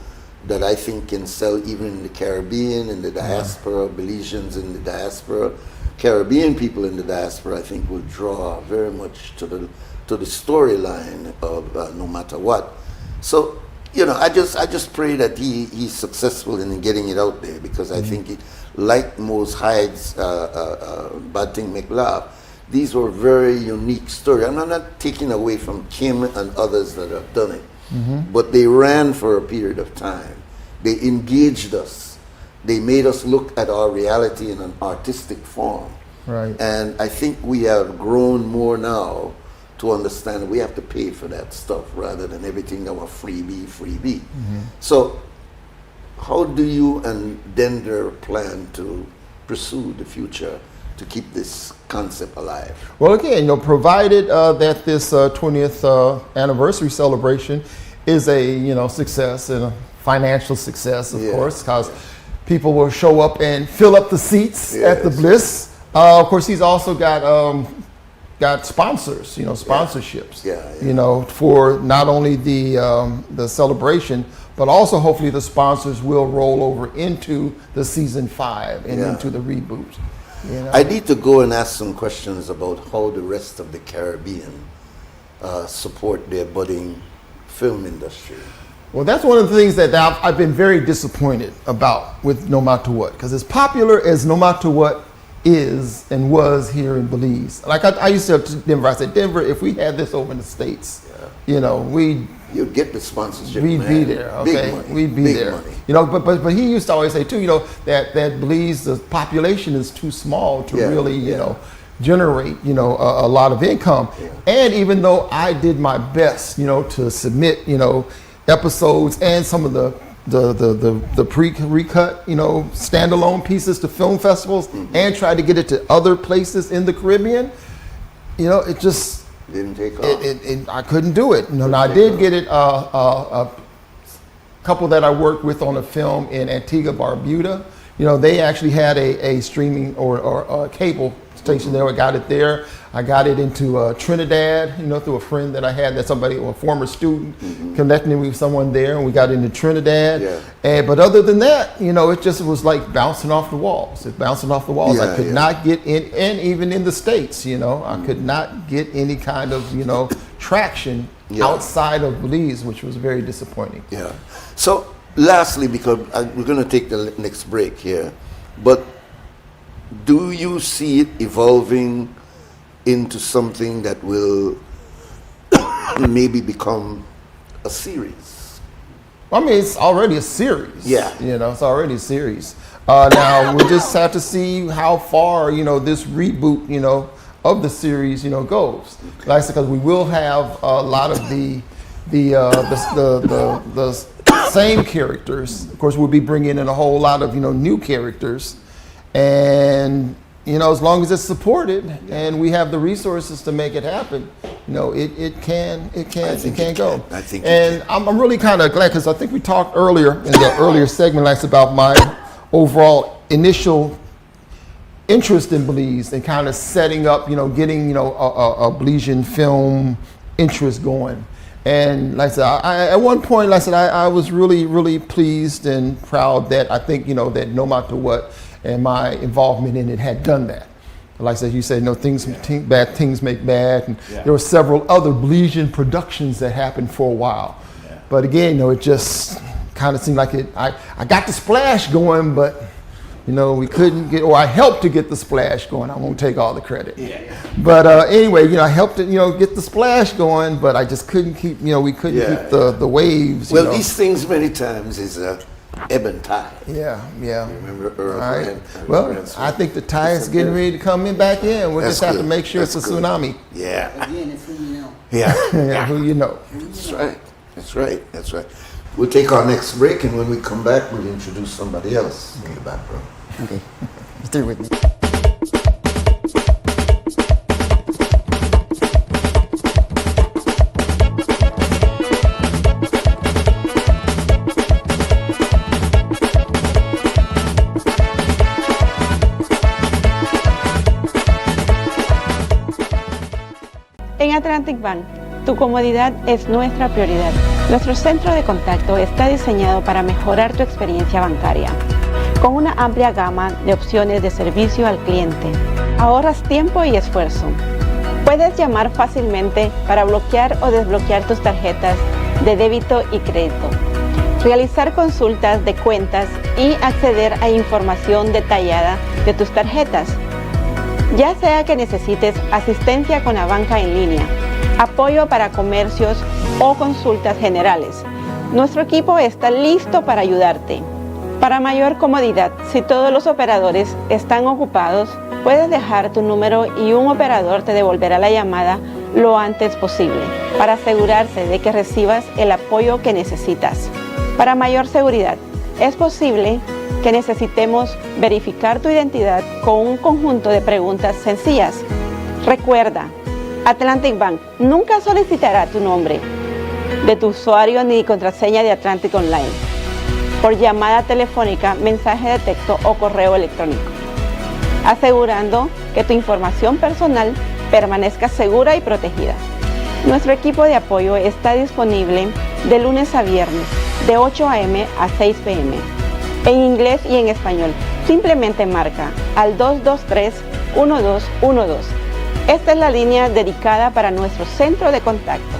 that I think can sell even in the Caribbean, in the diaspora, Belizeans in the diaspora, Caribbean people in the diaspora, I think will draw very much to the storyline of no matter what. So, I just pray that he's successful in getting it out there, because I think it, like Mose Hyde's Bad Thing Make Laugh, these were very unique stories. I'm not taking away from Kim and others that have done it, but they ran for a period of time. They engaged us. They made us look at our reality in an artistic form. Right. And I think we have grown more now to understand we have to pay for that stuff rather than everything that was freebie. So how do you and Denver plan to pursue the future to keep this concept alive? Well, again, provided that this 20th anniversary celebration is a success and a financial success, of course, because people will show up and fill up the seats at the Bliss. Of course, he's also got sponsors, sponsorships, for not only the celebration, but also hopefully the sponsors will roll over into the season 5 and into the reboot. I need to go and ask some questions about how the rest of the Caribbean support their budding film industry. Well, that's one of the things that I've been very disappointed about with No Matter What, because as popular as No Matter What is and was here in Belize, like I used to tell Denver, I said, Denver, if we had this over in the States, you know, you'd get the sponsorship. We'd be there, okay? Big money. We'd be there. Money. You know, but he used to always say too, you know, that Belize, the population is too small to really, you know, generate, you know, a lot of income. And even though I did my best, you know, to submit, you know, episodes and some of the pre-recut, you know, standalone pieces to film festivals and tried to get it to other places in the Caribbean, you know, it just didn't take off. I couldn't do it. You know, now I did get it. A couple that I worked with on a film in Antigua, Barbuda. You know, they actually had a streaming or a cable station there. I got it there. I got it into Trinidad, you know, through a friend that I had, that somebody, or a former student, connected me with someone there, and we got into Trinidad. But other than that, you know, it just was like bouncing off the walls. It's bouncing off the walls. I could not get in, and even in the States, you know, I could not get any kind of, you know, traction outside of Belize, which was very disappointing. Yeah. So, lastly, because we're going to take the next break here, but do you see it evolving into something that will maybe become a series? I mean, it's already a series. Yeah. You know, it's already a series. Now, we just have to see how far, you know, this reboot, you know, of the series, you know, goes. Like I said, because we will have a lot of the same characters. Of course, we'll be bringing in a whole lot of, you know, new characters. And, you know, as long as it's supported and we have the resources to make it happen, you know, it can go. I think and I'm really kind of glad, because I think we talked earlier in the earlier segment, like, about my overall initial interest in Belize and kind of setting up, you know, getting, you know, a Belizean film interest going. And like I said, at one point, like I said, I was really, really pleased and proud that I think, you know, that No Matter What and my involvement in it had done that. Like I said, you said, no, bad things make bad. And there were several other Belizean productions that happened for a while. But again, you know, it just kind of seemed like I got the splash going, but, you know, we couldn't get, or I helped to get the splash going. I won't take all the credit. But anyway, you know, I helped it, you know, get the splash going, but I just couldn't keep, you know, we couldn't keep the waves. Well, you know. these things many times is ebb and tide. Yeah. Remember Earl? All right. Well, I think the tide's getting ready to come in back in. We'll just have to make sure it's a tsunami. Yeah. Again, it's who you know. Yeah, who you know. That's right. That's right. That's right. We'll take our next break, and when we come back, we'll introduce somebody else in the background. Okay. Stay with me. En Atlantic Bank, tu comodidad es nuestra prioridad. Nuestro centro de contacto está diseñado para mejorar tu experiencia bancaria. Con una amplia gama de opciones de servicio al cliente, ahorras tiempo y esfuerzo. Puedes llamar fácilmente para bloquear o desbloquear tus tarjetas de débito y crédito, realizar consultas de cuentas y acceder a información detallada de tus tarjetas. Ya sea que necesites asistencia con la banca en línea, apoyo para comercios o consultas generales, nuestro equipo está listo para ayudarte. Para mayor comodidad, si todos los operadores están ocupados, puedes dejar tu número y un operador te devolverá la llamada lo antes posible para asegurarse de que recibas el apoyo que necesitas. Para mayor seguridad, es posible que necesitemos verificar tu identidad con un conjunto de preguntas sencillas. Recuerda, Atlantic Bank nunca solicitará tu nombre de tu usuario ni contraseña de Atlantic Online por llamada telefónica, mensaje de texto o correo electrónico, asegurando que tu información personal permanezca segura y protegida. Nuestro equipo de apoyo está disponible de lunes a viernes, de 8 a.m. a 6 p.m. en inglés y en español. Simplemente marca al 223-1212. Esta es la línea dedicada para nuestro centro de contacto.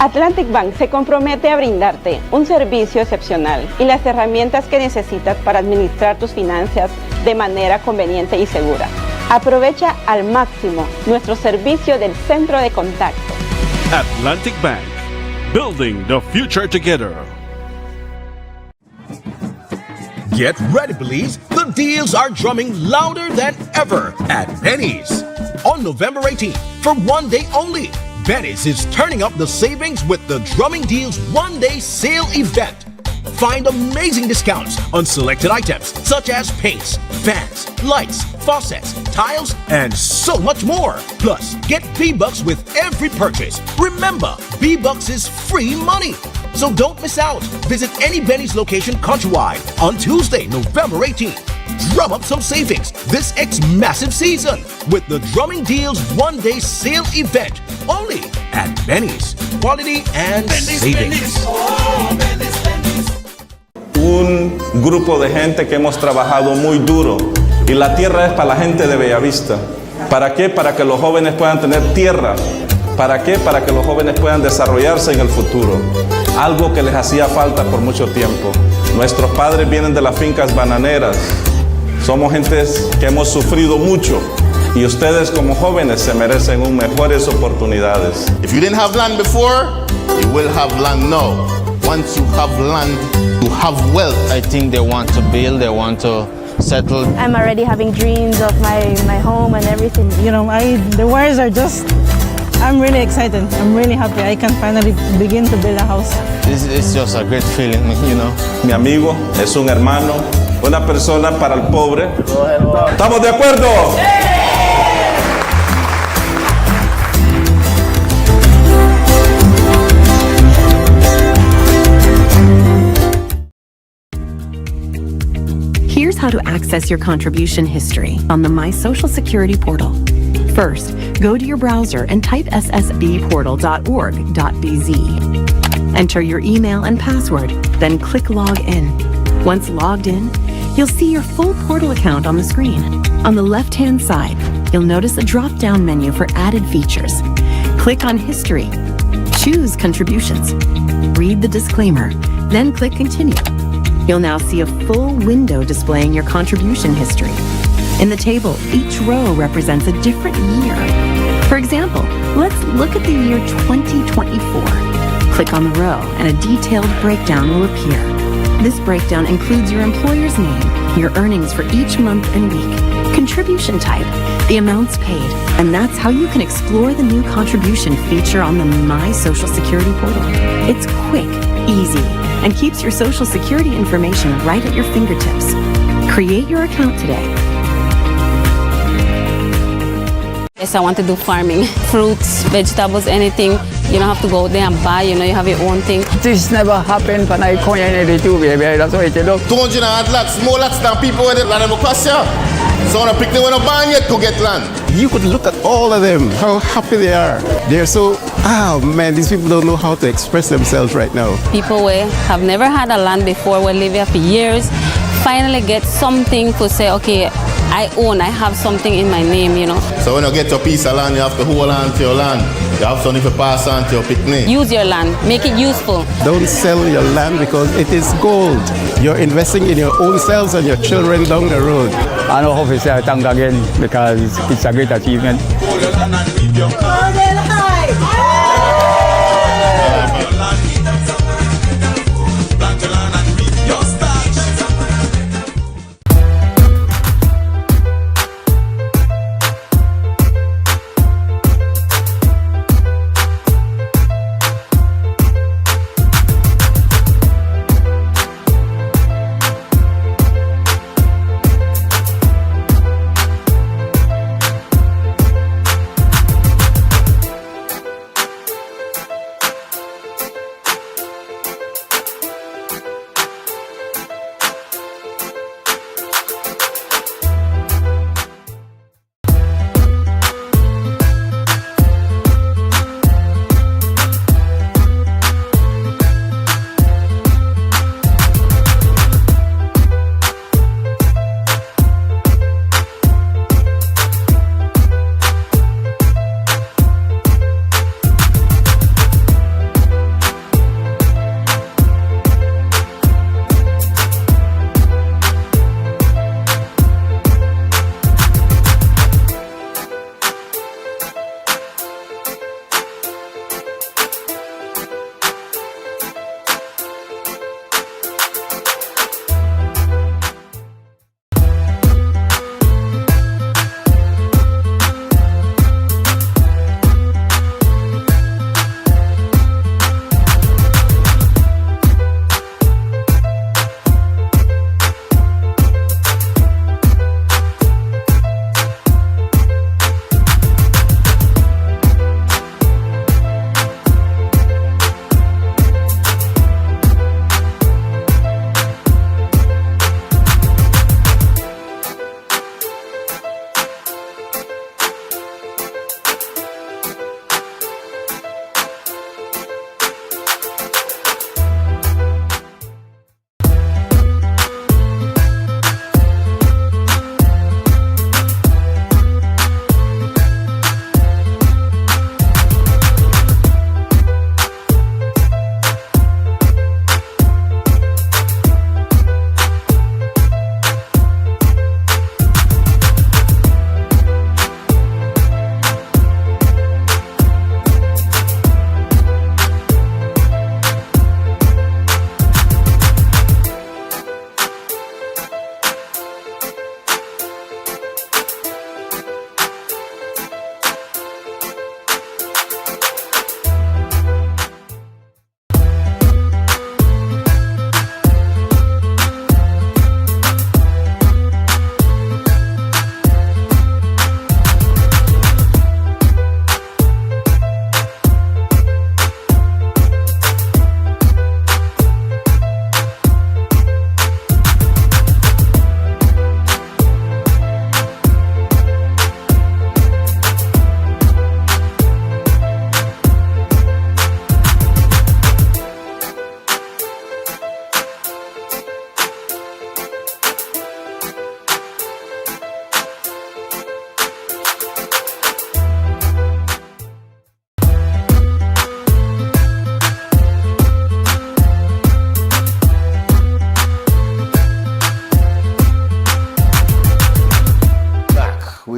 Atlantic Bank se compromete a brindarte un servicio excepcional y las herramientas que necesitas para administrar tus finanzas de manera conveniente y segura. Aprovecha al máximo nuestro servicio del centro de contacto. Atlantic Bank, building the future together. Get ready, Belize. The deals are drumming louder than ever at Benny's. On November 18th, for one day only, Benny's is turning up the savings with the Drumming Deals one-day sale event. Find amazing discounts on selected items such as paints, fans, lights, faucets, tiles, and so much more. Plus, get B-Bucks with every purchase. Remember, B-Bucks is free money. So don't miss out. Visit any Benny's location countrywide on Tuesday, November 18th. Drum up some savings this massive season with the Drumming Deals one-day sale event only at Benny's. Quality and savings. Un grupo de gente que hemos trabajado muy duro y la tierra es para la gente de Bellavista. ¿Para qué? Para que los jóvenes puedan tener tierra. ¿Para qué? Para que los jóvenes puedan desarrollarse en el futuro. Algo que les hacía falta por mucho tiempo. Nuestros padres vienen de las fincas bananeras. Somos gentes que hemos sufrido mucho y ustedes como jóvenes se merecen mejores oportunidades. If you didn't have land before, you will have land now. Once you have land, you have wealth. I think they want to build, they want to settle. I'm already having dreams of my home and everything. You know, the wires are just, I'm really excited. I'm really happy. I can finally begin to build a house. It's just a great feeling, you know. Mi amigo es un hermano, una persona para el pobre. ¿Estamos de acuerdo? Here's how to access your contribution history on the My Social Security portal. First, go to your browser and type ssbportal.org.bz. Enter your email and password, then click Log In. Once logged in, you'll see your full portal account on the screen. On the left-hand side, you'll notice a drop-down menu for added features. Click on History. Choose Contributions. Read the disclaimer, then click Continue. You'll now see a full window displaying your contribution history. In the table, each row represents a different year. For example, let's look at the year 2024. Click on the row and a detailed breakdown will appear. This breakdown includes your employer's name, your earnings for each month and week, contribution type, the amounts paid, and that's how you can explore the new contribution feature on the My Social Security portal. It's quick, easy, and keeps your Social Security information right at your fingertips. Create your account today. Yes, I want to do farming. Fruits, vegetables, anything. You don't have to go there and buy, you have your own thing. This never happened when I come in the two, baby. That's what it look. 200 lots, more lots than people with land across here. So when I pick them when I ban yet to get land. You could look at all of them, how happy they are. They're so, man, these people don't know how to express themselves right now. People who have never had a land before, will live here for years, finally get something to say, okay, I have something in my name, So when you get a piece of land, you have to hold on to your land. You have something to pass on to your picnic. Use your land, make it useful. Don't sell your land because it is gold. You're investing in your own selves and your children down the road. I know how to say thank again because it's a great achievement.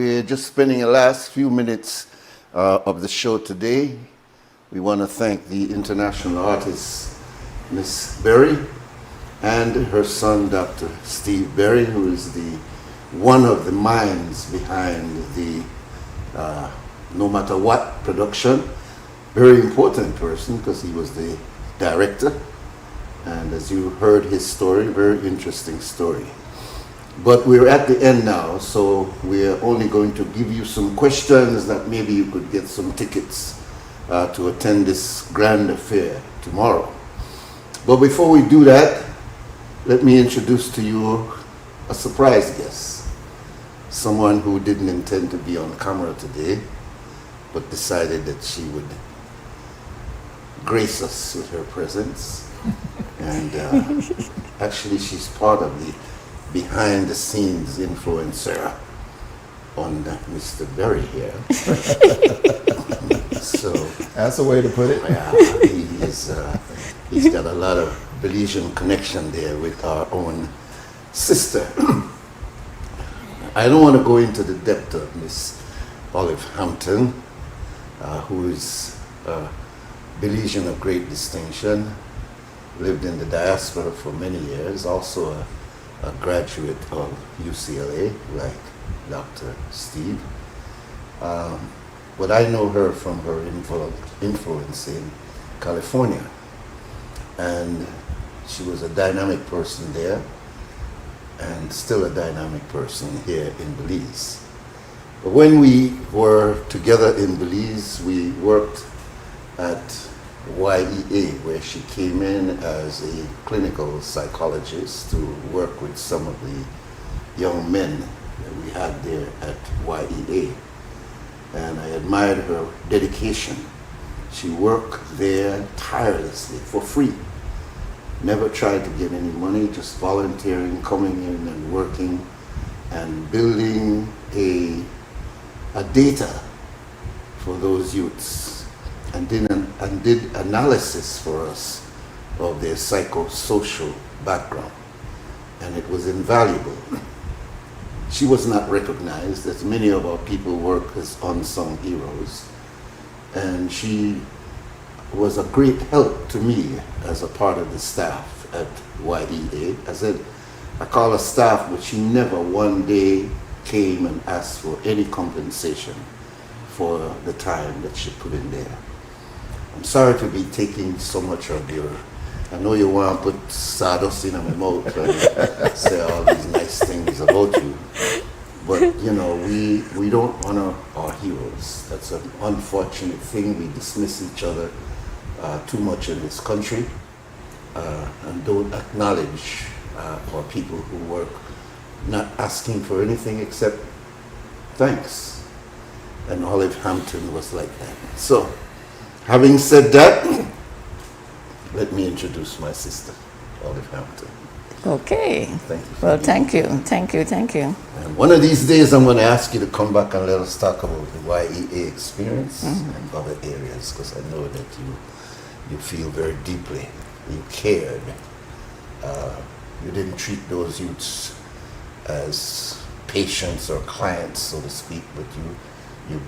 we're just spending the last few minutes of the show today. We want to thank the international artist, Miss Berry, and her son, Dr. Steve Berry, who is one of the minds behind the No Matter What production. Very important person because he was the director. And as you heard his story, very interesting story. But we're at the end now, so we're only going to give you some questions that maybe you could get some tickets to attend this grand affair tomorrow. But before we do that, let me introduce to you a surprise guest. Someone who didn't intend to be on camera today, but decided that she would grace us with her presence. And actually she's part of the behind the scenes influencer on Mr. Berry here. So that's a way to put it. Yeah, he's got a lot of Belizean connection there with our own sister. I don't want to go into the depth of Miss Olive Hampton, who is Belizean of great distinction, lived in the diaspora for many years, also a graduate of UCLA, like Dr. Steve. But I know her from her influence in California. And she was a dynamic person there, and still a dynamic person here in Belize. But when we were together in Belize, we worked at YEA, where she came in as a clinical psychologist to work with some of the young men that we had there at YEA. And I admired her dedication. She worked there tirelessly for free. Never tried to get any money, just volunteering, coming in and working and building a data for those youths. And did analysis for us of their psychosocial background. And it was invaluable. She was not recognized, as many of our people work as unsung heroes. And she was a great help to me as a part of the staff at YEA. I call her staff, but she never one day came and asked for any compensation for the time that she put in there. I'm sorry to be taking so much of your, I know you want to put sawdust in my mouth and say all these nice things about you, but you know, we don't honor our heroes. That's an unfortunate thing. We dismiss each other too much in this country and don't acknowledge our people who work not asking for anything except thanks. And Olive Hampton was like that. So, having said that, let me introduce my sister, Olive Hampton. Okay. Thank you. Well, thank you. And one of these days, I'm going to ask you to come back and let us talk about the YEA experience and other areas, because I know that you feel very deeply. You cared. You didn't treat those youths as patients or clients, so to speak, but you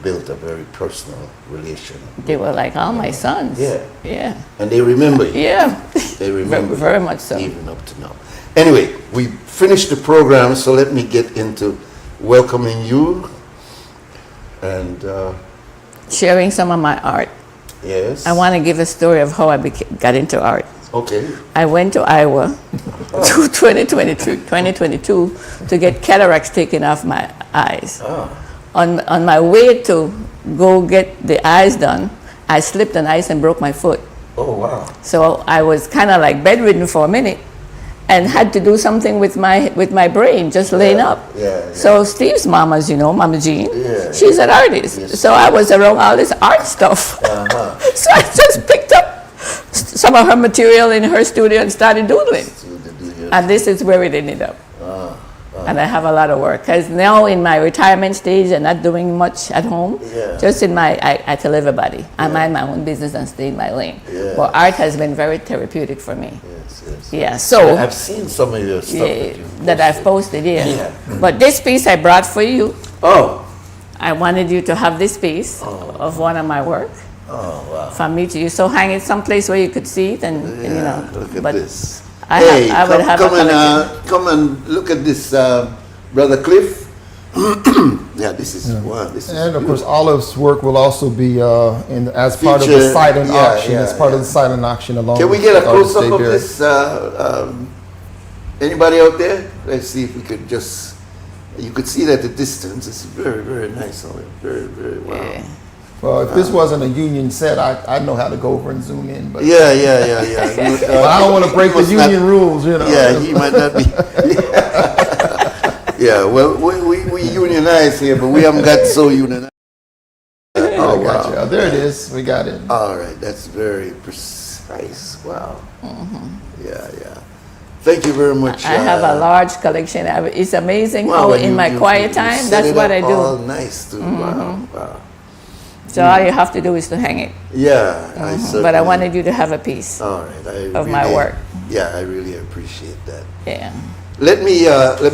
built a very personal relation. They were like all my sons. Yeah. And they remember you. Yeah. They remember very much so. Even up to now. Anyway, we finished the program, so let me get into welcoming you and sharing some of my art. Yes. I want to give a story of how I got into art. Okay. I went to Iowa to 2022 to get cataracts taken off my eyes. On my way to go get the eyes done, I slipped on ice and broke my foot. Oh, wow. So I was kind of like bedridden for a minute and had to do something with my brain, just laying up. So Steve's mom, as you know, Mama Jean, she's an artist. Yes. So I was around all this art stuff. So I just picked up some of her material in her studio and started doodling. And this is where it ended up. And I have a lot of work, because now in my retirement stage and not doing much at home, just in I tell everybody, I mind my own business and stay in my lane. But art has been very therapeutic for me. Yeah, so I've seen some of your stuff that I've posted. But this piece I brought for you. Oh, wanted you to have this piece of one of my work. Oh, wow. For me to use. So hang it someplace where you could see it, and you know. Look at but this. I would have a collection. Come and look at this, Brother Cliff. Yeah, this is wow. This is And of beautiful. course, Olive's work will also be as part of the Featured, silent auction. yeah, As part of the silent auction, along. Can we with get a Artist close up of Jay Berry. this? Anybody out there? Let's see if we could just. You could see it at the distance. It's very, very nice. Very, very wow. Yeah. Well, if this wasn't a union set, I'd know how to go over and zoom in. But Yeah. but I don't want to break the He must union not- rules, you know. Yeah, he might not be. Yeah, well, we unionize here, but we haven't got so unionized. Oh, gotcha. There it is. We got it. All right, that's very precise. Wow. Yeah. Thank you very much. I have a large collection. It's amazing how in my quiet time, set that's it what up I do. all nice too. Wow. So all you have to do is to hang it. Yeah, But I wanted you to have a piece All right, of my work. Yeah, I really appreciate that. Yeah. Let me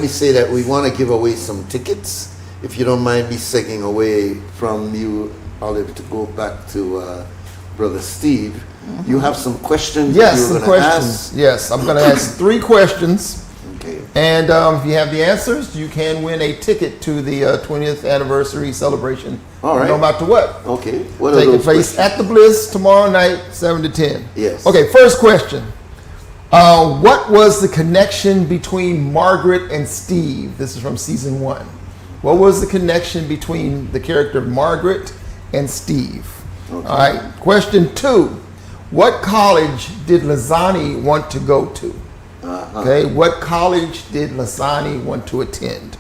say that we want to give away some tickets. If you don't mind me segueing away from you, Olive, to go back to Brother Steve. You have some questions. Yes, you some were gonna questions. ask? Yes, I'm going to ask 3 questions. Okay. And if you have the answers, you can win a ticket to the 20th anniversary celebration. All right. No matter what. Okay. What are Taking those place questions? at the Bliss tomorrow night, 7 to 10. Yes. Okay, first question. What was the connection between Margaret and Steve? This is from season 1. What was the connection between the character of Margaret and Steve? Okay. All right. Question 2. What college did Lazani want to go to? Okay. What college did Lazani want to attend?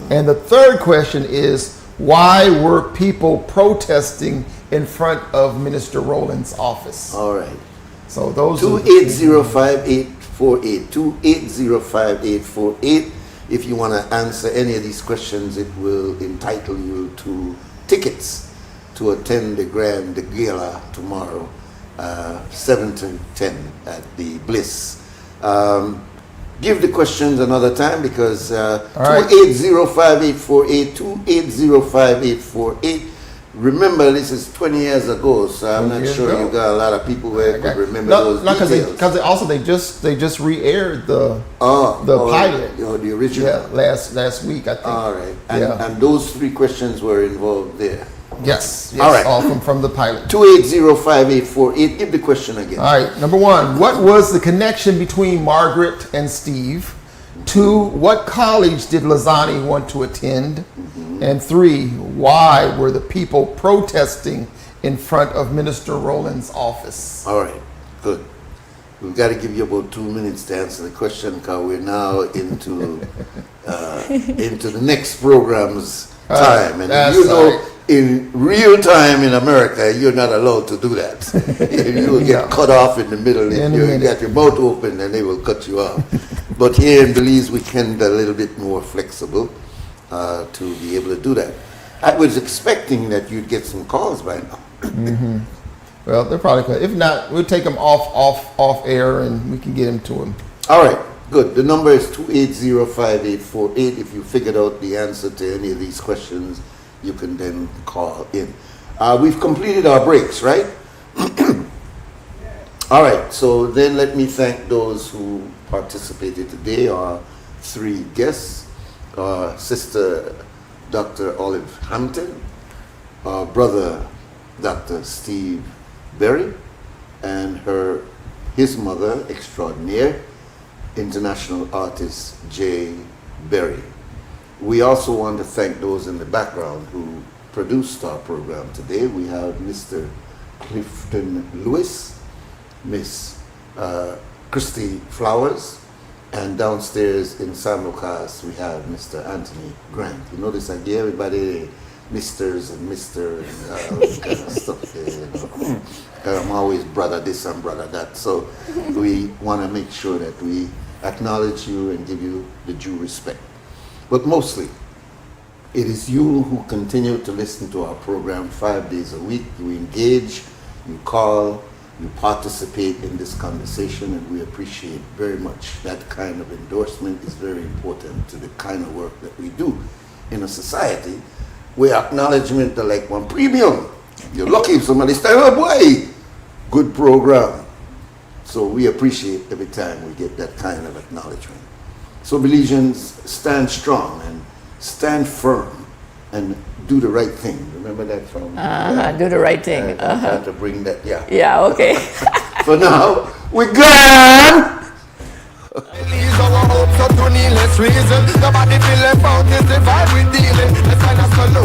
And the third question is, why were people protesting in front of Minister Rowland's office? All right. So those 2805848. 2805848. If you want to answer any of these questions, it will entitle you to tickets to attend the gala tomorrow, 7 to 10 at the Bliss. Give the questions another time because 2805848, 2805848. Remember, this is 20 years ago, so I'm not sure you got a lot of people who could remember those details. Because they just re-aired the pilot. The original. Yeah, last week, I think. All right. And those 3 questions were involved there. Yes. All right. All from the pilot. 2805848. Give the question again. All right. Number 1, what was the connection between Margaret and Steve? 2, what college did Lazani want to attend? And 3, why were the people protesting in front of Minister Rowland's office? All right. Good. We've got to give you about 2 minutes to answer the question because we're now into the next program's time. And you know, in real time in America, you're not allowed to do that. You will get cut off in the middle. If you got your mouth open, then they will cut you off. But here in Belize, we can be a little bit more flexible to be able to do that. I was expecting that you'd get some calls by now. Well, they're probably good. If not, we'll take them off air and we can get them to them. All right, good. The number is 2805848. If you figured out the answer to any of these questions, you can then call in. We've completed our breaks, right? All right, so then let me thank those who participated today, our 3 guests, Sister Dr. Olive Hampton, our brother Dr. Steve Berry, and his mother extraordinaire, international artist Jay Berry. We also want to thank those in the background who produced our program today. We have Mr. Clifton Lewis, Miss Christy Flowers, and downstairs in San Lucas we have Mr. Anthony Grant. You notice I gave everybody Misters and Mr. and kind of stuff there, you know. I'm always brother this and brother that. So we want to make sure that we acknowledge you and give you the due respect. But mostly, it is you who continue to listen to our program 5 days a week. You engage, you call, you participate in this conversation, and we appreciate very much. That kind of endorsement is very important to the kind of work that we do in a society we acknowledgement like one premium. You're lucky if somebody say, oh boy, good program. So we appreciate every time we get that kind of acknowledgement. So Belizeans, stand strong and stand firm and do the right thing. Remember that from? Do the right thing. I had to bring that, yeah. Yeah, okay. For now, we're gone! Release our hopes up to needless reason. Nobody feel left out is the vibe we dealing. Let's find a solution.